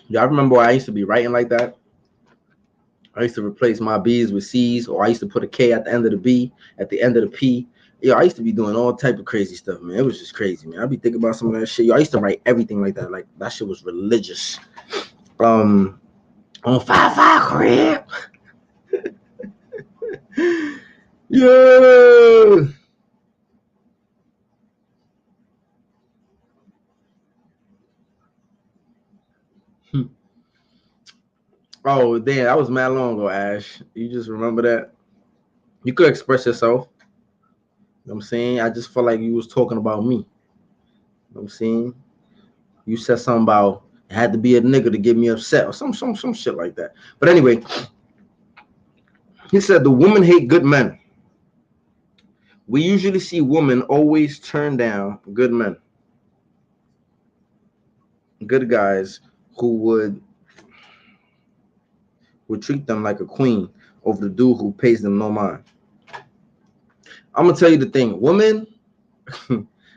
Y'all remember I used to be writing like that? I used to replace my B's with C's, or I used to put a K at the end of the B, at the end of the P. Yo, I used to be doing all type of crazy stuff, man. It was just crazy, man. I'd be thinking about some of that shit. Yo, I used to write everything like that. Like, that shit was religious. On 5-5 crap. Yeah. Oh, damn, that was mad long ago, Ash. You just remember that? You could express yourself. You know what I'm saying? I just felt like you was talking about me. You know what I'm saying? You said something about it had to be a nigga to get me upset or some shit like that. But anyway, he said the women hate good men. We usually see women always turn down good men. Good guys who would treat them like a queen over the dude who pays them no mind. I'm gonna tell you the thing, women,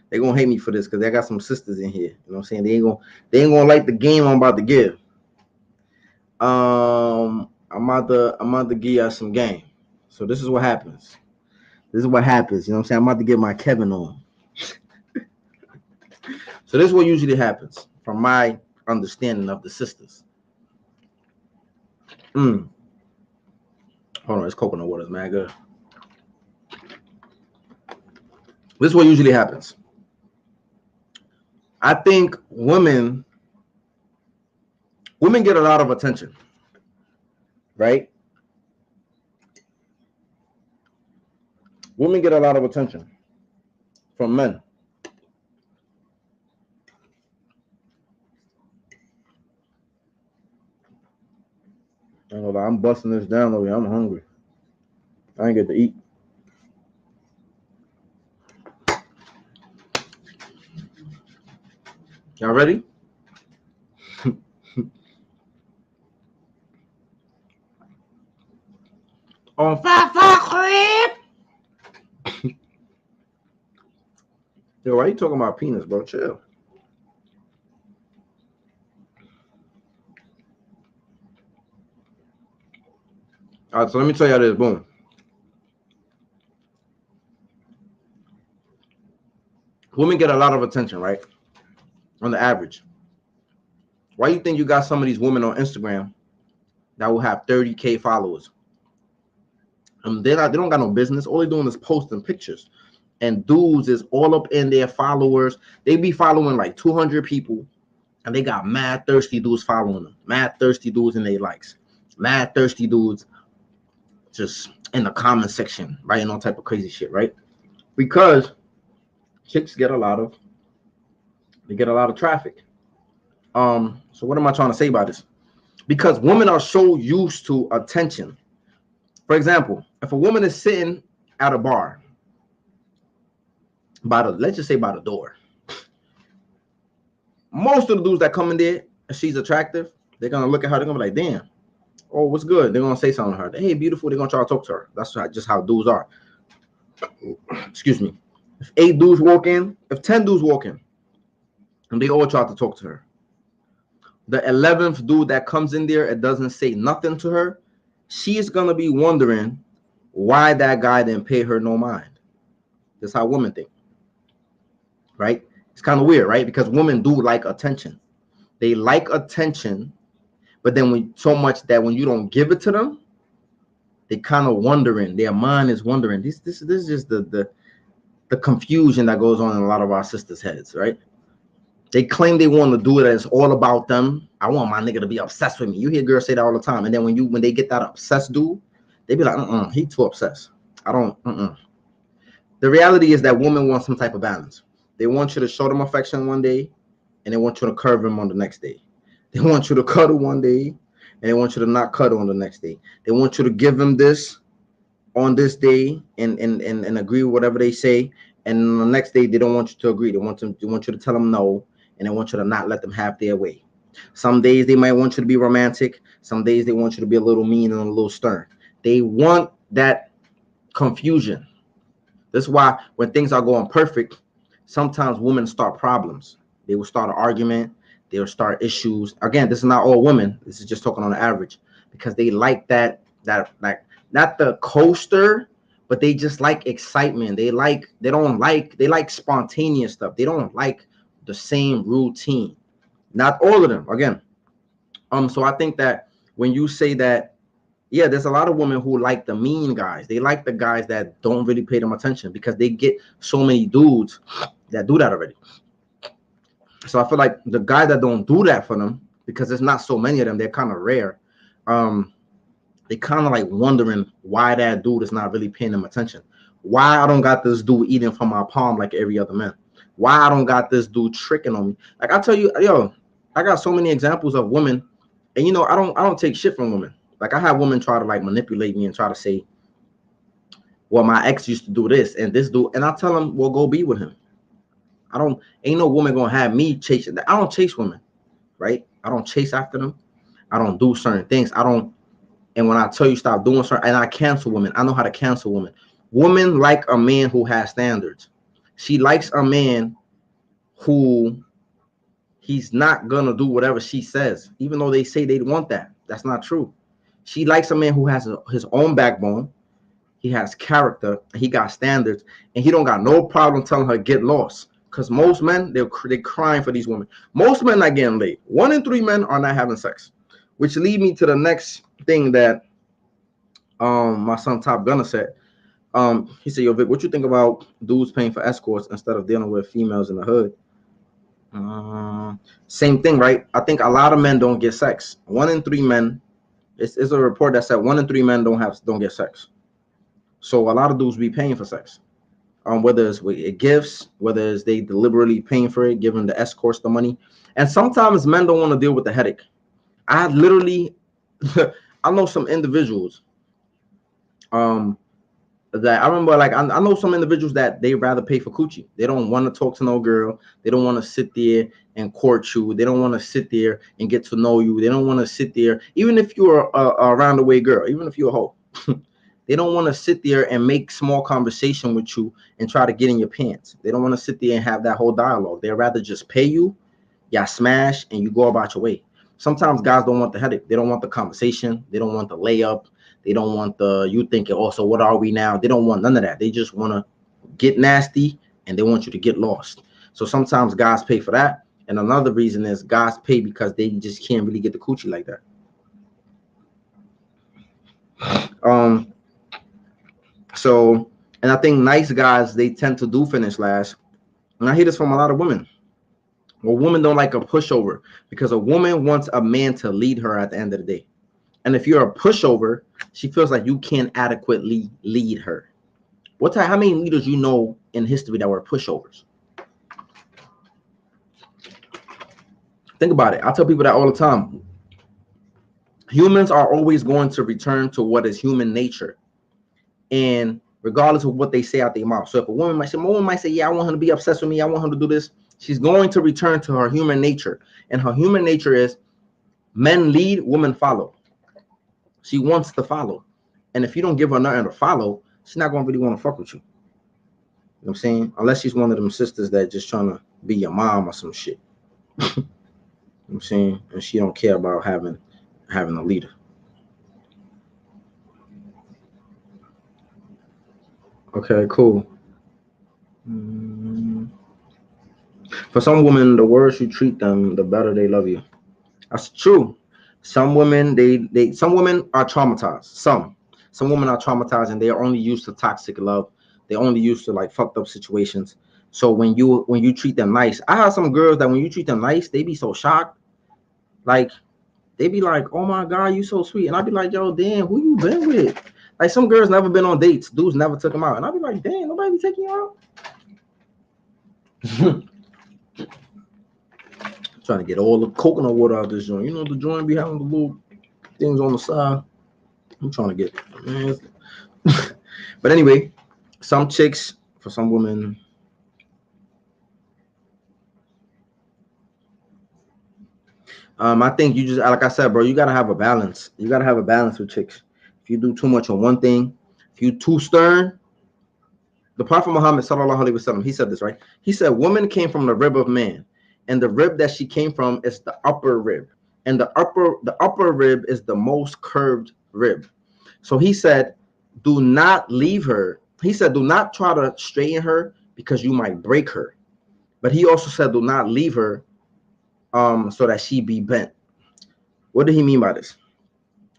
they gonna hate me for this because I got some sisters in here. You know what I'm saying? They ain't gonna like the game I'm about to give. I'm about to give y'all some game. So this is what happens. This is what happens. You know what I'm saying? I'm about to get my Kevin on. So this is what usually happens from my understanding of the sisters. Hold on, this coconut water is mad good. This is what usually happens. I think women get a lot of attention, right? Women get a lot of attention from men. I'm busting this down over here. I'm hungry. I ain't get to eat. Y'all ready? On 5-5 crap. Yo, why you talking about penis, bro? Chill. All right, so let me tell y'all this. Boom. Women get a lot of attention, right? On the average. Why you think you got some of these women on Instagram that will have 30K followers? They don't got no business. All they're doing is posting pictures. And dudes is all up in their followers. They be following like 200 people. And they got mad thirsty dudes following them. Mad thirsty dudes in their likes. Mad thirsty dudes just in the comment section writing all type of crazy shit, right? Because chicks get a lot of traffic. So what am I trying to say about this? Because women are so used to attention. For example, if a woman is sitting at a bar, let's just say by the door, most of the dudes that come in there, if she's attractive, they're gonna look at her, they're gonna be like, damn, oh, what's good? They're gonna say something to her. Hey, beautiful, they're gonna try to talk to her. That's just how dudes are. Excuse me. If 10 dudes walk in, and they all try to talk to her, the 11th dude that comes in there and doesn't say nothing to her, she's gonna be wondering why that guy didn't pay her no mind. That's how women think, right? It's kind of weird, right? Because women do like attention. They like attention, but then so much that when you don't give it to them, They kind of wondering. Their mind is wondering. This is just the confusion that goes on in a lot of our sisters' heads, right? They claim they want to do it, and it's all about them. I want my nigga to be obsessed with me. You hear girls say that all the time, and then when they get that obsessed dude, they be like, he too obsessed. I don't. The reality is that women want some type of balance. They want you to show them affection one day, and they want you to curve them on the next day. They want you to cuddle one day, and they want you to not cuddle on the next day. They want you to give them this on this day and agree with whatever they say, and the next day they don't want you to agree. They want you to tell them no, and they want you to not let them have their way. Some days they might want you to be romantic. Some days they want you to be a little mean and a little stern. They want that confusion. That's why when things are going perfect, sometimes women start problems. They will start an argument. They will start issues. Again, this is not all women. This is just talking on the average, because they like that like not the coaster, but they just like excitement. They like spontaneous stuff. They don't like the same routine. Not all of them. Again, so I think that when you say that, yeah, there's a lot of women who like the mean guys. They like the guys that don't really pay them attention, because they get so many dudes that do that already. So I feel like the guys that don't do that for them, because there's not so many of them, they're kind of rare. They kind of like wondering why that dude is not really paying them attention. Why I don't got this dude eating from my palm like every other man. Why I don't got this dude tricking on me. Like I tell you, yo, I got so many examples of women, and you know, I don't take shit from women. Like I have women try to like manipulate me and try to say, well, my ex used to do this and this dude, and I tell them, well, go be with him. Ain't no woman gonna have me chase. I don't chase women, right? I don't chase after them. I don't do certain things. And when I tell you stop doing certain, and I cancel women, I know how to cancel women. Women like a man who has standards. She likes a man who he's not gonna do whatever she says, even though they say they want that. That's not true. She likes a man who has his own backbone. He has character. He got standards, and he don't got no problem telling her get lost. Because most men, they're crying for these women. Most men not getting laid. 1 in 3 men are not having sex, which lead me to the next thing that my son Top Gunner said. He said, yo, Vic, what you think about dudes paying for escorts instead of dealing with females in the hood? Same thing, right? I think a lot of men don't get sex. 1 in 3 men, it's a report that said 1 in 3 men don't get sex. So a lot of dudes be paying for sex. Whether it's with gifts, whether it's they deliberately paying for it, giving the escorts the money. And sometimes men don't want to deal with the headache. I literally, I know some individuals, that I remember, like, I know some individuals that they rather pay for coochie. They don't want to talk to no girl. They don't want to sit there and court you. They don't want to sit there and get to know you. They don't want to sit there, even if you're a round the way girl, even if you're a hoe. They don't want to sit there and make small conversation with you and try to get in your pants. They don't want to sit there and have that whole dialogue. They'd rather just pay you, y'all smash, and you go about your way. Sometimes guys don't want the headache. They don't want the conversation. They don't want the layup. They don't want you thinking, oh, so what are we now? They don't want none of that. They just want to get nasty, and they want you to get lost. So sometimes guys pay for that. And another reason is guys pay because they just can't really get the coochie like that. So, and I think nice guys, they tend to do finish last. And I hear this from a lot of women. Well, women don't like a pushover because a woman wants a man to lead her at the end of the day. And if you're a pushover, she feels like you can't adequately lead her. How many leaders you know in history that were pushovers? Think about it. I tell people that all the time. Humans are always going to return to what is human nature. And regardless of what they say out their mouth. So if a woman might say, yeah, I want her to be obsessed with me. I want her to do this. She's going to return to her human nature. And her human nature is men lead, women follow. She wants to follow. And if you don't give her nothing to follow, she's not going to really want to fuck with you. You know what I'm saying? Unless she's one of them sisters that just trying to be your mom or some shit. You know what I'm saying? And she don't care about having a leader. Okay, cool. For some women, the worse you treat them, the better they love you. That's true. Some women, some women are traumatized. Some Some women are traumatized and they're only used to toxic love. They're only used to like fucked up situations. So when you treat them nice, I have some girls that when you treat them nice, they be so shocked. Like they be like, "Oh my God, you so sweet," and I be like, "Yo, damn, who you been with?" Like some girls never been on dates, dudes never took them out, and I be like, "Damn, nobody be taking you out." Trying to get all the coconut water out this joint. You know the joint be having the little things on the side. I'm trying to get, man. But anyway, some chicks, for some women, I think you just, like I said, bro, you gotta have a balance. You gotta have a balance with chicks. If you do too much on one thing, if you too stern, the Prophet Muhammad sallallahu alaihi wasallam, he said this, right? He said, "Woman came from the rib of man, and the rib that she came from is the upper rib, and the upper rib is the most curved rib." So he said, "Do not leave her." He said, "Do not try to straighten her because you might break her." But he also said, "Do not leave her so that she be bent." What did he mean by this?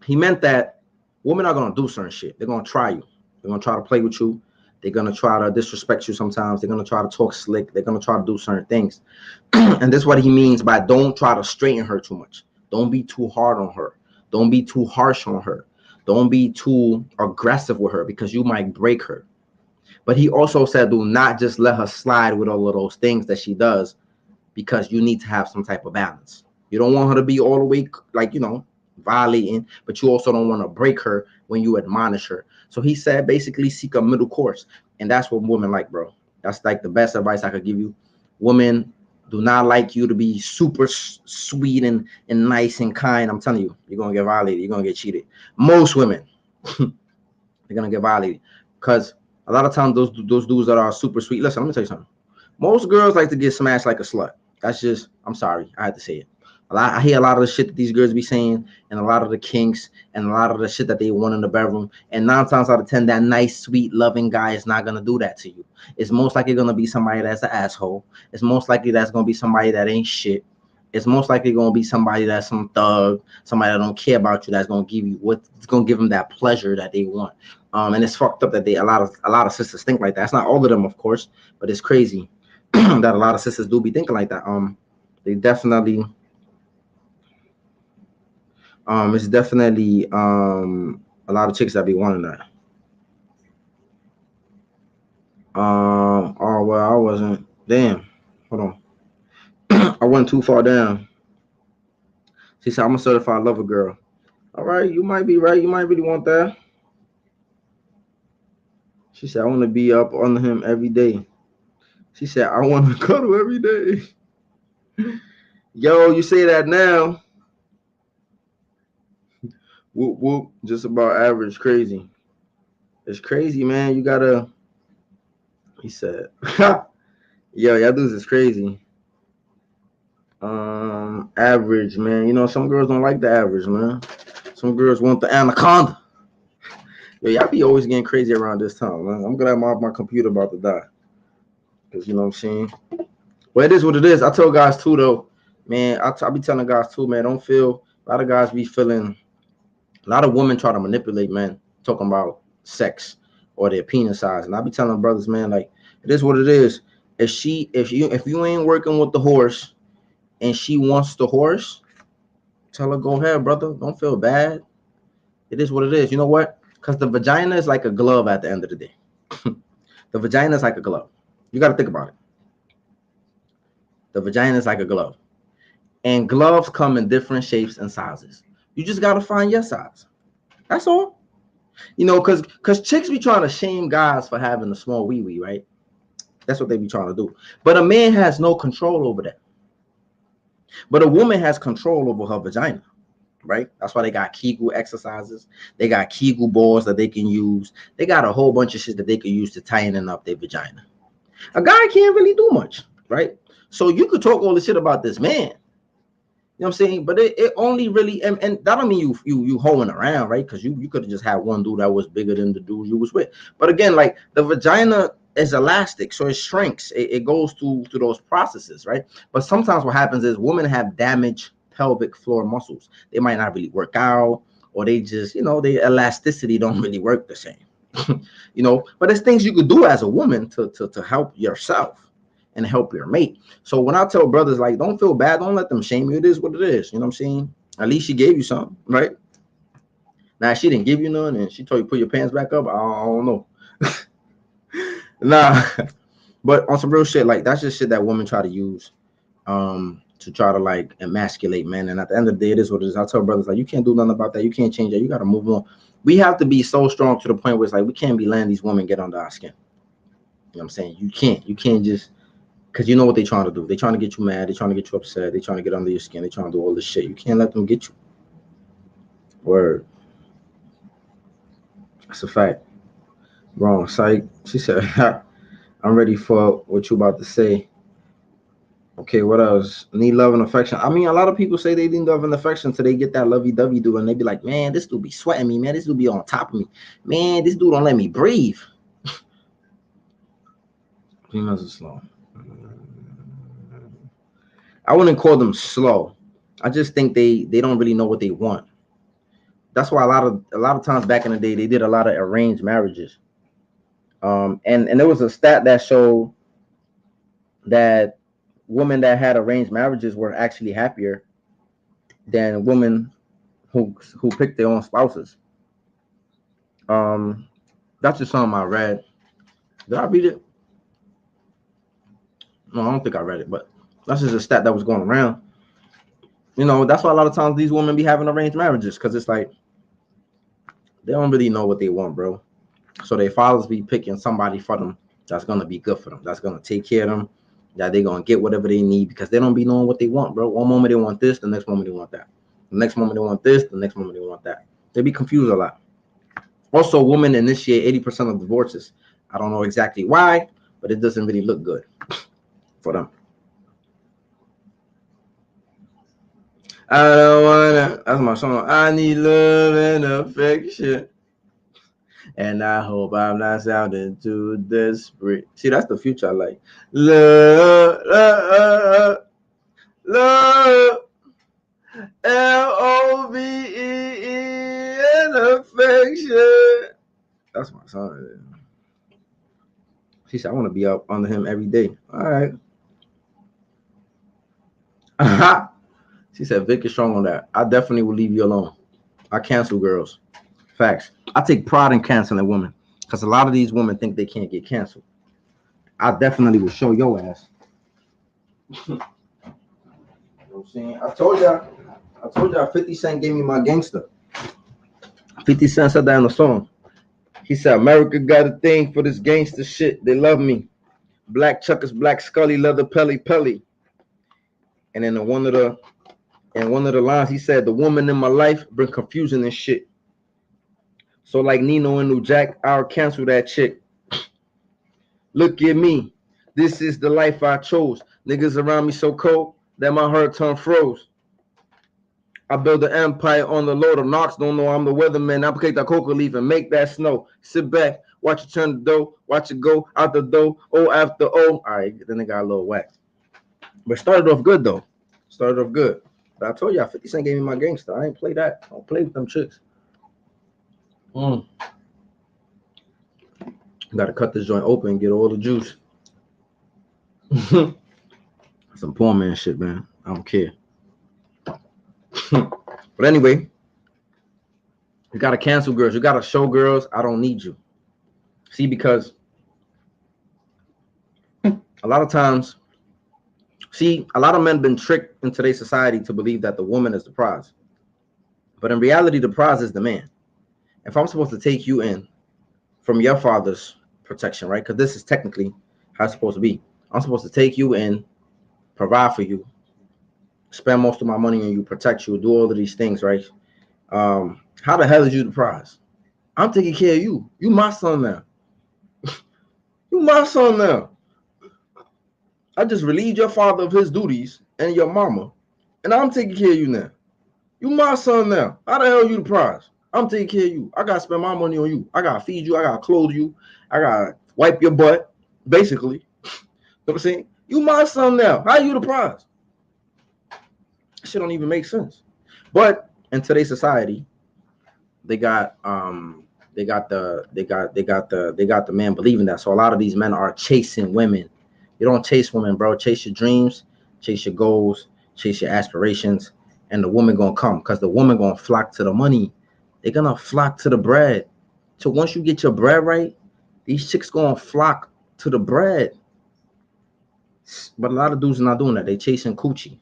He meant that women are gonna do certain shit. They're gonna try you. They're gonna try to play with you. They're gonna try to disrespect you sometimes. They're gonna try to talk slick. They're gonna try to do certain things. And this is what he means by don't try to straighten her too much. Don't be too hard on her. Don't be too harsh on her. Don't be too aggressive with her because you might break her. But he also said, do not just let her slide with all of those things that she does because you need to have some type of balance. You don't want her to be all the way like, violating, but you also don't want to break her when you admonish her. So he said, basically seek a middle course. And that's what women like, bro. That's like the best advice I could give you. Women do not like you to be super sweet and nice and kind. I'm telling you, you're going to get violated. You're going to get cheated. Most women, they're going to get violated because a lot of times those dudes that are super sweet. Listen, let me tell you something. Most girls like to get smashed like a slut. That's just, I'm sorry, I had to say it. I hear a lot of the shit that these girls be saying, and a lot of the kinks, and a lot of the shit that they want in the bedroom. And 9 times out of 10, that nice, sweet, loving guy is not gonna do that to you. It's most likely gonna be somebody that's an asshole. It's most likely that's gonna be somebody that ain't shit. It's most likely gonna be somebody that's some thug, somebody that don't care about you. That's gonna give you what's gonna give them that pleasure that they want. And it's fucked up that a lot of sisters think like that. It's not all of them, of course, but it's crazy that a lot of sisters do be thinking like that. They definitely. It's definitely a lot of chicks that be wanting that. Oh well, I wasn't. Damn, hold on. I went too far down. She said, "I'm a certified lover girl." All right, you might be right. You might really want that. She said, "I want to be up on him every day." She said, "I want to cuddle every day." Yo, you say that now. Whoop whoop, just about average. Crazy. It's crazy, man. You gotta. He said, "Yo, y'all dudes is crazy." Average, man. You know, some girls don't like the average, man. Some girls want the anaconda. Yo, y'all be always getting crazy around this time, man. I'm glad my computer about to die. Cause you know what I'm saying? Well, it is what it is. I tell guys too though, man, I be telling guys too, man, don't feel a lot of guys be feeling a lot of women try to manipulate men talking about sex or their penis size. And I be telling brothers, man, like it is what it is. If you ain't working with the horse and she wants the horse, tell her go ahead, brother. Don't feel bad. It is what it is. You know what? Because the vagina is like a glove at the end of the day. The vagina is like a glove. You got to think about it. The vagina is like a glove. And gloves come in different shapes and sizes. You just got to find your size. That's all. You know, because chicks be trying to shame guys for having a small wee-wee, right? That's what they be trying to do. But a man has no control over that. But a woman has control over her vagina. Right? That's why they got Kegel exercises. They got Kegel balls that they can use. They got a whole bunch of shit that they can use to tighten up their vagina. A guy can't really do much, right? So you could talk all this shit about this man. You know what I'm saying? But it only really and that don't mean you hoeing around, right? Because you could have just had one dude that was bigger than the dude you was with. But again, like the vagina is elastic, so it shrinks. It goes through those processes, right? But sometimes what happens is women have damaged pelvic floor muscles. They might not really work out, or they just, their elasticity don't really work the same. But there's things you could do as a woman to help yourself and help your mate. So when I tell brothers, like, don't feel bad, don't let them shame you. It is what it is. You know what I'm saying? At least she gave you something, right? Now, she didn't give you none and she told you put your pants back up. I don't know. Nah, but on some real shit, like, that's just shit that women try to use to try to like emasculate men. And at the end of the day, it is what it is. I tell brothers, like, you can't do nothing about that. You can't change that. You got to move on. We have to be so strong to the point where it's like we can't be letting these women get under our skin. You know what I'm saying? You can't just, because you know what they're trying to do. They're trying to get you mad. They're trying to get you upset. They're trying to get under your skin. They're trying to do all this shit. You can't let them get you. Word. That's a fact. Wrong. Psych. She said, I'm ready for what you about to say. Okay, what else? Need love and affection. I mean, a lot of people say they need love and affection till they get that lovey-dovey dude, and they be like, man, this dude be sweating me, man. This dude be on top of me. Man, this dude don't let me breathe. Females are slow. I wouldn't call them slow. I just think they don't really know what they want. That's why a lot of times back in the day, they did a lot of arranged marriages. And there was a stat that showed that women that had arranged marriages were actually happier than women who picked their own spouses. That's just something I read. Did I read it? No, I don't think I read it, but that's just a stat that was going around. That's why a lot of times these women be having arranged marriages, because it's like they don't really know what they want, bro. So their fathers be picking somebody for them that's gonna be good for them, that's gonna take care of them, that they're gonna get whatever they need, because they don't be knowing what they want, bro. One moment they want this, the next moment they want that. The next moment they want this, the next moment they want that. They be confused a lot. Also, women initiate 80% of divorces. I don't know exactly why, but it doesn't really look good for them. I don't wanna. That's my song. I need love and affection, and I hope I'm not sounding too desperate. See, that's the future I like. Love, love, love, LOVE and affection. That's my song. She said, I want to be up under him every day. All right. She said, Vic is strong on that. I definitely will leave you alone. I cancel girls. Facts. I take pride in canceling women, because a lot of these women think they can't get canceled. I definitely will show your ass. You know what I'm saying? I told y'all 50 Cent gave me my gangster. 50 Cent said that in the song. He said, America got a thing for this gangster shit. They love me. Black Chuckers, Black Scully, Leather Pelly Pelly. And in one of the lines, he said, the woman in my life bring confusion and shit. So like Nino and New Jack, I'll cancel that chick. Look at me. This is the life I chose. Niggas around me so cold that my heart turned froze. I build an empire on the load of knocks. Don't know I'm the weatherman. I pick that coca leaf and make that snow. Sit back, watch it turn the dough, watch it go out the dough. O after O. All right, then it got a little whack. But started off good though. Started off good. But I told y'all 50 Cent gave me my gangster. I ain't play that. I don't play with them chicks. Gotta cut this joint open and get all the juice. Some poor man shit, man. I don't care. But anyway, you gotta cancel girls. You gotta show girls I don't need you. See, because a lot of times, a lot of men been tricked in today's society to believe that the woman is the prize. But in reality, the prize is the man. If I'm supposed to take you in from your father's protection, right? Because this is technically how it's supposed to be. I'm supposed to take you in, provide for you, spend most of my money on you, protect you, do all of these things, right? How the hell is you the prize? I'm taking care of you. You my son now. You my son now. I just relieved your father of his duties and your mama, and I'm taking care of you now. You my son now. How the hell are you the prize? I'm taking care of you. I gotta spend my money on you. I gotta feed you. I gotta clothe you. I gotta wipe your butt, basically. You know what I'm saying? You my son now. How are you the prize? Shit don't even make sense. But in today's society, they got they got the man believing that. So a lot of these men are chasing women. You don't chase women, bro. Chase your dreams, chase your goals, chase your aspirations, and the woman gonna come because the woman gonna flock to the money. They're gonna flock to the bread. So once you get your bread right, these chicks gonna flock to the bread. But a lot of dudes are not doing that. They chasing coochie,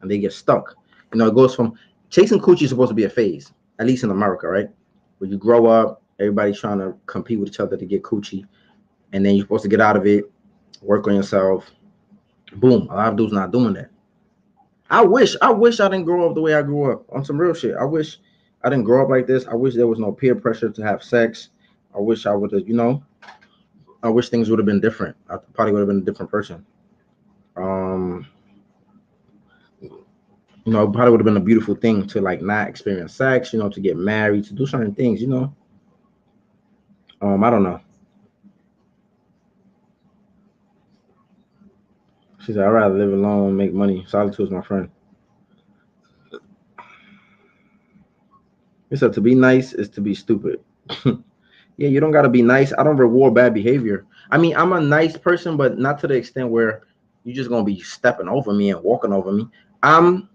and they get stuck. It goes from chasing coochie is supposed to be a phase, at least in America, right? When you grow up, everybody's trying to compete with each other to get coochie, and then you're supposed to get out of it, work on yourself. Boom. A lot of dudes not doing that. I wish I didn't grow up the way I grew up on some real shit. I wish I didn't grow up like this. I wish there was no peer pressure to have sex. I wish I would have. I wish things would have been different. I probably would have been a different person. Um, it probably would have been a beautiful thing to like not experience sex, to get married, to do certain things. I don't know. She said, I'd rather live alone and make money. Solitude is my friend. He said, to be nice is to be stupid. Yeah, you don't got to be nice. I don't reward bad behavior. I mean, I'm a nice person, but not to the extent where you're just going to be stepping over me and walking over me. I'm,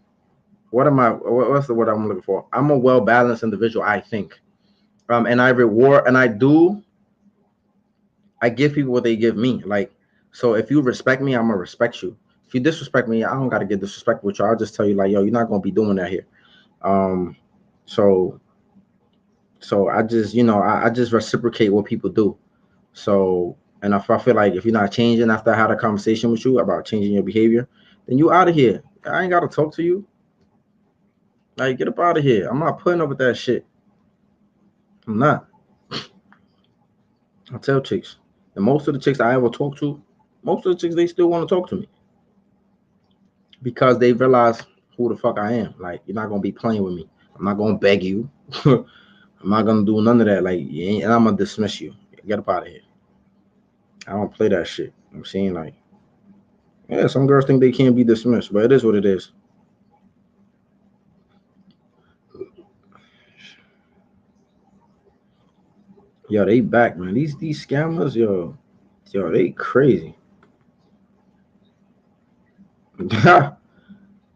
what am I, what's the word I'm looking for? I'm a well balanced individual, I think. And I reward, and I give people what they give me. Like, so if you respect me, I'm gonna respect you. If you disrespect me, I don't gotta get disrespectful with you. I'll just tell you like, yo, you're not gonna be doing that here. Um, so I just, I just reciprocate what people do. So, and if I feel like if you're not changing after I had a conversation with you about changing your behavior, then you out of here. I ain't gotta talk to you. Like, get up out of here. I'm not putting up with that shit. I'm not. I tell chicks, and most of the chicks I ever talk to, most of the chicks they still want to talk to me because they realize who the fuck I am. Like, you're not gonna be playing with me. I'm not gonna beg you. I'm not gonna do none of that. Like, and I'm gonna dismiss you. Get up out of here. I don't play that shit. I'm saying like, yeah, some girls think they can't be dismissed, but it is what it is. Yo, they back, man. These scammers, yo, they crazy.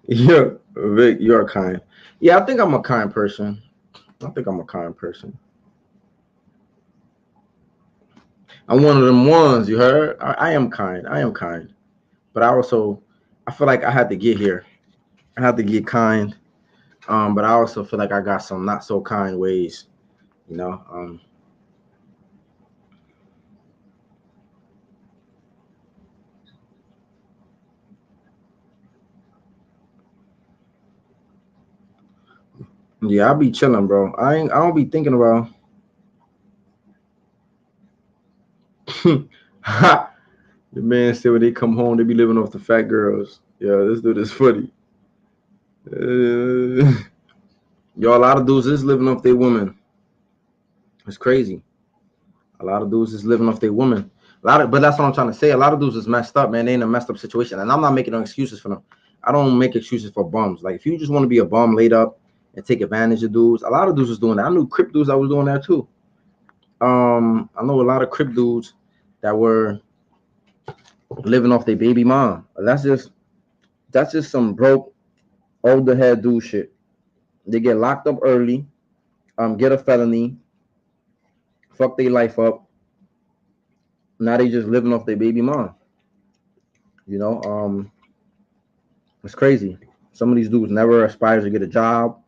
Yeah, Vic, you're kind. Yeah, I think I'm a kind person. I think I'm a kind person. I'm one of them ones, you heard? I am kind. I am kind. But I feel like I had to get here. I had to get kind. But I also feel like I got some not so kind ways, you know. Yeah, I'll be chilling, bro. I don't be thinking about the man said when they come home, they be living off the fat girls. Yeah, this dude is funny. Uh, yo, a lot of dudes is living off their women. It's crazy. A lot of dudes is living off their woman. But that's what I'm trying to say. A lot of dudes is messed up, man. They in a messed up situation, and I'm not making no excuses for them. I don't make excuses for bums. Like if you just want to be a bum laid up and take advantage of dudes, a lot of dudes was doing that. I knew crip dudes that was doing that too. I know a lot of crip dudes that were living off their baby mom. That's just some broke older head dude shit. They get locked up early, get a felony, fuck their life up. Now they just living off their baby mom. You know, it's crazy. Some of these dudes never aspire to get a job.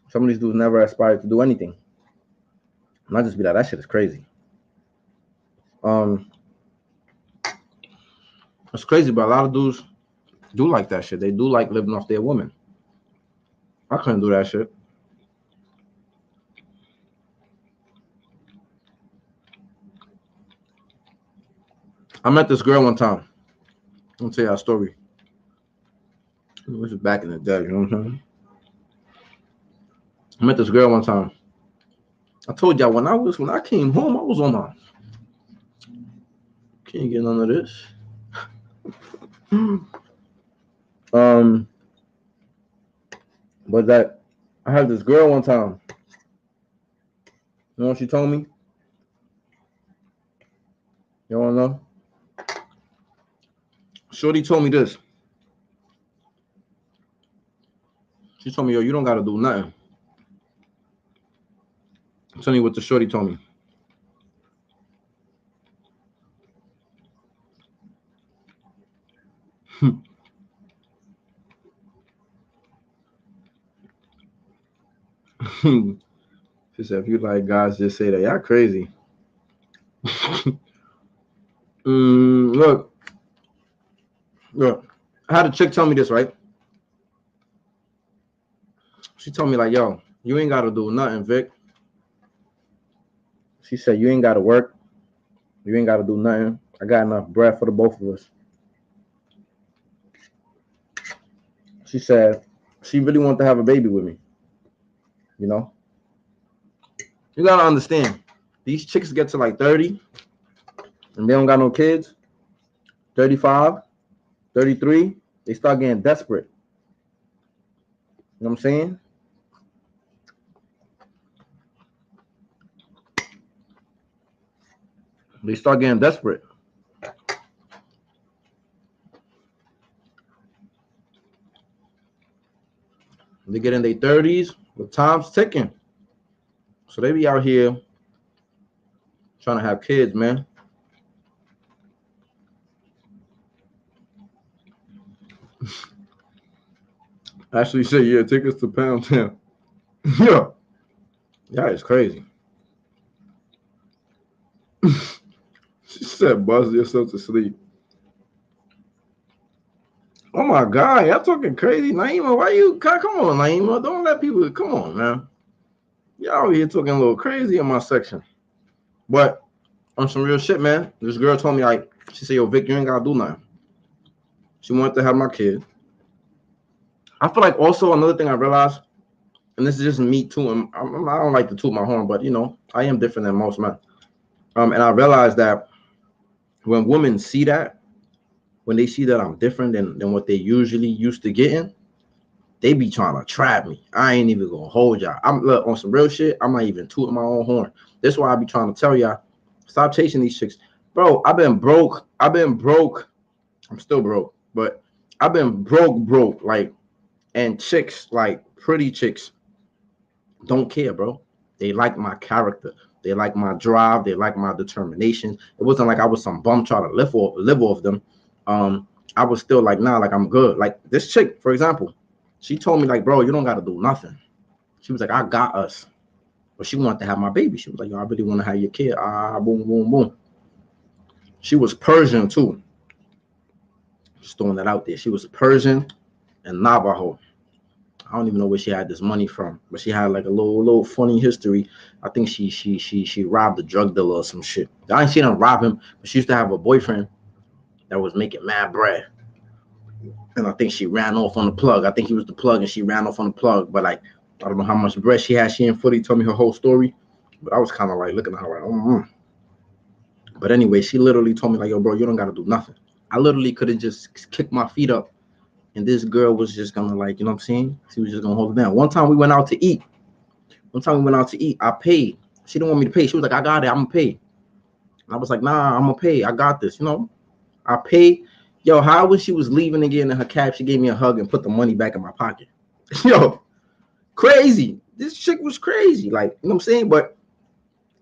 Some of these dudes never aspire to do anything. And I just be like, that shit is crazy. Um, it's crazy, but a lot of dudes do like that shit. They do like living off their woman. I couldn't do that shit. I met this girl one time. I'm gonna tell you a story. This is back in the day, you know what I'm saying? I met this girl one time. I told y'all when I came home, I was on my can't get none of this. um, but that I had this girl one time. know what she told me? You wanna know? Shorty told me this. She told me, yo, you don't gotta do nothing. I'm telling you what the shorty told me. She said, if you like guys, just say that. Y'all crazy. Look. I had a chick tell me this, right? She told me, like, yo, you ain't gotta do nothing, Vic. She said, you ain't gotta work. You ain't gotta do nothing. I got enough bread for the both of us. She said she really wanted to have a baby with me. You know? You gotta understand, these chicks get to like 30 and they don't got no kids. 35, 33, they start getting desperate. You know what I'm saying? They start getting desperate. They get in their 30s, the time's ticking. So they be out here trying to have kids, man. Ashley said, yeah, take us to Pound Town. Yeah. That is crazy. She said, buzz yourself to sleep. Oh my God, y'all talking crazy. Naima, why you, come on, Naima. Don't let people, come on, man. Y'all here talking a little crazy in my section. But on some real shit, man, this girl told me, like, she said, yo, Vic, you ain't gotta do nothing. She wanted to have my kid. I feel like also another thing I realized, and this is just me too, and I don't like to toot my horn, but you know, I am different than most men. And I realized that when women see that, when they see that I'm different than what they usually used to getting, they be trying to trap me. I ain't even gonna hold y'all. I'm look, on some real shit. I'm not even tooting my own horn. That's why I be trying to tell y'all, stop chasing these chicks, bro. I've been broke. I'm still broke, but I've been broke, like, and chicks, like pretty chicks, don't care, bro. They like my character. They like my drive. They like my determination. It wasn't like I was some bum trying to live off them. I was still like, nah, like I'm good. Like this chick, for example, she told me, like, bro, you don't got to do nothing. She was like, I got us. But she wanted to have my baby. She was like, yo, I really want to have your kid. Boom, boom, boom. She was Persian too. Just throwing that out there. She was Persian and Navajo. I don't even know where she had this money from, but she had like a little funny history. I think she robbed a drug dealer or some shit. I ain't seen her rob him, but she used to have a boyfriend that was making mad bread. And I think she ran off on the plug. I think he was the plug and she ran off on the plug. But like, I don't know how much bread she had. She ain't fully told me her whole story. But I was kind of like looking at her like, mm-hmm. But anyway, she literally told me like, yo, bro, you don't got to do nothing. I literally could have just kicked my feet up. And this girl was just gonna, like, you know what I'm saying? She was just gonna hold it down. One time we went out to eat. I paid. She didn't want me to pay. She was like, I got it. I'm gonna pay. And I was like, nah, I'm gonna pay. I got this. You know, I paid. Yo, how when she was leaving again in her cab, she gave me a hug and put the money back in my pocket. Yo, crazy. This chick was crazy. Like, you know what I'm saying? But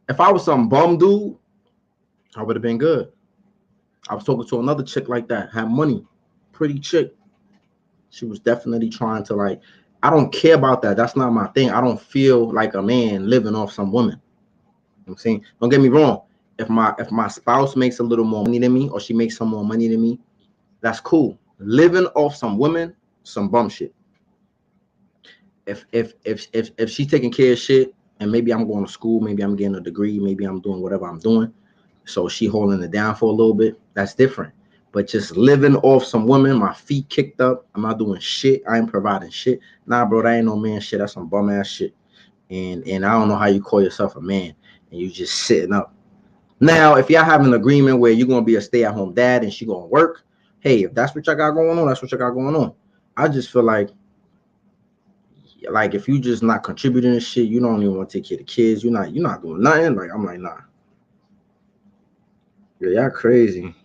if I was some bum dude, I would have been good. I was talking to another chick like that, had money, pretty chick. She was definitely trying to, like, I don't care about that. That's not my thing. I don't feel like a man living off some woman. You know what I'm saying? Don't get me wrong. If my spouse makes a little more money than me, or she makes some more money than me, that's cool. Living off some women, some bum shit. If she's taking care of shit, and maybe I'm going to school, maybe I'm getting a degree, maybe I'm doing whatever I'm doing, so she holding it down for a little bit, that's different. But just living off some women, my feet kicked up, I'm not doing shit, I ain't providing shit. Nah, bro, that ain't no man shit. That's some bum ass shit. And I don't know how you call yourself a man and you just sitting up. Now, if y'all have an agreement where you're gonna be a stay-at-home dad and she gonna work, hey, if that's what y'all got going on, that's what y'all got going on. I just feel like Like if you just not contributing to shit, you don't even want to take care of the kids. You're not doing nothing. Like I'm like, nah. Yeah, y'all crazy.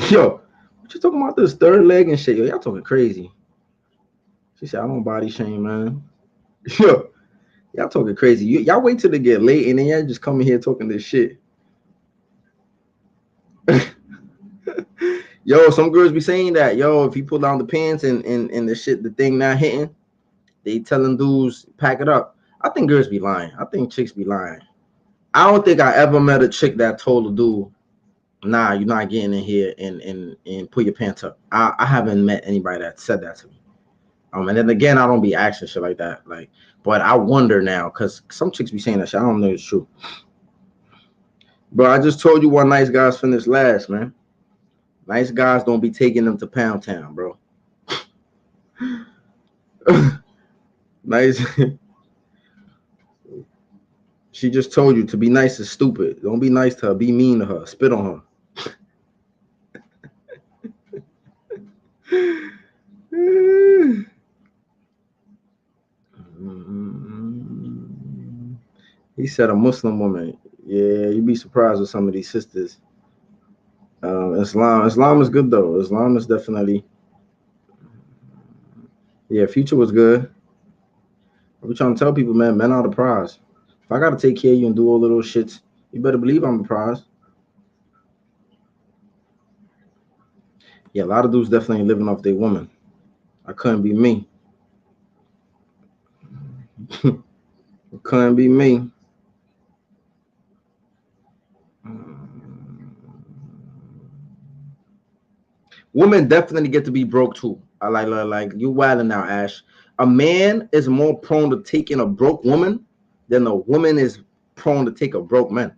Yo, what you talking about this third leg and shit? Yo, y'all talking crazy. She said, I don't body shame, man. Yo, y'all talking crazy. Y'all wait till they get late and then y'all just come in here talking this shit. Yo, some girls be saying that. Yo, if you pull down the pants and the shit, the thing not hitting, they telling dudes pack it up. I think girls be lying. I think chicks be lying. I don't think I ever met a chick that told a dude, nah, you're not getting in here and put your pants up. I haven't met anybody that said that to me. And then again, I don't be asking shit like that. Like, but I wonder now, because some chicks be saying that shit. I don't know if it's true. But I just told you why nice guys finish last, man. Nice guys don't be taking them to Pound Town, bro. Nice. She just told you to be nice is stupid. Don't be nice to her. Be mean to her. Spit on her. He said a Muslim woman. Yeah, you'd be surprised with some of these sisters. Islam is good though. Islam is definitely. Yeah, Future was good. We trying to tell people, man, men are the prize. If I gotta take care of you and do all little shits, you better believe I'm the prize. Yeah, a lot of dudes definitely ain't living off their woman. I couldn't be me. It couldn't be me. Women definitely get to be broke too. I like you wilding now, Ash. A man is more prone to taking a broke woman than a woman is prone to take a broke man.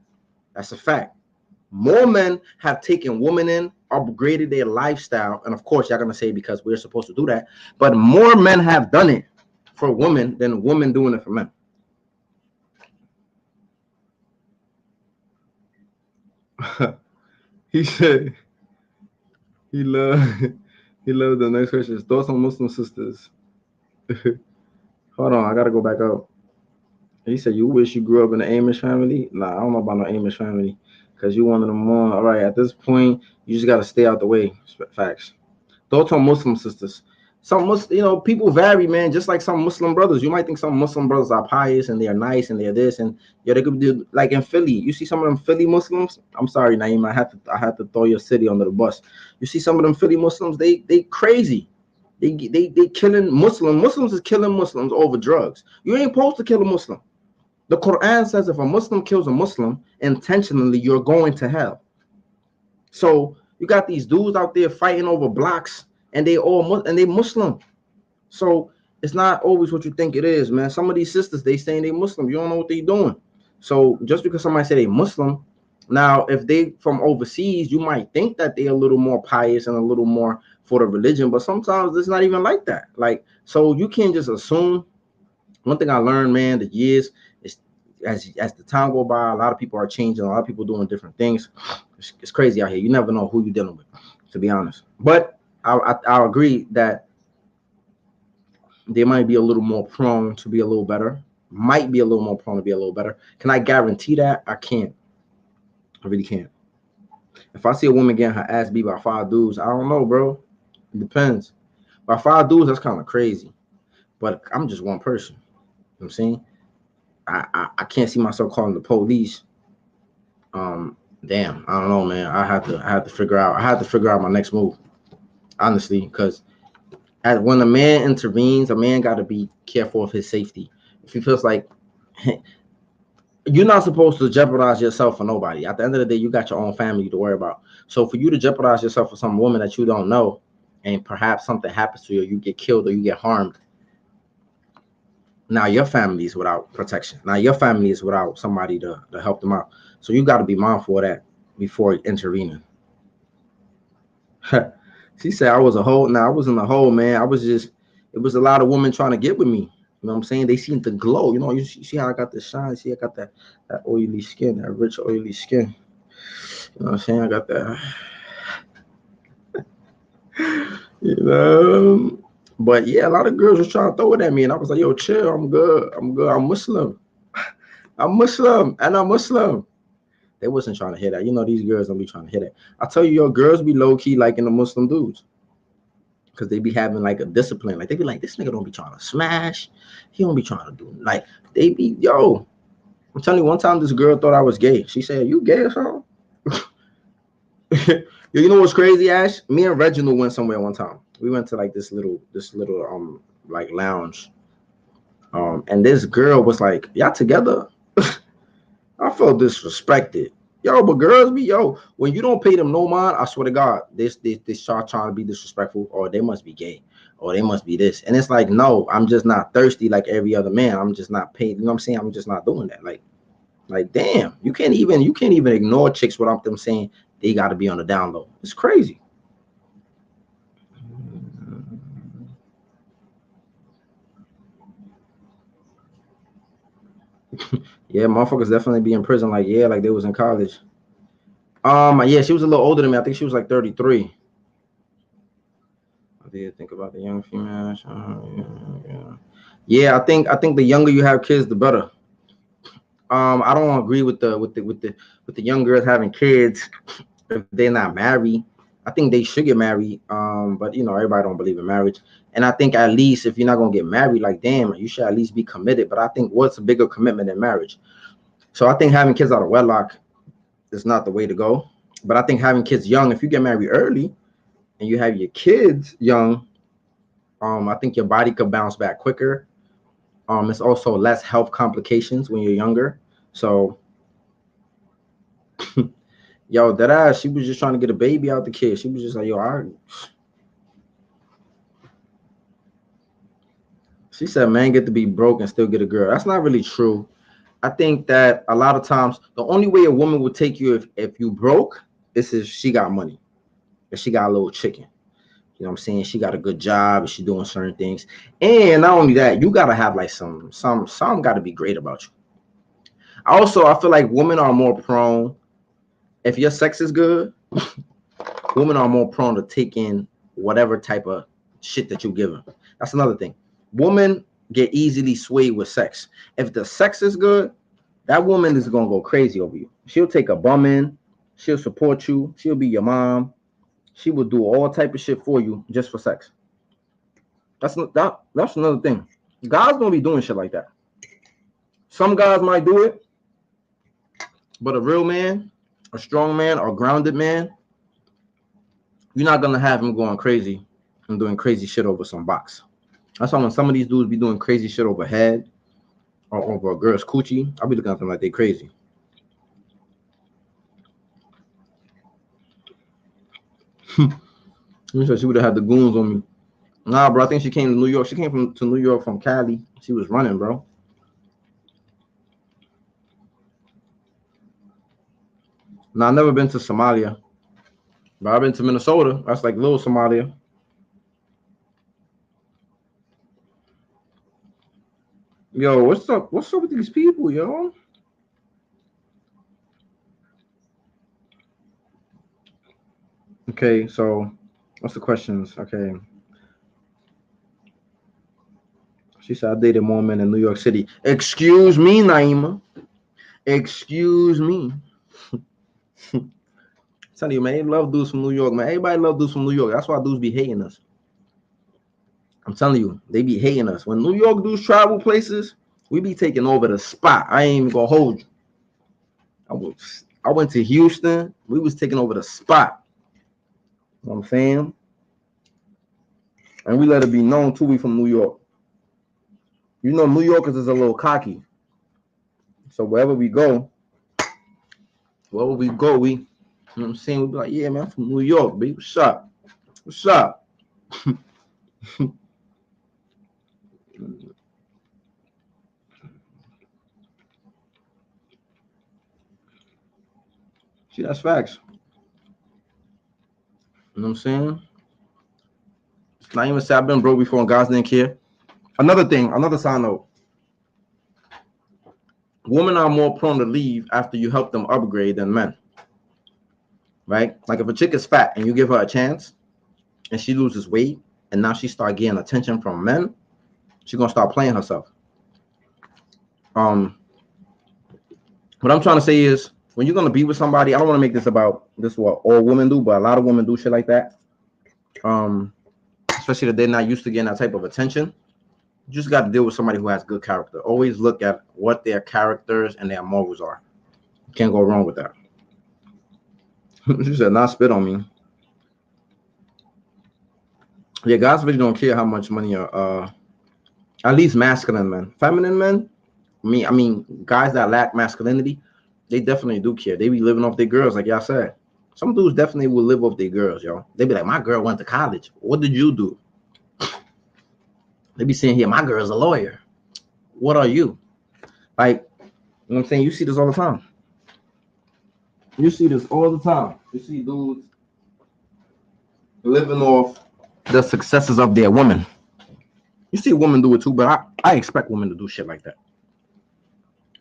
That's a fact. More men have taken women in, upgraded their lifestyle, and of course, y'all gonna say because we're supposed to do that, but more men have done it for women than women doing it for men. He said he loved the next question. Thoughts on Muslim sisters? Hold on, I gotta go back up. He said, you wish you grew up in an Amish family? Nah, I don't know about no Amish family. Because you one of them one. All right, at this point, you just got to stay out the way. Facts. Thoughts on Muslim sisters? Some people vary, man. Just like some Muslim brothers. You might think some Muslim brothers are pious and they're nice and they're this. And yeah, they could do like in Philly. You see some of them Philly Muslims? I'm sorry, Naeem. I have to throw your city under the bus. You see some of them Philly Muslims, they crazy. They killing Muslims. Muslims is killing Muslims over drugs. You ain't supposed to kill a Muslim. The Quran says if a Muslim kills a Muslim intentionally, you're going to hell. So you got these dudes out there fighting over blocks, and they Muslim. So it's not always what you think it is, man. Some of these sisters, they saying they Muslim. You don't know what they doing. So just because somebody say they Muslim, now if they from overseas, you might think that they're a little more pious and a little more for the religion, but sometimes it's not even like that. Like, so you can't just assume. One thing I learned, man, the years is as the time go by, a lot of people are changing, a lot of people doing different things. It's crazy out here. You never know who you're dealing with, to be honest. But I agree that they might be a little more prone to be a little better. Might be a little more prone to be a little better. Can I guarantee that? I can't. I really can't. If I see a woman getting her ass beat by 5 dudes, I don't know, bro. It depends. By 5 dudes, that's kind of crazy. But I'm just one person. You know what I'm saying? I can't see myself calling the police. Damn, I don't know, man. I have to figure out my next move, honestly, because when a man intervenes, a man got to be careful of his safety. If he feels like you're not supposed to jeopardize yourself for nobody. At the end of the day, you got your own family to worry about. So for you to jeopardize yourself for some woman that you don't know, and perhaps something happens to you, or you get killed or you get harmed, now your family is without protection. Now your family is without somebody to help them out. So you got to be mindful of that before intervening. She said I was a hole. Now I wasn't a hole, man. It was a lot of women trying to get with me. You know what I'm saying? They seem to glow. You know, you see how I got the shine. See, I got that oily skin, that rich oily skin. You know what I'm saying? I got that. You know. But yeah, a lot of girls was trying to throw it at me, and I was like, "Yo, chill. I'm good. I'm good. I'm Muslim. I'm Muslim, and I'm Muslim." They wasn't trying to hear that. You know, these girls don't be trying to hear that. I tell you, your girls be low key liking the Muslim dudes because they be having like a discipline. Like they be like, "This nigga don't be trying to smash. He don't be trying to do like they be yo." I'm telling you, one time this girl thought I was gay. She said, "You gay or something?" You know what's crazy, Ash? Me and Reginald went somewhere one time. We went to like this little like lounge. And this girl was like, "Y'all together?" I felt disrespected. Yo, but girls be yo, when you don't pay them no mind, I swear to God, they start trying to be disrespectful, or they must be gay, or they must be this. And it's like, no, I'm just not thirsty like every other man. I'm just not paying, you know what I'm saying? I'm just not doing that. Like damn, you can't even ignore chicks without them saying they gotta be on the down low. It's crazy. Yeah, motherfuckers definitely be in prison, like yeah, like they was in college. Yeah, she was a little older than me. I think she was like 33. I did think about the young female. Yeah. Yeah, I think the younger you have kids, the better. I don't agree with the young girls having kids if they're not married. I think they should get married. But you know, everybody don't believe in marriage. And I think at least if you're not gonna get married, like damn, you should at least be committed. But I think what's a bigger commitment than marriage? So I think having kids out of wedlock is not the way to go. But I think having kids young, if you get married early and you have your kids young, I think your body could bounce back quicker. It's also less health complications when you're younger. So, yo, that ass, she was just trying to get a baby out the kid. She was just like, yo, she said, man, get to be broke and still get a girl. That's not really true. I think that a lot of times the only way a woman will take you if you broke is if she got money, if she got a little chicken. You know what I'm saying? She got a good job, she doing certain things. And not only that, you gotta have like some gotta be great about you. Also, I feel like women are more prone, if your sex is good, women are more prone to take in whatever type of shit that you give them. That's another thing. Women get easily swayed with sex. If the sex is good, that woman is gonna go crazy over you. She'll take a bum in, she'll support you, she'll be your mom, she will do all type of shit for you just for sex. That's another thing. Guys don't be doing shit like that. Some guys might do it, but a real man, a strong man, or grounded man, you're not gonna have him going crazy and doing crazy shit over some box. That's why when some of these dudes be doing crazy shit over head or over a girl's coochie, I'll be looking at them like they crazy. She said she would have had the goons on me. Nah, bro, I think she came to New York. She came to New York from Cali. She was running, bro. Nah, I've never been to Somalia, but I've been to Minnesota. That's like little Somalia. Yo, what's up? What's up with these people, yo? Okay, so what's the questions? Okay. She said I dated more men in New York City. Excuse me, Naima. Excuse me. Tell you, man, they love dudes from New York, man. Everybody love dudes from New York. That's why dudes be hating us. I'm telling you, they be hating us. When New York dudes travel places, we be taking over the spot. I ain't even gonna hold you. I went to Houston. We was taking over the spot. You know what I'm saying? And we let it be known too, we from New York. You know, New Yorkers is a little cocky. So wherever we go, you know what I'm saying? We be like, yeah, man, I'm from New York, baby. What's up? What's up? See, that's facts. You know what I'm saying? It's not even say I've been broke before and guys didn't care. Another thing, another side note. Women are more prone to leave after you help them upgrade than men, right? Like if a chick is fat and you give her a chance and she loses weight and now she start getting attention from men, she's gonna start playing herself. What I'm trying to say is, when you're gonna be with somebody, I don't want to make this about this what all women do, but a lot of women do shit like that. Especially that they're not used to getting that type of attention. You just got to deal with somebody who has good character. Always look at what their characters and their morals are. You can't go wrong with that. She said, "Not spit on me." Yeah, guys really don't care how much money at least masculine men. Feminine men, I mean, guys that lack masculinity, they definitely do care. They be living off their girls, like y'all said. Some dudes definitely will live off their girls, yo. They be like, my girl went to college. What did you do? They be saying here, my girl's a lawyer. What are you? Like, you know what I'm saying? You see this all the time. You see this all the time. You see dudes living off the successes of their women. You see women do it too, but I expect women to do shit like that.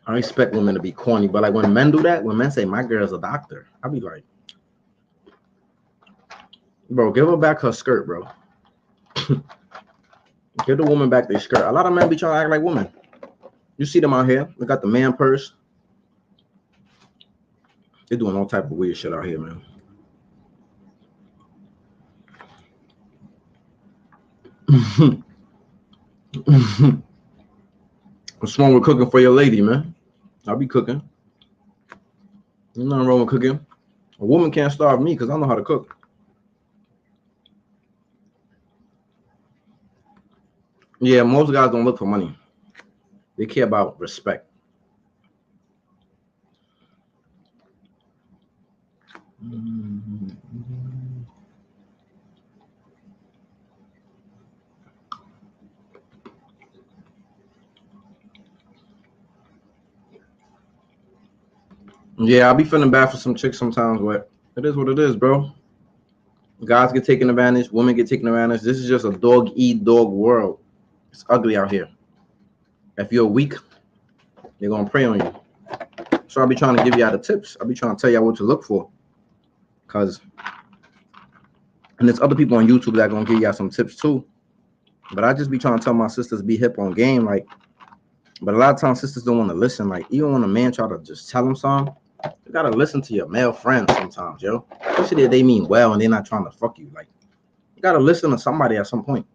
I expect women to be corny, but like when men do that, when men say my girl's a doctor, I be like, bro, give her back her skirt, bro. Give the woman back their skirt. A lot of men be trying to act like women. You see them out here. They got the man purse. They're doing all type of weird shit out here, man. What's wrong with cooking for your lady, man? I'll be cooking. There's nothing wrong with cooking. A woman can't starve me because I know how to cook. Yeah, most guys don't look for money. They care about respect. Yeah, I'll be feeling bad for some chicks sometimes, but it is what it is, bro. Guys get taken advantage, women get taken advantage. This is just a dog-eat-dog world. It's ugly out here. If you're weak, they're gonna prey on you. So I'll be trying to give you all the tips. I'll be trying to tell y'all what to look for. And there's other people on YouTube that are gonna give y'all some tips too. But I just be trying to tell my sisters be hip on game, like. But a lot of times sisters don't want to listen. Like even when a man try to just tell them something, you gotta listen to your male friends sometimes, yo. Especially if they mean well and they're not trying to fuck you. Like you gotta listen to somebody at some point.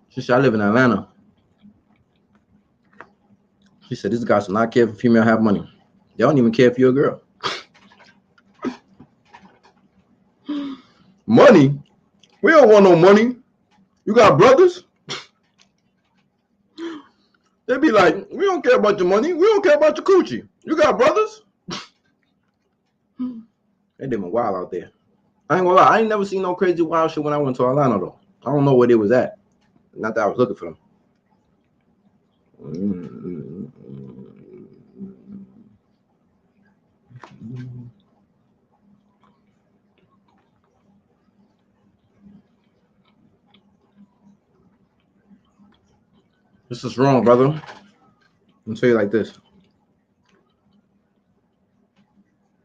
She said, I live in Atlanta. She said, these guys do not care if a female have money. They don't even care if you're a girl. Money? We don't want no money. You got brothers? They be like, we don't care about your money. We don't care about your coochie. You got brothers? They did wild out there. I ain't gonna lie. I ain't never seen no crazy wild shit when I went to Atlanta, though. I don't know where they was at. Not that I was looking for them. This is wrong, brother. I'll tell you like this.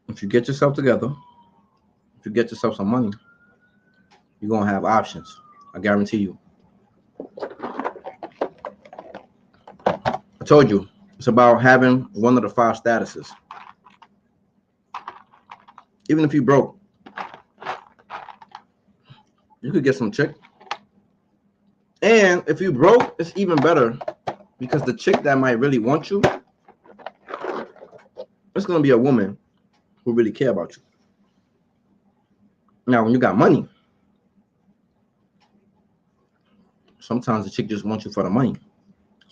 If you get yourself together, if you get yourself some money, you're going to have options. I guarantee you. I told you, it's about having one of the 5 statuses. Even if you broke, you could get some chick. And if you broke, it's even better because the chick that might really want you, it's going to be a woman who really care about you. Now, when you got money, sometimes the chick just wants you for the money.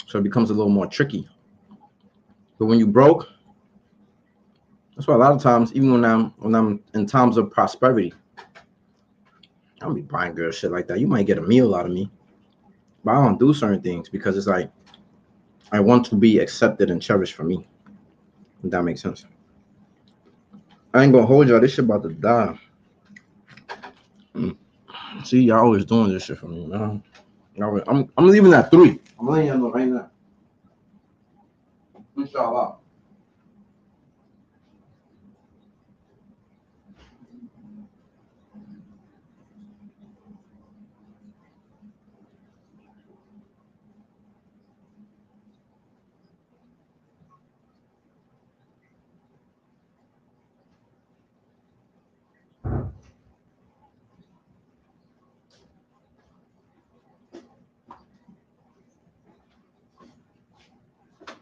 So it becomes a little more tricky. But when you broke, that's why a lot of times, even when I'm in times of prosperity, I don't be buying girl shit like that. You might get a meal out of me, but I don't do certain things because it's like I want to be accepted and cherished for me. If that makes sense. I ain't gonna hold y'all. This shit about to die. See, y'all always doing this shit for me, man. I'm leaving at 3. I'm letting y'all know right now. Inshallah.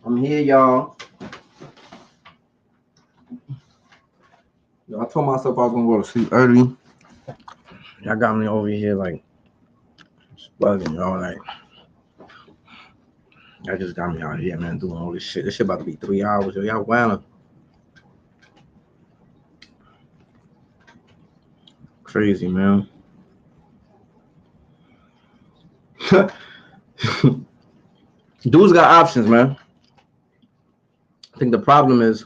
I'm here, y'all. Yo, I told myself I was gonna go to sleep early. Y'all got me over here like bugging, y'all. Like, y'all just got me out here, man, doing all this shit. This shit about to be 3 hours. Yo, y'all wildin'. Crazy, man. Dudes got options, man. I think the problem is,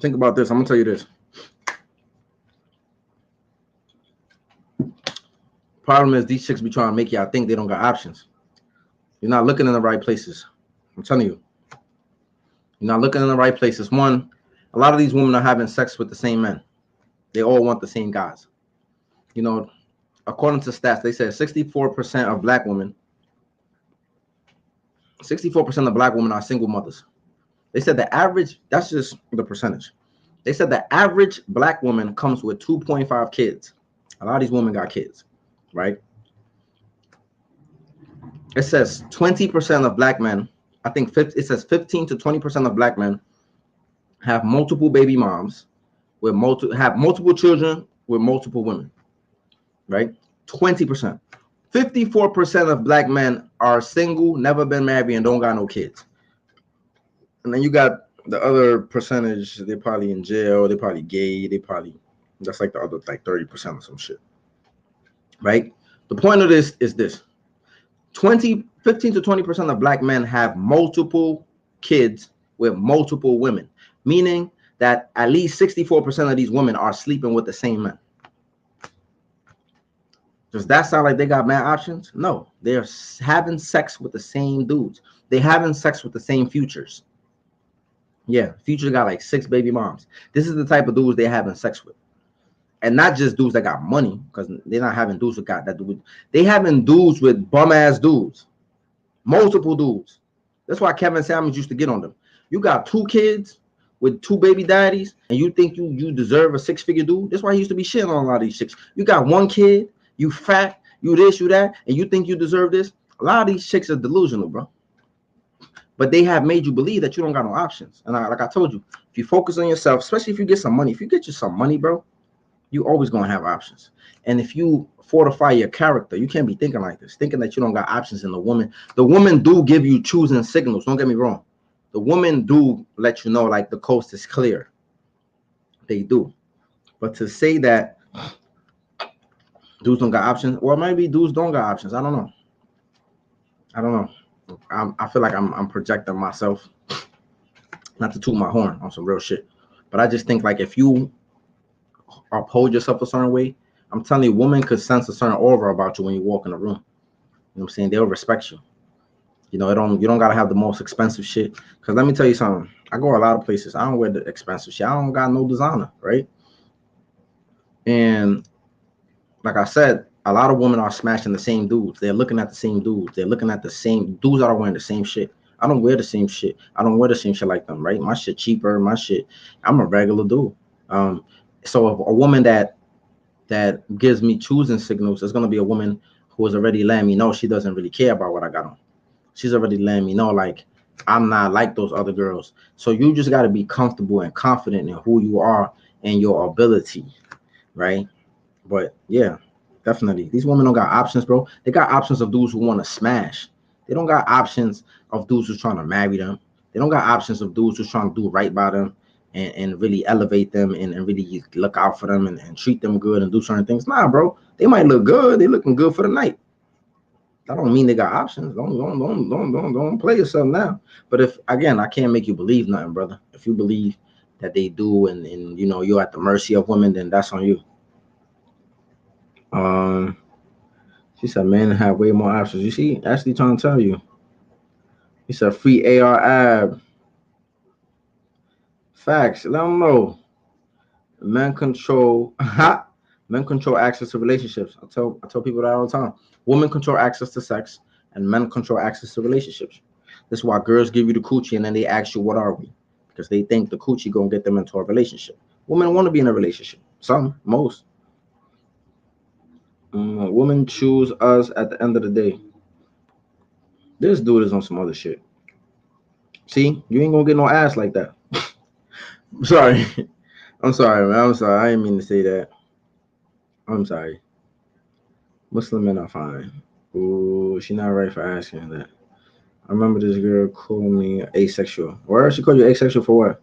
think about this. I'm gonna tell you this. Problem is, these chicks be trying to make y'all think they don't got options. You're not looking in the right places. I'm telling you. You're not looking in the right places. One, a lot of these women are having sex with the same men. They all want the same guys. You know, according to stats, they said 64% of black women, 64% of black women are single mothers. They said the average, that's just the percentage. They said the average black woman comes with 2.5 kids. A lot of these women got kids, right? It says 20% of black men, I think it says 15 to 20% of black men have multiple baby moms with multiple children with multiple women, right? 20%. 54% of black men are single, never been married, and don't got no kids. And then you got the other percentage, they're probably in jail, they're probably gay, that's like the other like 30% or some shit, right? The point of this is this. 15 to 20% of black men have multiple kids with multiple women, meaning that at least 64% of these women are sleeping with the same men. Does that sound like they got mad options? No, they're having sex with the same dudes. They having sex with the same futures. Yeah, Future got like 6 baby moms. This is the type of dudes they're having sex with. And not just dudes that got money, because they're not having dudes with got that dude. They having dudes with bum ass dudes. Multiple dudes. That's why Kevin Samuels used to get on them. You got 2 kids with 2 baby daddies, and you think you deserve a 6-figure dude. That's why he used to be shitting on a lot of these chicks. You got 1 kid, you fat, you this, you that, and you think you deserve this. A lot of these chicks are delusional, bro. But they have made you believe that you don't got no options. And like I told you, if you focus on yourself, especially if you get some money, if you get you some money, bro, you always gonna have options. And if you fortify your character, you can't be thinking like this, thinking that you don't got options in the woman. The woman do give you choosing signals. Don't get me wrong. The women do let you know like the coast is clear. They do. But to say that dudes don't got options, or maybe dudes don't got options. I don't know. I feel like I'm projecting myself, not to toot my horn on some real shit, but I just think like if you uphold yourself a certain way, I'm telling you, women could sense a certain aura about you when you walk in the room. You know what I'm saying? They'll respect you. You know, you don't gotta have the most expensive shit. Cause let me tell you something. I go a lot of places. I don't wear the expensive shit. I don't got no designer, right? And like I said, a lot of women are smashing the same dudes. They're looking at the same dudes. They're looking at the same dudes that are wearing the same shit. I don't wear the same shit. I don't wear the same shit like them, right? My shit cheaper. My shit. I'm a regular dude. So if a woman that gives me choosing signals, is gonna be a woman who is already letting me know she doesn't really care about what I got on. She's already letting me know like I'm not like those other girls. So you just got to be comfortable and confident in who you are and your ability, right? But yeah, definitely. These women don't got options, bro. They got options of dudes who want to smash. They don't got options of dudes who's trying to marry them. They don't got options of dudes who's trying to do right by them and really elevate them and really look out for them and treat them good and do certain things. Nah, bro. They might look good. They looking good for the night. That don't mean they got options. Don't play yourself now. But if again, I can't make you believe nothing, brother. If you believe that they do and you know you're at the mercy of women, then that's on you. She said men have way more options. You see, Ashley trying to tell you. He said free AR ab. Facts. Let them know. Men control men control access to relationships. I tell people that all the time. Women control access to sex and men control access to relationships. That's why girls give you the coochie and then they ask you, what are we? Because they think the coochie gonna get them into a relationship. Women want to be in a relationship. Some, most. Women choose us at the end of the day. This dude is on some other shit. See, you ain't gonna get no ass like that. I'm sorry. I'm sorry, man. I'm sorry. I didn't mean to say that. I'm sorry. Muslim men are fine. Ooh, she not right for asking that. I remember this girl called me asexual. Where she called you asexual for what?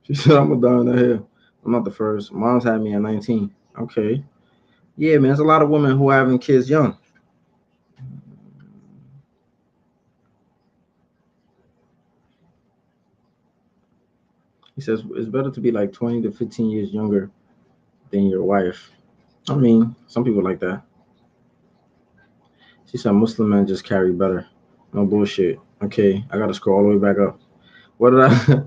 She said I'm a down the hill. I'm not the first. Mom's had me at 19. Okay. Yeah, man. There's a lot of women who are having kids young. He says it's better to be like 20 to 15 years younger than your wife. I mean, some people like that. She said Muslim men just carry better. No bullshit. Okay, I gotta scroll all the way back up. What did I?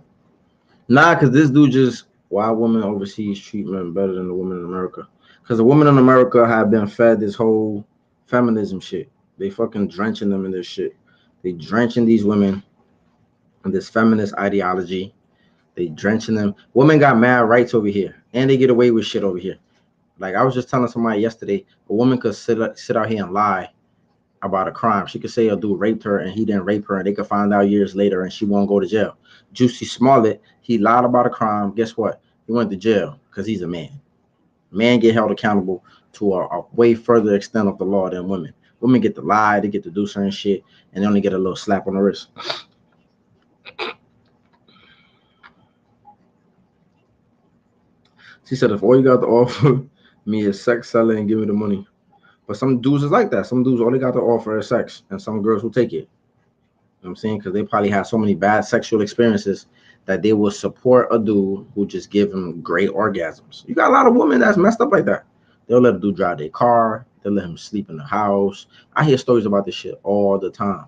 Nah, because this dude just why women overseas treat men better than the women in America. Because the women in America have been fed this whole feminism shit. They fucking drenching them in this shit. They drenching these women in this feminist ideology. They drenching them. Women got mad rights over here, and they get away with shit over here. Like I was just telling somebody yesterday, a woman could sit out here and lie about a crime. She could say a dude raped her and he didn't rape her, and they could find out years later and she won't go to jail. Juicy Smollett, he lied about a crime. Guess what? He went to jail because he's a man. Men get held accountable to a way further extent of the law than women. Women get to lie, they get to do certain shit, and they only get a little slap on the wrist. She said, if all you got to offer me is sex, sell it, and give me the money. But some dudes is like that. Some dudes, all they got to offer is sex, and some girls will take it. You know what I'm saying? Because they probably have so many bad sexual experiences that they will support a dude who just give them great orgasms. You got a lot of women that's messed up like that. They'll let a dude drive their car. They'll let him sleep in the house. I hear stories about this shit all the time.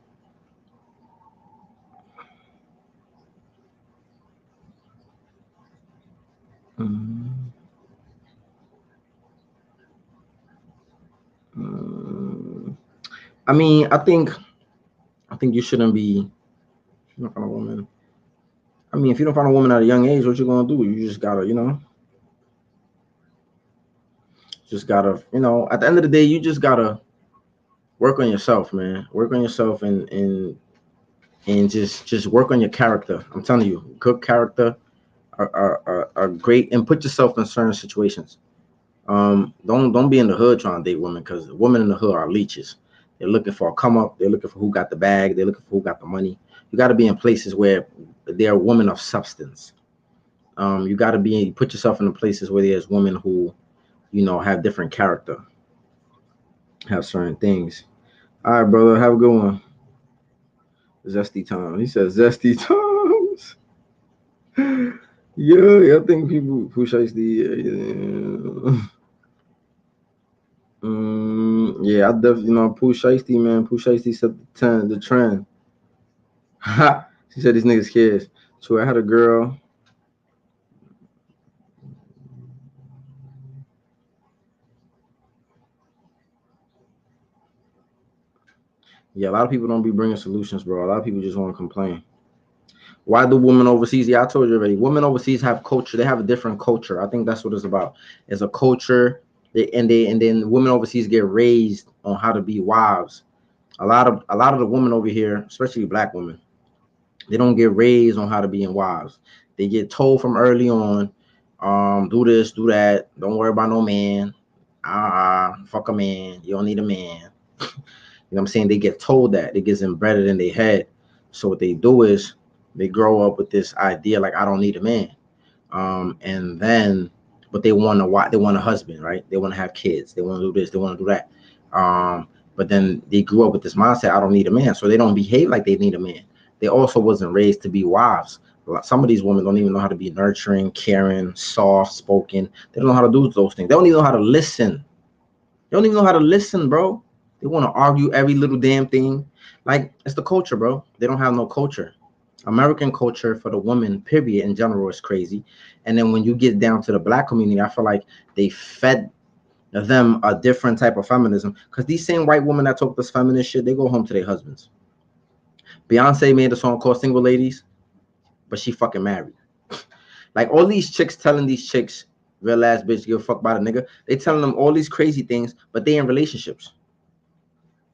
Mm, mm. I mean, I think you shouldn't be not find a woman. I mean, if you don't find a woman at a young age, what you gonna do? You just gotta, at the end of the day, you just gotta work on yourself, man. Work on yourself and just work on your character. I'm telling you, good character are great, and put yourself in certain situations. Don't be in the hood trying to date women, because the women in the hood are leeches. They're looking for a come up. They're looking for who got the bag. They're looking for who got the money. You got to be in places where there are women of substance. You got to put yourself in the places where there's women who have different character, have certain things. All right, brother, have a good one. Zesty time. He says zesty times. Yeah, I think people push icy. Yeah. Yeah, I definitely Pooh Shiesty, man. Pooh Shiesty set the trend. She said these niggas kids. So I had a girl. Yeah, a lot of people don't be bringing solutions, bro. A lot of people just want to complain. Why do women overseas? Yeah, I told you already. Women overseas have culture. They have a different culture. I think that's what it's about. It's a culture, and then women overseas get raised on how to be wives. A lot of the women over here, especially black women, they don't get raised on how to be in wives. They get told from early on, do this, do that. Don't worry about no man. Fuck a man. You don't need a man. You know what I'm saying? They get told that. It gets embedded in their head. So what they do is they grow up with this idea like I don't need a man. And then but they want a husband, right? They want to have kids. They want to do this. They want to do that. But then they grew up with this mindset, I don't need a man. So they don't behave like they need a man. They also wasn't raised to be wives. Some of these women don't even know how to be nurturing, caring, soft spoken. They don't know how to do those things. They don't even know how to listen. They don't even know how to listen, bro. They want to argue every little damn thing. Like, it's the culture, bro. They don't have no culture. American culture for the woman, period, in general, is crazy. And then when you get down to the black community, I feel like they fed them a different type of feminism. Because these same white women that talk this feminist shit, they go home to their husbands. Beyonce made a song called Single Ladies, but she fucking married. Like, all these chicks telling these chicks, real ass bitch, give a fuck about a nigga. They telling them all these crazy things, but they in relationships.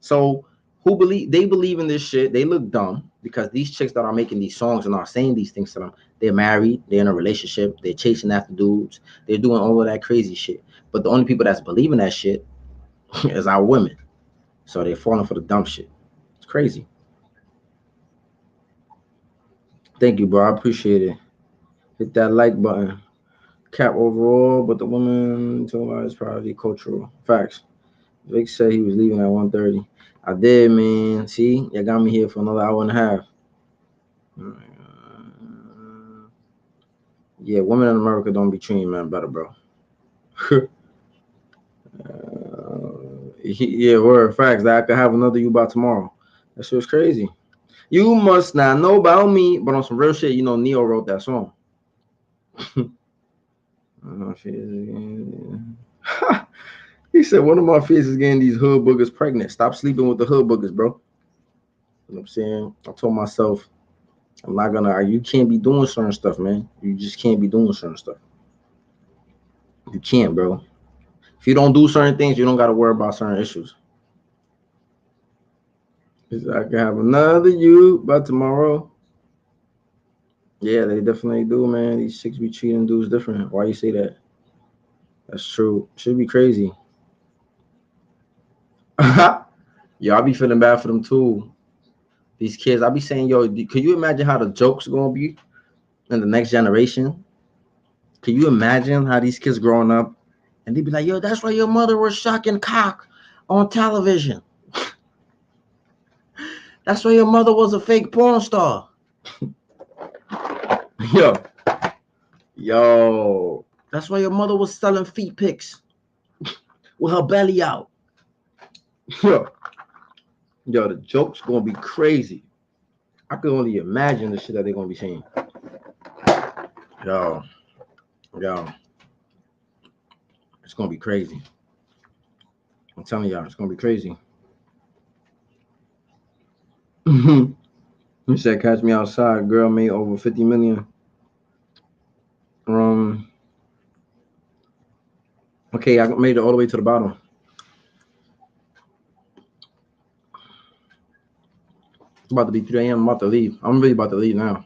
So they believe in this shit. They look dumb because these chicks that are making these songs and are saying these things to them, they're married, they're in a relationship, they're chasing after dudes, they're doing all of that crazy shit. But the only people that's believing that shit is our women. So they're falling for the dumb shit. It's crazy. Thank you, bro. I appreciate it. Hit that like button. Cap overall, but the woman talking about is probably cultural. Facts. Vic said he was leaving at 1:30. I did, man. See, you got me here for another hour and a half. Yeah, women in America don't be treating men better, bro. Yeah, word facts. That I could have another you by tomorrow. That shit was crazy. You must not know about me, but on some real shit, you know, Neo wrote that song. He said one of my fears is getting these hood boogers pregnant. Stop sleeping with the hood boogers, bro. You know what I'm saying? I told myself, I'm not gonna. You can't be doing certain stuff, man. You just can't be doing certain stuff. You can't, bro. If you don't do certain things, you don't got to worry about certain issues. I can have another you by tomorrow. Yeah, they definitely do, man. These chicks be treating dudes different. Why you say that? That's true. Should be crazy. Yo, I be feeling bad for them too. These kids, I be saying, yo, could you imagine how the jokes gonna be in the next generation? Can you imagine how these kids growing up and they be like, yo, that's why your mother was sucking cock on television. That's why your mother was a fake porn star. Yo, that's why your mother was selling feet pics with her belly out. Yo, the joke's gonna be crazy. I could only imagine the shit that they're gonna be saying. Yo, it's gonna be crazy. I'm telling y'all, it's gonna be crazy. You said, "Catch me outside." Girl made over 50 million. Okay, I made it all the way to the bottom. It's about to be 3 a.m. I'm about to leave. I'm really about to leave now.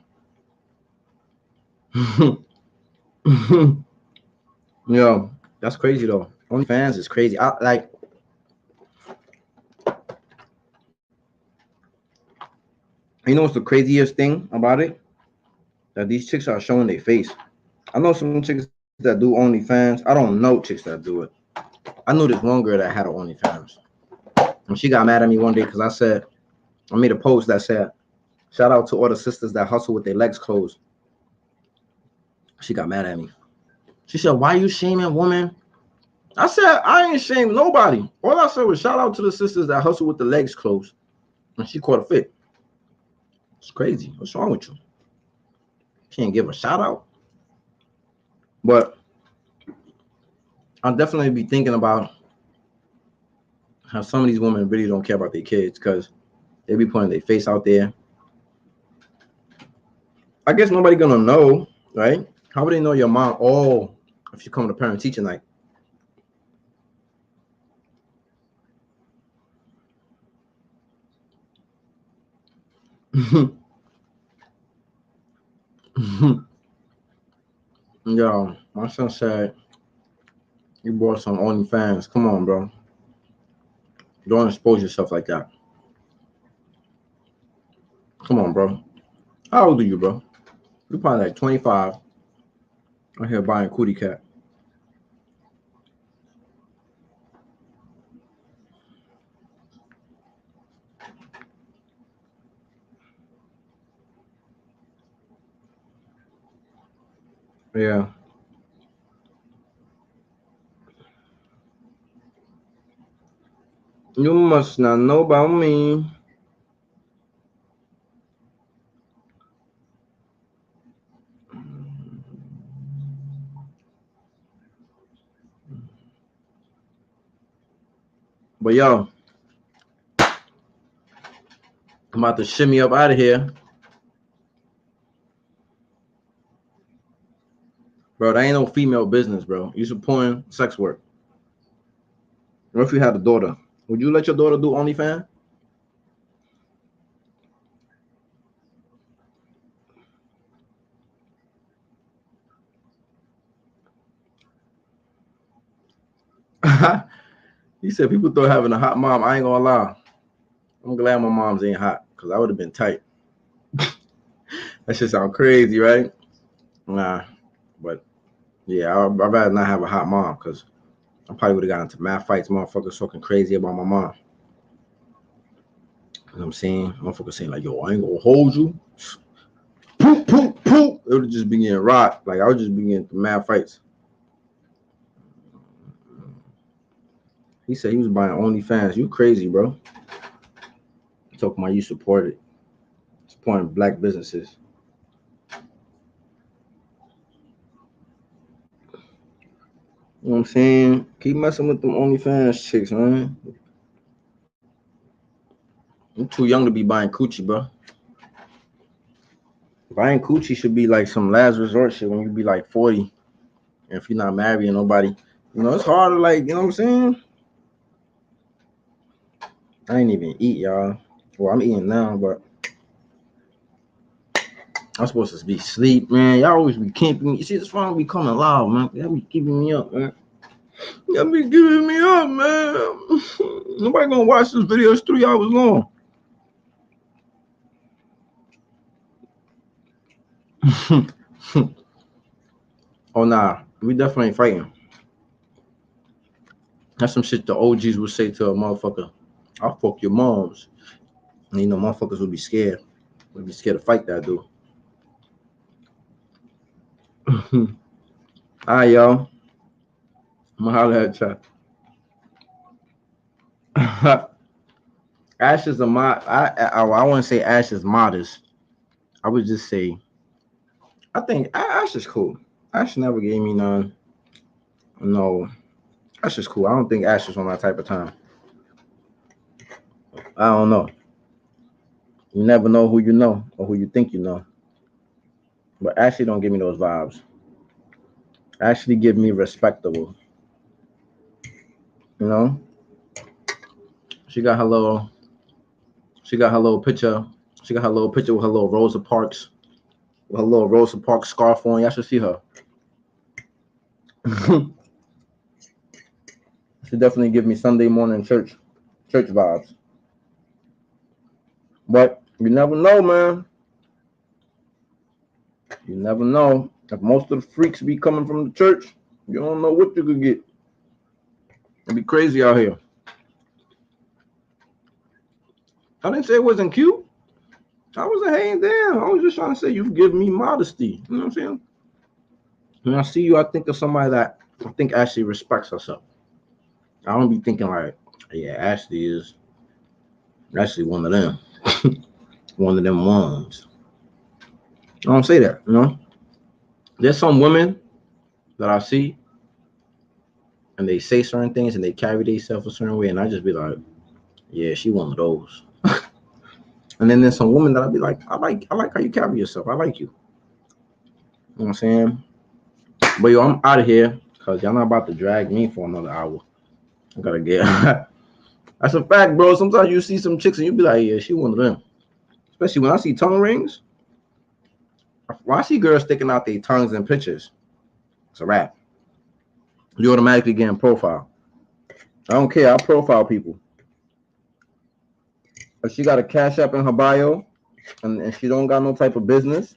Yo, that's crazy though. OnlyFans is crazy. I like. You know what's the craziest thing about it? That these chicks are showing their face. I know some chicks that do OnlyFans. I don't know chicks that do it. I knew this one girl that had an OnlyFans. And she got mad at me one day because I made a post that said, shout out to all the sisters that hustle with their legs closed. She got mad at me. She said, why you shaming women? I said, I ain't shamed nobody. All I said was shout out to the sisters that hustle with the legs closed. And she caught a fit. It's crazy. What's wrong with you? Can't give a shout out. But I'll definitely be thinking about how some of these women really don't care about their kids because they be putting their face out there. I guess nobody gonna know, right? How would they know your mom? Oh, if you come to parent teacher night. Yo, my son said you bought some OnlyFans. Come on, bro. Don't expose yourself like that. Come on, bro. How old are you, bro? You're probably like 25. I'm here buying Cootie Cat. Yeah. You must not know about me. But yo, I'm about to shimmy up out of here. Bro, that ain't no female business, bro. You supporting sex work. What if you had a daughter? Would you let your daughter do OnlyFans? He said people thought having a hot mom. I ain't gonna lie. I'm glad my mom's ain't hot because I would have been tight. That shit sound crazy, right? Nah, but yeah, I'd rather not have a hot mom because I probably would have gotten into mad fights, motherfuckers talking crazy about my mom. You know what I'm saying? Motherfuckers saying like, yo, I ain't gonna hold you. Poop, poop, poop. It would just be getting rocked. Like I would just be getting mad fights. He said he was buying OnlyFans. You crazy, bro. Talking about you support it. Supporting black businesses. You know what I'm saying? Keep messing with them OnlyFans chicks, man. I'm too young to be buying coochie, bro. Buying coochie should be like some last resort shit when you be like 40. And if you're not marrying nobody, you know, it's hard to like, you know what I'm saying? I ain't even eat, y'all. Well, I'm eating now, but I'm supposed to be asleep, man. Y'all always be keeping me. You see, this phone be coming loud, man. Y'all be keeping me up, man. Y'all be giving me up, man. Nobody gonna watch this video. It's 3 hours long. Oh, nah. We definitely ain't fighting. That's some shit the OGs would say to a motherfucker. I'll fuck your moms. And you know, motherfuckers would be scared. Would be scared to fight that dude. All right, y'all. I'm gonna holler at y'all. Ash is a mod. I wouldn't say Ash is modest. I would just say I think Ash is cool. Ash never gave me none. No, Ash is cool. I don't think Ash is on that type of time. I don't know. You never know who you know or who you think you know. But Ashley don't give me those vibes. Ashley give me respectable. You know, she got her little, she got her little picture. She got her little picture with her little Rosa Parks, with her little Rosa Parks scarf on. Y'all should see her. She definitely give me Sunday morning church vibes. But you never know, man. You never know. If most of the freaks be coming from the church, you don't know what you could get. It'd be crazy out here. I didn't say it wasn't cute. I wasn't hating down. I was just trying to say you've given me modesty. You know what I'm saying? When I see you, I think of somebody that I think actually respects herself. I don't be thinking like, yeah, Ashley is actually one of them. One of them ones. I don't say that, you know? There's some women that I see and they say certain things and they carry themselves a certain way, and I just be like, yeah, she one of those. And then there's some women that I be like, I like how you carry yourself. I like you. You know what I'm saying? But yo, I'm out of here because y'all not about to drag me for another hour. I gotta get that's a fact, bro. Sometimes you see some chicks and you be like, yeah, she one of them. Especially when I see tongue rings. When I see girls sticking out their tongues in pictures, it's a wrap. You automatically get in profile. I don't care. I profile people. If she got a cash app in her bio and she don't got no type of business,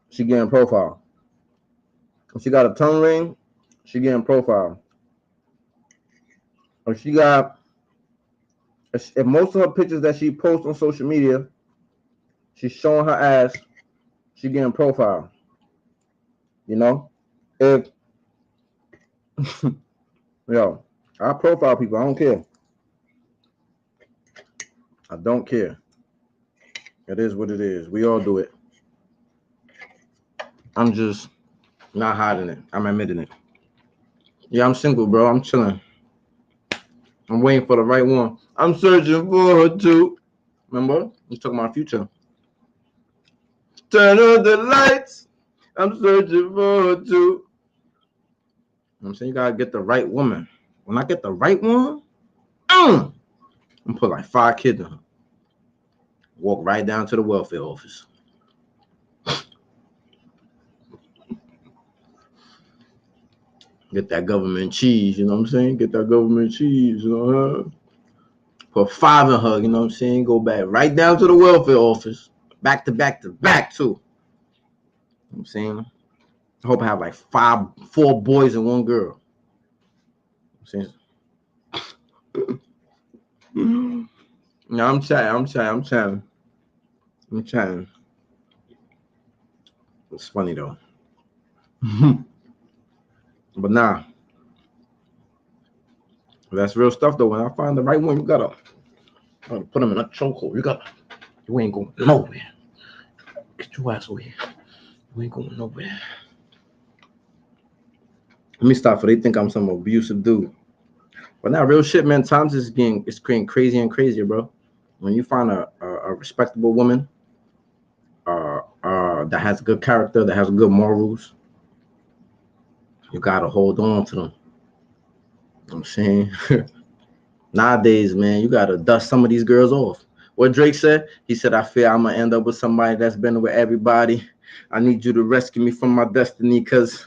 she get in profile. If she got a tongue ring, she get in profile. If she got, if most of her pictures that she posts on social media, she's showing her ass, she get in profile. You know, if yo, I profile people. I don't care. I don't care. It is what it is. We all do it. I'm just not hiding it. I'm admitting it. Yeah, I'm single, bro. I'm chilling. I'm waiting for the right one. I'm searching for her too. Remember? He's talking about future. Turn on the lights. I'm searching for her too. I'm saying you gotta get the right woman. When I get the right one, I'm gonna put like 5 kids in her. Walk right down to the welfare office. Get that government cheese, you know what I'm saying? Get that government cheese, you know, huh? Put 5 in her, you know what I'm saying? Go back right down to the welfare office. Back to back to back, too. You know what I'm saying? I hope I have like 4 boys and 1 girl. You know what I'm saying? No, I'm trying. It's funny though. But nah, that's real stuff though. When I find the right one, you gotta put them in a chokehold. You ain't going nowhere. Get your ass away. You ain't going nowhere. Let me stop for they think I'm some abusive dude. But now real shit, man, times is getting crazier and crazier, bro. When you find a respectable woman, that has good character, that has good morals, you gotta hold on to them. You know what I'm saying? Nowadays, man, you gotta dust some of these girls off. What Drake said, he said, I fear I'm gonna end up with somebody that's been with everybody. I need you to rescue me from my destiny, because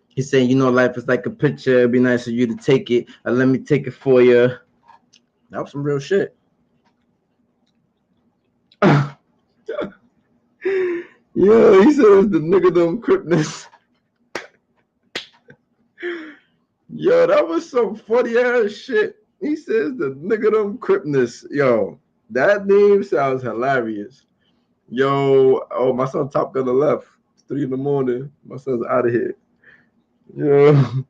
he's saying, you know, life is like a picture. It'd be nice for you to take it. Let me take it for you. That was some real shit. Yo, he said it's the nigga dumb cripness. Yo, that was some funny ass shit. He says the nigga dumb cripness. Yo, that name sounds hilarious. Yo, oh, my son Top Gunner left. It's 3 a.m. My son's out of here. Yo.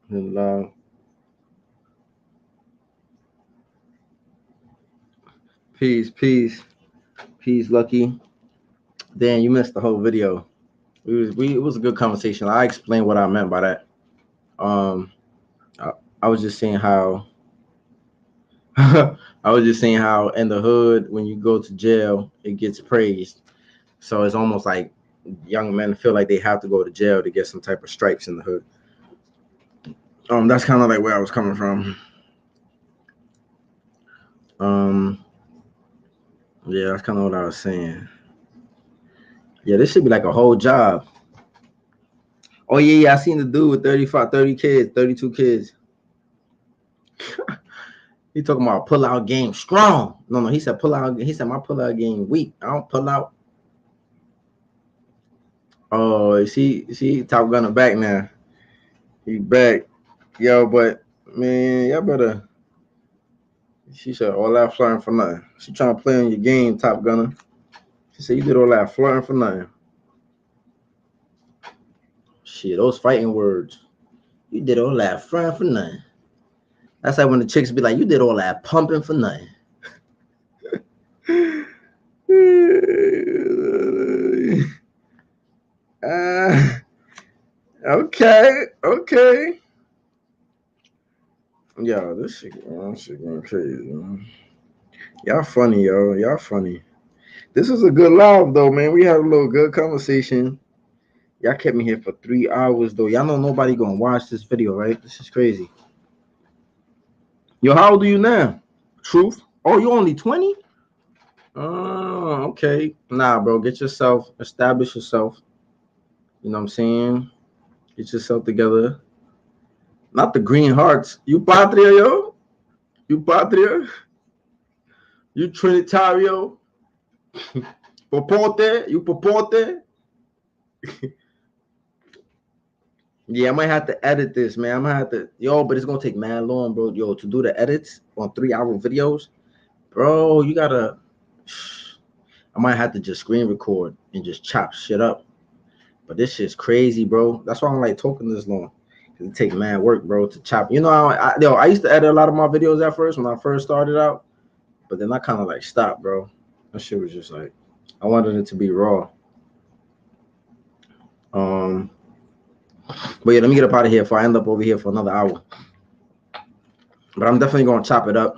And, peace, Lucky. Dan, you missed the whole video. It was a good conversation. I explained what I meant by that. I was just saying how in the hood, when you go to jail, it gets praised. So it's almost like young men feel like they have to go to jail to get some type of stripes in the hood. That's kind of like where I was coming from. Yeah, that's kind of what I was saying. Yeah, this should be like a whole job. Oh yeah, I seen the dude with 30 kids, 32 kids. He talking about pull out game strong. No, he said pull out. He said my pull out game weak. I don't pull out. Oh, see, Top Gunner back now. He back, yo. But man, y'all better. She said all that flirting for nothing. She trying to play on your game, Top Gunner. She said you did all that flirting for nothing. Shit, those fighting words. You did all that flirting for nothing. That's like when the chicks be like, you did all that pumping for nothing. Okay. Yo, this shit going crazy, man. Y'all funny, yo. Y'all funny. This was a good live, though, man. We had a little good conversation. Y'all kept me here for 3 hours, though. Y'all know nobody gonna watch this video, right? This is crazy. Yo, how old are you now? Truth? Oh, you only 20? Oh, okay. Nah, bro. Establish yourself. You know what I'm saying? Get yourself together. Not the green hearts. You patria, yo? You patria? You Trinitario? Popote? You popote? Yeah, I might have to edit this, man. I'm gonna have to, but it's gonna take mad long, bro. Yo, to do the edits on 3-hour videos, bro, you gotta. I might have to just screen record and just chop shit up. But this shit's crazy, bro. That's why I don't like talking this long. It take mad work, bro, to chop. You know, I used to edit a lot of my videos at first when I first started out, but then I kind of like stopped, bro. That shit was just like, I wanted it to be raw. But yeah, let me get up out of here before I end up over here for another hour. But I'm definitely gonna chop it up.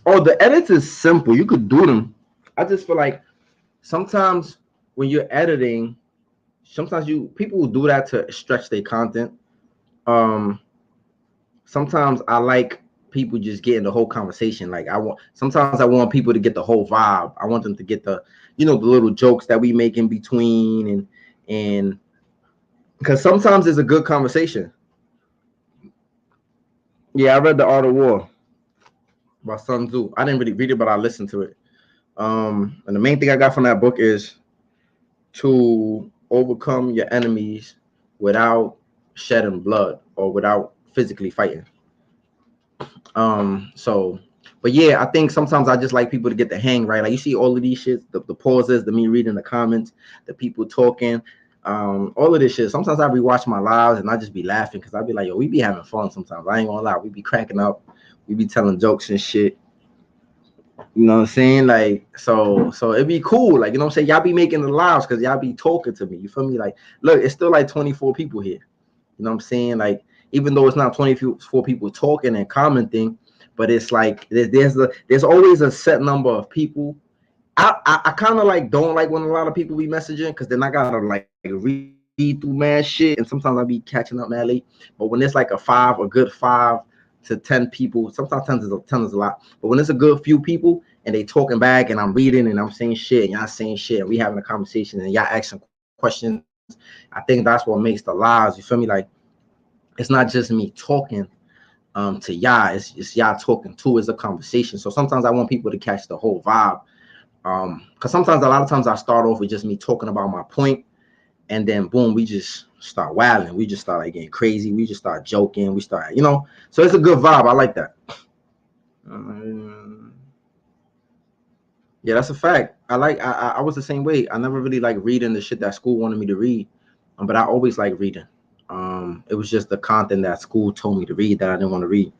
Oh, the edits is simple. You could do them. I just feel like sometimes when you're editing, sometimes people will do that to stretch their content. Sometimes I like people just getting the whole conversation. Like sometimes I want people to get the whole vibe. I want them to get the, the little jokes that we make in between, and because sometimes it's a good conversation. Yeah, I read The Art of War by Sun Tzu. I didn't really read it, but I listened to it. And the main thing I got from that book is to overcome your enemies without shedding blood or without physically fighting. So, but yeah, I think sometimes I just like people to get the hang right. Like you see all of these shits, the pauses, the me reading the comments, the people talking, all of this shit. Sometimes I rewatch my lives and I just be laughing because I be like, yo, we be having fun sometimes. I ain't gonna lie, we be cracking up, we be telling jokes and shit. You know what I'm saying? Like, so it'd be cool. Like, you know what I'm saying? Y'all be making the lives because y'all be talking to me. You feel me? Like, look, it's still like 24 people here. You know what I'm saying? Like, even though it's not 24 people talking and commenting, but it's like there's always a set number of people. I kind of like don't like when a lot of people be messaging because then I gotta like read through mad shit, and sometimes I be catching up mad late. But when it's like a good 5 to 10 people, sometimes 10 is a lot. But when it's a good few people and they talking back and I'm reading and I'm saying shit and y'all saying shit and we having a conversation and y'all asking questions, I think that's what makes the lives. You feel me? Like it's not just me talking to y'all, it's y'all talking too. It's a conversation. So sometimes I want people to catch the whole vibe. Because sometimes a lot of times I start off with just me talking about my point, and then boom, we just start wilding. We just start like getting crazy. We just start joking. We start, so it's a good vibe. I like that. Yeah, that's a fact. I was the same way. I never really like reading the shit that school wanted me to read, but I always like reading. It was just the content that school told me to read that I didn't want to read.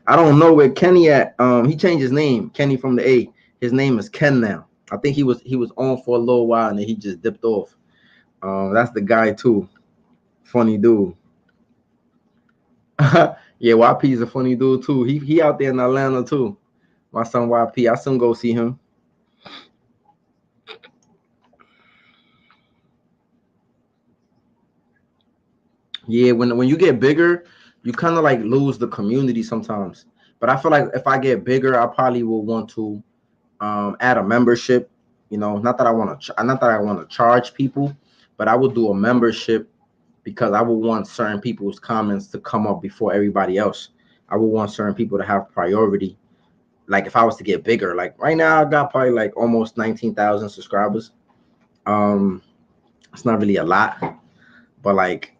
I don't know where Kenny at. He changed his name. Kenny from the A. His name is Ken now. I think he was on for a little while and then he just dipped off. That's the guy too. Funny dude. Yeah, YP is a funny dude too. He out there in Atlanta too. My son YP. I soon go see him. Yeah, when you get bigger, you kind of like lose the community sometimes. But I feel like if I get bigger, I probably will want to add a membership. Not that I want to charge people, but I would do a membership because I would want certain people's comments to come up before everybody else. I would want certain people to have priority. Like if I was to get bigger, like right now I got probably like almost 19,000 subscribers. It's not really a lot, but like,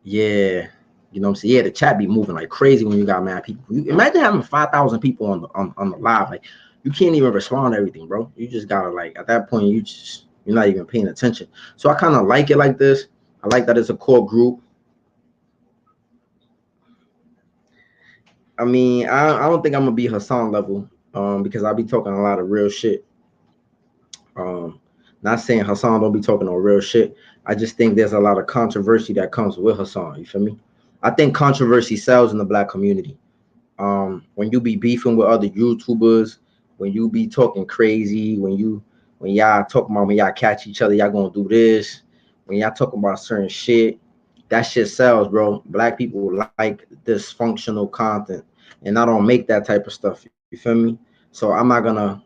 yeah, you know what I'm saying? Yeah, the chat be moving like crazy when you got mad people. You imagine having 5,000 people on the live. Like you can't even respond to everything, bro. You just gotta like at that point you're not even paying attention. So I kind of like it like this. I like that it's a core group. I mean, I don't think I'm gonna be Hassan level, because I'll be talking a lot of real shit. Not saying Hassan don't be talking no real shit. I just think there's a lot of controversy that comes with Hassan. You feel me? I think controversy sells in the black community. When you be beefing with other YouTubers, when you be talking crazy, when y'all talking about when y'all catch each other, y'all gonna do this. When y'all talking about certain shit, that shit sells, bro. Black people like dysfunctional content, and I don't make that type of stuff. You feel me? So I'm not gonna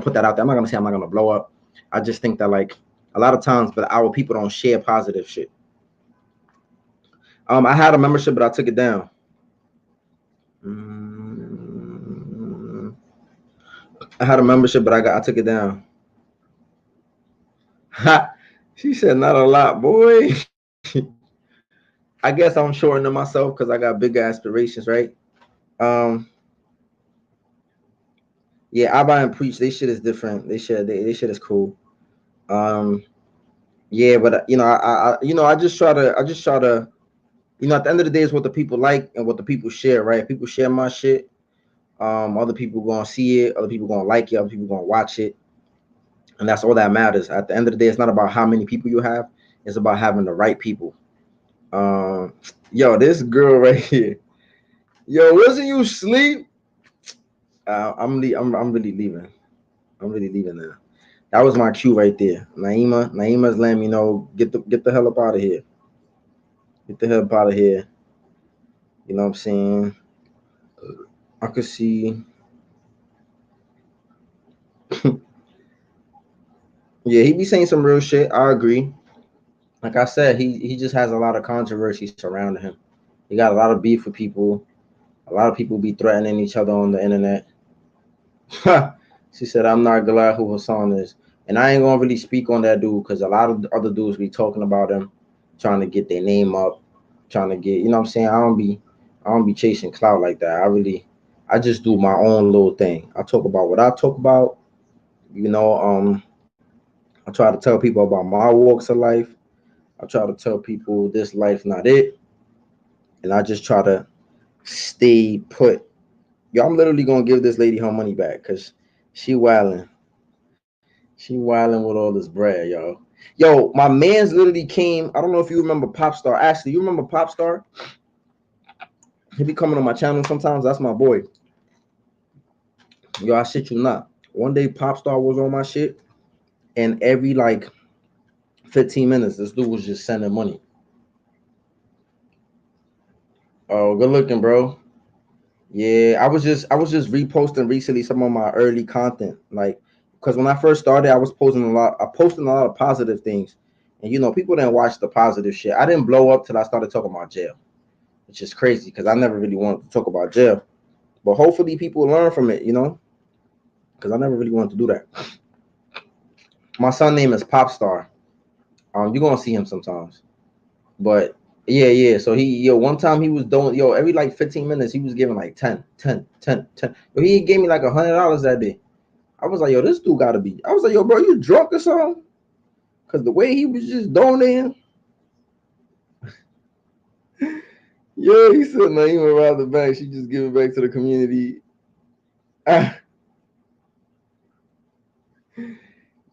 put that out there. I'm not gonna say I'm not gonna blow up. I just think that like a lot of times, but our people don't share positive shit. I had a membership, but I took it down. I had a membership, but I took it down. She said not a lot, boy. I guess I'm shorting to myself because I got bigger aspirations, right? Um, yeah, I buy and preach. They shit is different. They shit is cool. Um, yeah, but I just try to, at the end of the day, it's what the people like and what the people share, right? If people share my shit, other people gonna see it, other people gonna like it, other people gonna watch it, and that's all that matters. At the end of the day, it's not about how many people you have; it's about having the right people. Um, yo, this girl right here. Yo, wasn't you sleep? I'm really leaving. I'm really leaving now. That was my cue right there. Naima's letting me know get the hell up out of here. Get the hell up out of here. You know what I'm saying? I could see. Yeah, he be saying some real shit. I agree. Like I said, he just has a lot of controversy surrounding him. He got a lot of beef with people. A lot of people be threatening each other on the internet. She said, "I'm not glad who Hassan is," and I ain't gonna really speak on that dude because a lot of other dudes be talking about him, trying to get their name up, trying to get, you know what I'm saying. I don't be chasing clout like that. I just do my own little thing. I talk about what I talk about. You know, I try to tell people about my walks of life. I try to tell people this life not it, and I just try to stay put. Yo, I'm literally gonna give this lady her money back because she wilding. She wilding with all this bread, yo. Yo, my man's literally came. I don't know if you remember Popstar. Ashley, you remember Popstar? He be coming on my channel sometimes. That's my boy. Yo, I shit you not. One day Popstar was on my shit, and every like 15 minutes, this dude was just sending money. Oh, good looking, bro. Yeah, I was just reposting recently some of my early content, like because when I first started, I was posting a lot. I posted a lot of positive things, and you know, people didn't watch the positive shit. I didn't blow up till I started talking about jail, which is crazy because I never really wanted to talk about jail. But hopefully, people learn from it, you know, because I never really wanted to do that. My son name is Popstar. You're gonna see him sometimes, but yeah, yeah. So one time he was doing, every like 15 minutes, he was giving like 10, 10, 10, 10. But he gave me like $100 that day. I was like, yo, this dude gotta be. I was like, yo, bro, you drunk or something? Cause the way he was just donating, yo, he said, no, he went around the back. She just give it back to the community. Ah,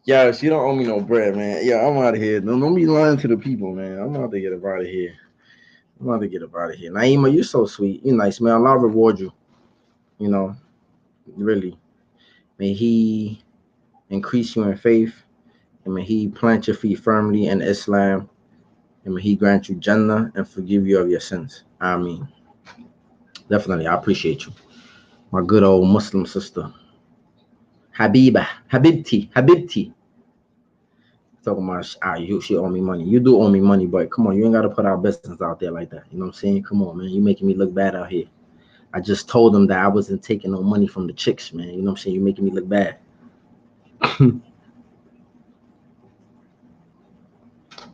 yo, she don't owe me no bread, man. Yeah, I'm out of here. Don't be lying to the people, man. I'm about to get up out of here. I'm about to get up out of here. Naima, you're so sweet. You're nice, man. Allah reward you. You know, really. May He increase you in faith, and may He plant your feet firmly in Islam, and may He grant you Jannah and forgive you of your sins. Ameen. Definitely, I appreciate you. My good old Muslim sister. Habiba. Habibti. Habibti. Talking about she owe me money. You do owe me money, but come on, you ain't gotta put our business out there like that. You know what I'm saying? Come on, man. You making me look bad out here. I just told them that I wasn't taking no money from the chicks, man. You know what I'm saying? You making me look bad.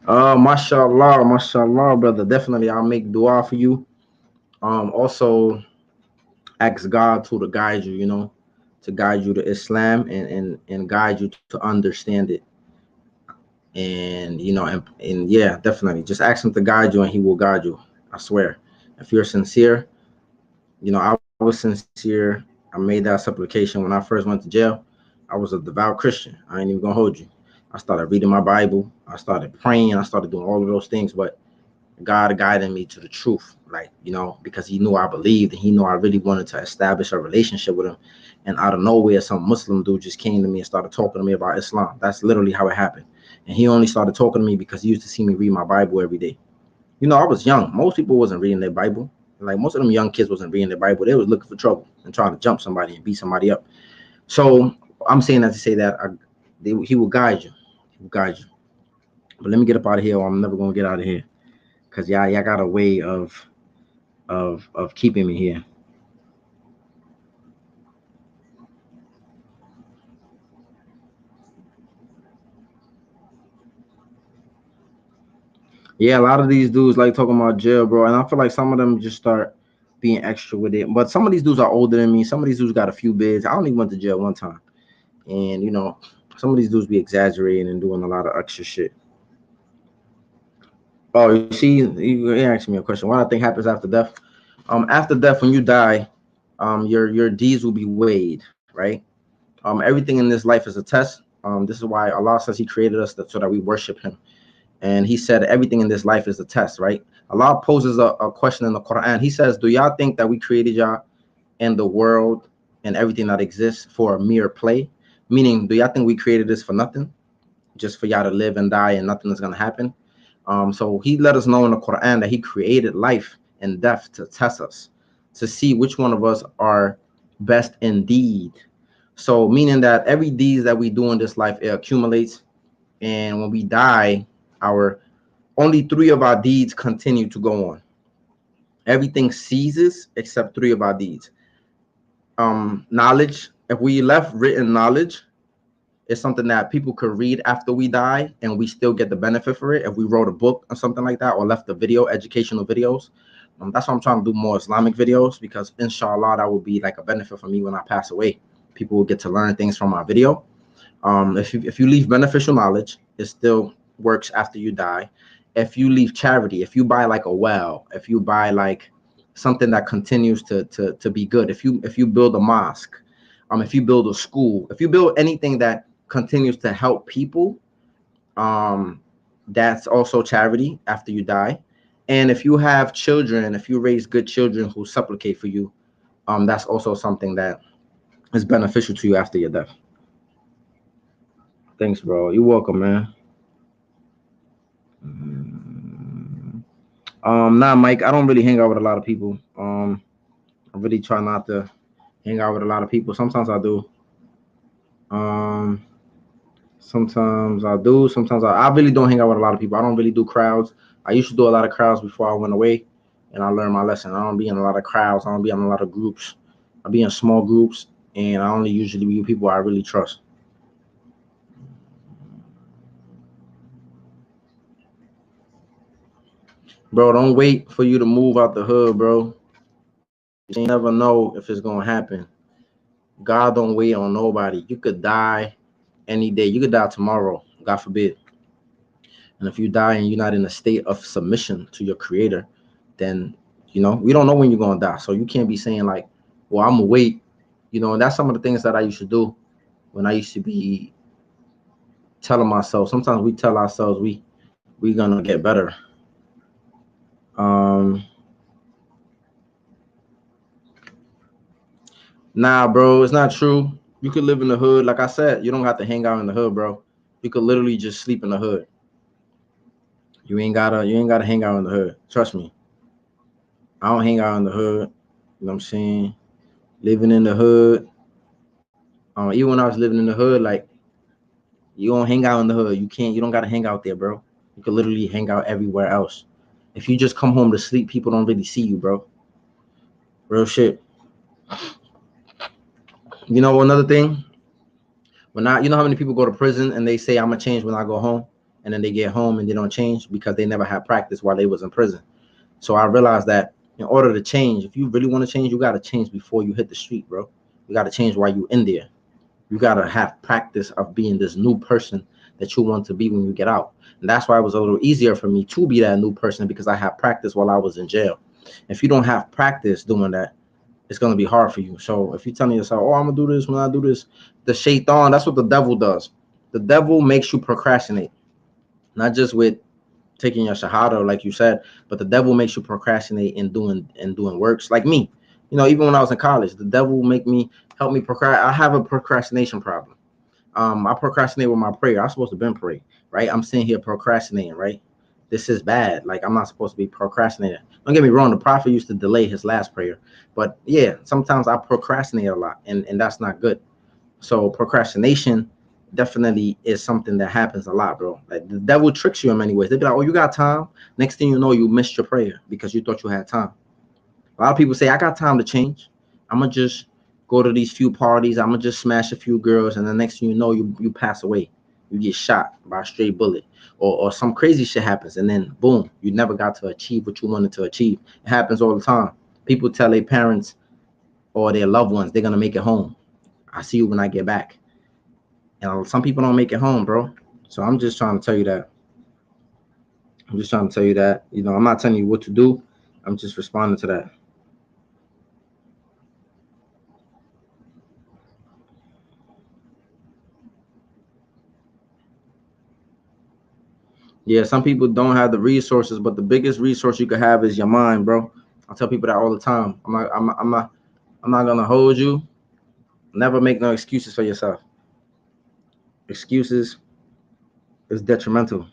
Mashallah, mashallah, brother. Definitely, I'll make dua for you. Also ask God to guide you, to guide you to Islam and guide you to understand it. And and yeah, definitely. Just ask him to guide you and he will guide you. I swear. If you're sincere, I was sincere. I made that supplication when I first went to jail. I was a devout Christian. I ain't even gonna hold you. I started reading my Bible. I started praying. I started doing all of those things, but God guided me to the truth, like, because he knew I believed and he knew I really wanted to establish a relationship with him. And out of nowhere, some Muslim dude just came to me and started talking to me about Islam. That's literally how it happened. And he only started talking to me because he used to see me read my Bible every day. I was young. Most people wasn't reading their Bible. Like most of them young kids wasn't reading their Bible. They was looking for trouble and trying to jump somebody and beat somebody up. So I'm saying that to say that he will guide you. He will guide you. But let me get up out of here, or I'm never gonna get out of here. Cause y'all got a way of keeping me here. Yeah, a lot of these dudes like talking about jail, bro, and I feel like some of them just start being extra with it. But some of these dudes are older than me. Some of these dudes got a few bids. I only went to jail one time, and some of these dudes be exaggerating and doing a lot of extra shit. Oh, you see, you asked me a question. What I think happens after death? After death, when you die, your deeds will be weighed, right? Everything in this life is a test. This is why Allah says He created us so that we worship Him. And He said everything in this life is a test, right? Allah poses a question in the Quran. He says, do y'all think that we created y'all and the world and everything that exists for a mere play? Meaning, do y'all think we created this for nothing? Just for y'all to live and die and nothing is going to happen? So He let us know in the Quran that He created life and death to test us, to see which one of us are best indeed. So meaning that every deeds that we do in this life, it accumulates, and when we die, our only three of our deeds continue to go on. Everything ceases except three of our deeds. Knowledge. If we left written knowledge, it's something that people could read after we die, and we still get the benefit for it. If we wrote a book or something like that, or left a video, educational videos, that's why I'm trying to do more Islamic videos, because inshallah that will be like a benefit for me when I pass away. People will get to learn things from my video. If you leave beneficial knowledge, it still works after you die. If you leave charity, if you buy like a well, if you buy like something that continues to be good, if you build a mosque, if you build a school, if you build anything that continues to help people, that's also charity after you die. And if you have children, if you raise good children who supplicate for you, that's also something that is beneficial to you after your death. Thanks, bro. You're welcome, man. Nah, Mike, I don't really hang out with a lot of people. I really try not to hang out with a lot of people. Sometimes I do. Sometimes I do. Sometimes I really don't hang out with a lot of people. I don't really do crowds. I used to do a lot of crowds before I went away, and I learned my lesson. I don't be in a lot of crowds. I don't be in a lot of groups. I be in small groups, and I only usually be with people I really trust. Bro, don't wait for you to move out the hood, bro. You never know if it's gonna happen. God don't wait on nobody. You could die any day. You could die tomorrow, God forbid. And if you die and you're not in a state of submission to your creator, then we don't know when you're gonna die. So you can't be saying like, well, I'm gonna wait. And that's some of the things that I used to do when I used to be telling myself. Sometimes we tell ourselves we gonna get better. Nah, bro, it's not true. You could live in the hood. Like I said, you don't have to hang out in the hood, bro. You could literally just sleep in the hood. You ain't gotta hang out in the hood. Trust me. I don't hang out in the hood. You know what I'm saying? Living in the hood. Even when I was living in the hood, like, you don't hang out in the hood. You don't gotta hang out there, bro. You could literally hang out everywhere else. If you just come home to sleep, people don't really see you, bro. Real shit. Another thing, you know how many people go to prison and they say I'm gonna change when I go home, and then they get home and they don't change because they never had practice while they was in prison. So I realized that in order to change, if you really want to change, you gotta change before you hit the street, bro. You gotta change while you in there. You gotta have practice of being this new person that you want to be when you get out. And that's why it was a little easier for me to be that new person, because I had practice while I was in jail. If you don't have practice doing that, it's gonna be hard for you. So if you're telling yourself, "Oh, I'm gonna do this when I do this," the shaitan, that's what the devil does. The devil makes you procrastinate, not just with taking your shahada, like you said, but the devil makes you procrastinate in doing works. Like me, even when I was in college, the devil help me procrastinate. I have a procrastination problem. I procrastinate with my prayer. I'm supposed to been pray, right? I'm sitting here procrastinating, right? This is bad. Like, I'm not supposed to be procrastinating. Don't get me wrong. The prophet used to delay his last prayer, but yeah, sometimes I procrastinate a lot, and that's not good. So procrastination definitely is something that happens a lot, bro. Like, the devil tricks you in many ways. They be like, "Oh, you got time." Next thing you know, you missed your prayer because you thought you had time. A lot of people say, "I got time to change. I'm gonna just go to these few parties. I'm gonna just smash a few girls," and the next thing you know, you pass away. You get shot by a stray bullet, or some crazy shit happens, and then boom, you never got to achieve what you wanted to achieve. It happens all the time. People tell their parents or their loved ones they're gonna make it home. I see you when I get back. And some people don't make it home, bro. So I'm just trying to tell you that. I'm just trying to tell you that. I'm not telling you what to do. I'm just responding to that. Yeah, some people don't have the resources, but the biggest resource you could have is your mind, bro. I tell people that all the time. I'm not gonna hold you. Never make no excuses for yourself. Excuses is detrimental.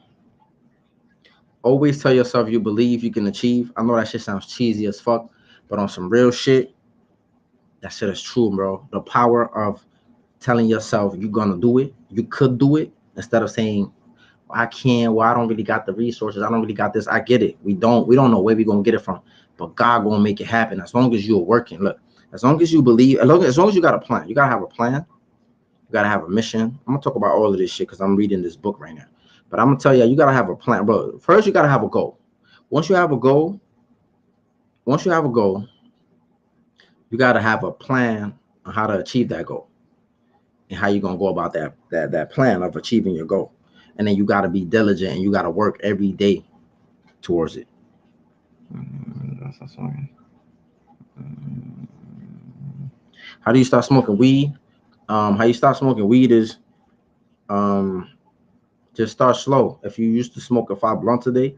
Always tell yourself you believe you can achieve. I know that shit sounds cheesy as fuck, but on some real shit, That shit is true, bro. The power of telling yourself you're gonna do it, you could do it, instead of saying I can't. Well, I don't really got the resources. I don't really got this. I get it. We don't know where we gonna get it from, but God gonna make it happen as long as you're working. Look, as long as you believe, as long as you got a plan, you gotta have a plan. You gotta have a mission. I'm gonna talk about all of this shit because I'm reading this book right now. But I'm gonna tell you, you gotta have a plan, bro. First, you gotta have a goal. Once you have a goal, once you have a goal, you gotta have a plan on how to achieve that goal and how you're gonna go about that plan of achieving your goal. And then you gotta be diligent and you gotta work every day towards it. How do you start smoking weed? How you start smoking weed is um just start slow. If you used to smoke 5 blunts a day,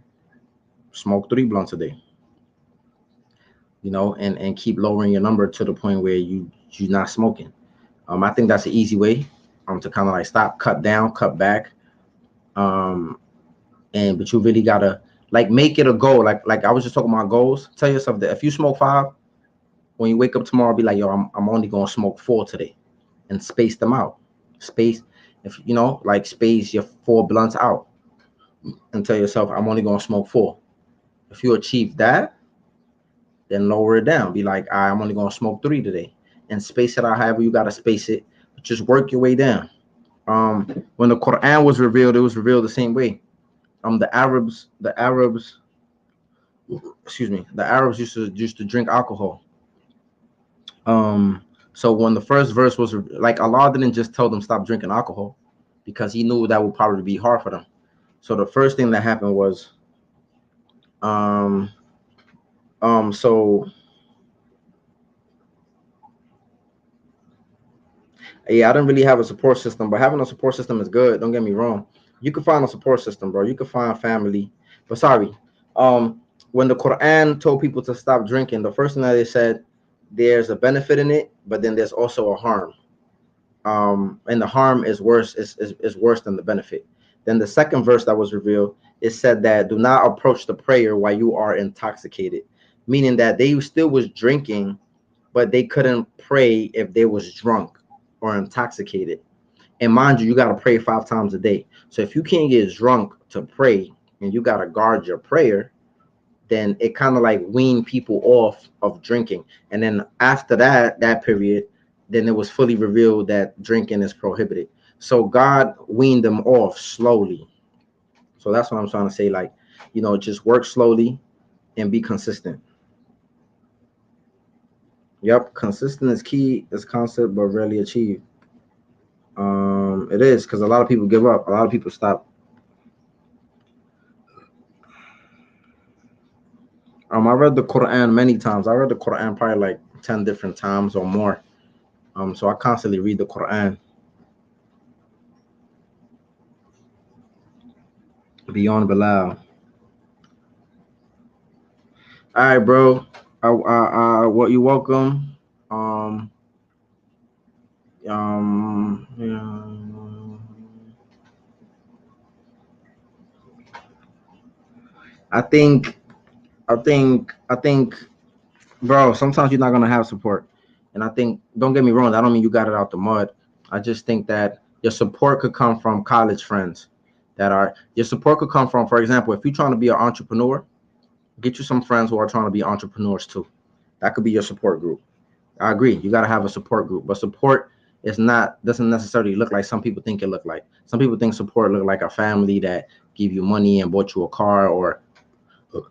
smoke 3 blunts a day. And keep lowering your number to the point where you're not smoking. I think that's an easy way to kind of like stop, cut down, cut back. But you really gotta like make it a goal. Like I was just talking about goals. Tell yourself that if you smoke 5, when you wake up tomorrow, be like, yo, I'm only gonna smoke 4 today, and space them out. Space, if like space your 4 blunts out, and tell yourself, I'm only gonna smoke 4. If you achieve that, then lower it down. Be like, I'm only gonna smoke 3 today, and space it out however you gotta space it. Just work your way down. When the Quran was revealed, it was revealed the same way. The Arabs, excuse me, the Arabs used to drink alcohol. So when the first verse was like, Allah didn't just tell them stop drinking alcohol because He knew that would probably be hard for them. So the first thing that happened was, so yeah, I didn't really have a support system, but having a support system is good. Don't get me wrong. You can find a support system, bro. You can find family. But sorry, when the Quran told people to stop drinking, the first thing that they said, there's a benefit in it, but then there's also a harm. And the harm is worse is worse than the benefit. Then the second verse that was revealed, it said that do not approach the prayer while you are intoxicated, meaning that they still was drinking, but they couldn't pray if they was drunk or intoxicated. And mind you, you got to pray 5 times a day. So if you can't get drunk to pray and you got to guard your prayer, then it kind of like wean people off of drinking. And then after that period, then it was fully revealed that drinking is prohibited. So God weaned them off slowly. So that's what I'm trying to say. Like, just work slowly and be consistent. Yep, consistent is key. Is concept, but rarely achieved. It is because a lot of people give up. A lot of people stop. I read the Quran many times. I read the Quran probably like 10 different times or more. So I constantly read the Quran. Beyond Bilal. All right, bro. What you welcome. Yeah. I think, I think, bro. Sometimes you're not gonna have support, and I think, don't get me wrong. I don't mean you got it out the mud. I just think that your support could come from college friends. Your support could come from, for example, if you're trying to be an entrepreneur, get you some friends who are trying to be entrepreneurs too. That could be your support group. I agree. You got to have a support group, but support doesn't necessarily look like some people think it look like. Some people think support look like a family that give you money and bought you a car or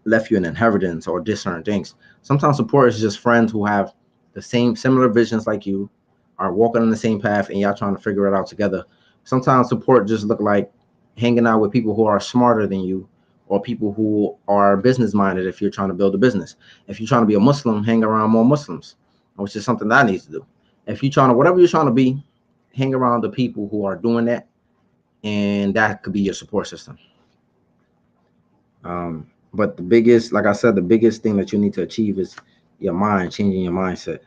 left you an inheritance or did certain things. Sometimes support is just friends who have the same similar visions like you, are walking on the same path, and y'all trying to figure it out together. Sometimes support just look like hanging out with people who are smarter than you, or people who are business minded. If you're trying to build a business, if you're trying to be a Muslim, hang around more Muslims, which is something that I need to do. If you're trying to, whatever you're trying to be, hang around the people who are doing that, and that could be your support system. But the biggest, like I said, the biggest thing that you need to achieve is your mind, changing your mindset.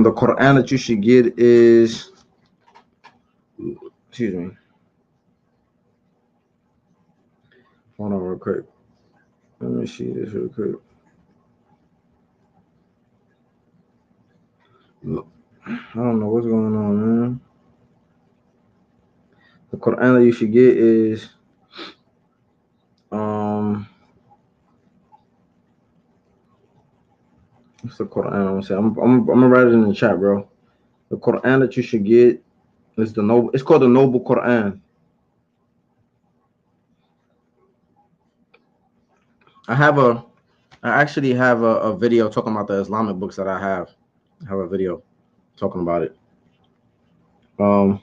The Quran that you should get is, excuse me. Hold on real quick. Let me see this real quick. Look, I don't know what's going on, man. The Quran that you should get is what's the Quran? I'm gonna say I'm gonna write it in the chat, bro. The Quran that you should get is the noble. It's called the Noble Quran. I actually have a video talking about the Islamic books that I have. I have a video talking about it. You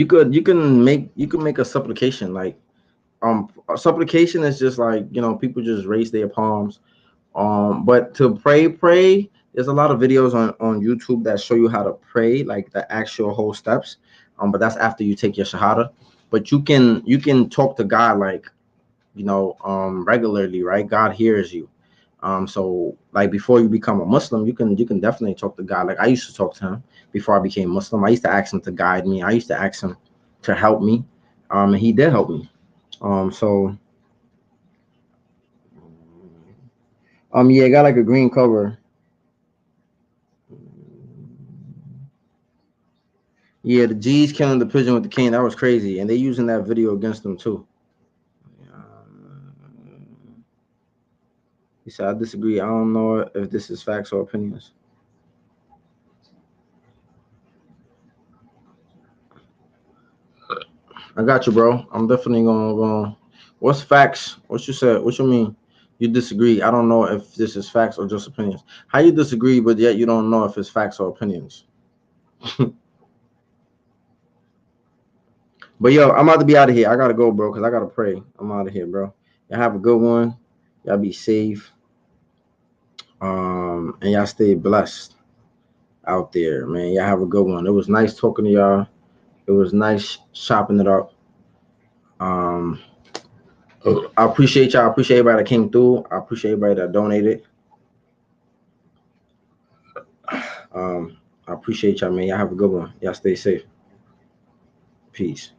can make a supplication. Like a supplication is just like, you know, people just raise their palms. But to pray, there's a lot of videos on YouTube that show you how to pray, like the actual whole steps. But that's after you take your shahada. But you can talk to God, like, you know, regularly, right? God hears you. So like before you become a Muslim, you can definitely talk to God. Like I used to talk to him before I became Muslim. I used to ask him to guide me. I used to ask him to help me. And he did help me. So yeah, I got like a green cover. Yeah, the G's killing the pigeon with the cane. That was crazy. And they using that video against them too. He said, I disagree. I don't know if this is facts or opinions. I got you, bro. I'm definitely gonna. What's facts? What you said? What you mean? You disagree? I don't know if this is facts or just opinions. How you disagree, but yet you don't know if it's facts or opinions? But yo, I'm about to be out of here. I gotta go, bro, because I gotta pray. I'm out of here, bro. Y'all have a good one. Y'all be safe. And y'all stay blessed out there, man. Y'all have a good one. It was nice talking to y'all. It was nice chopping it up. I appreciate y'all. I appreciate everybody that came through. I appreciate everybody that donated. I appreciate y'all, man. Y'all have a good one. Y'all stay safe. Peace.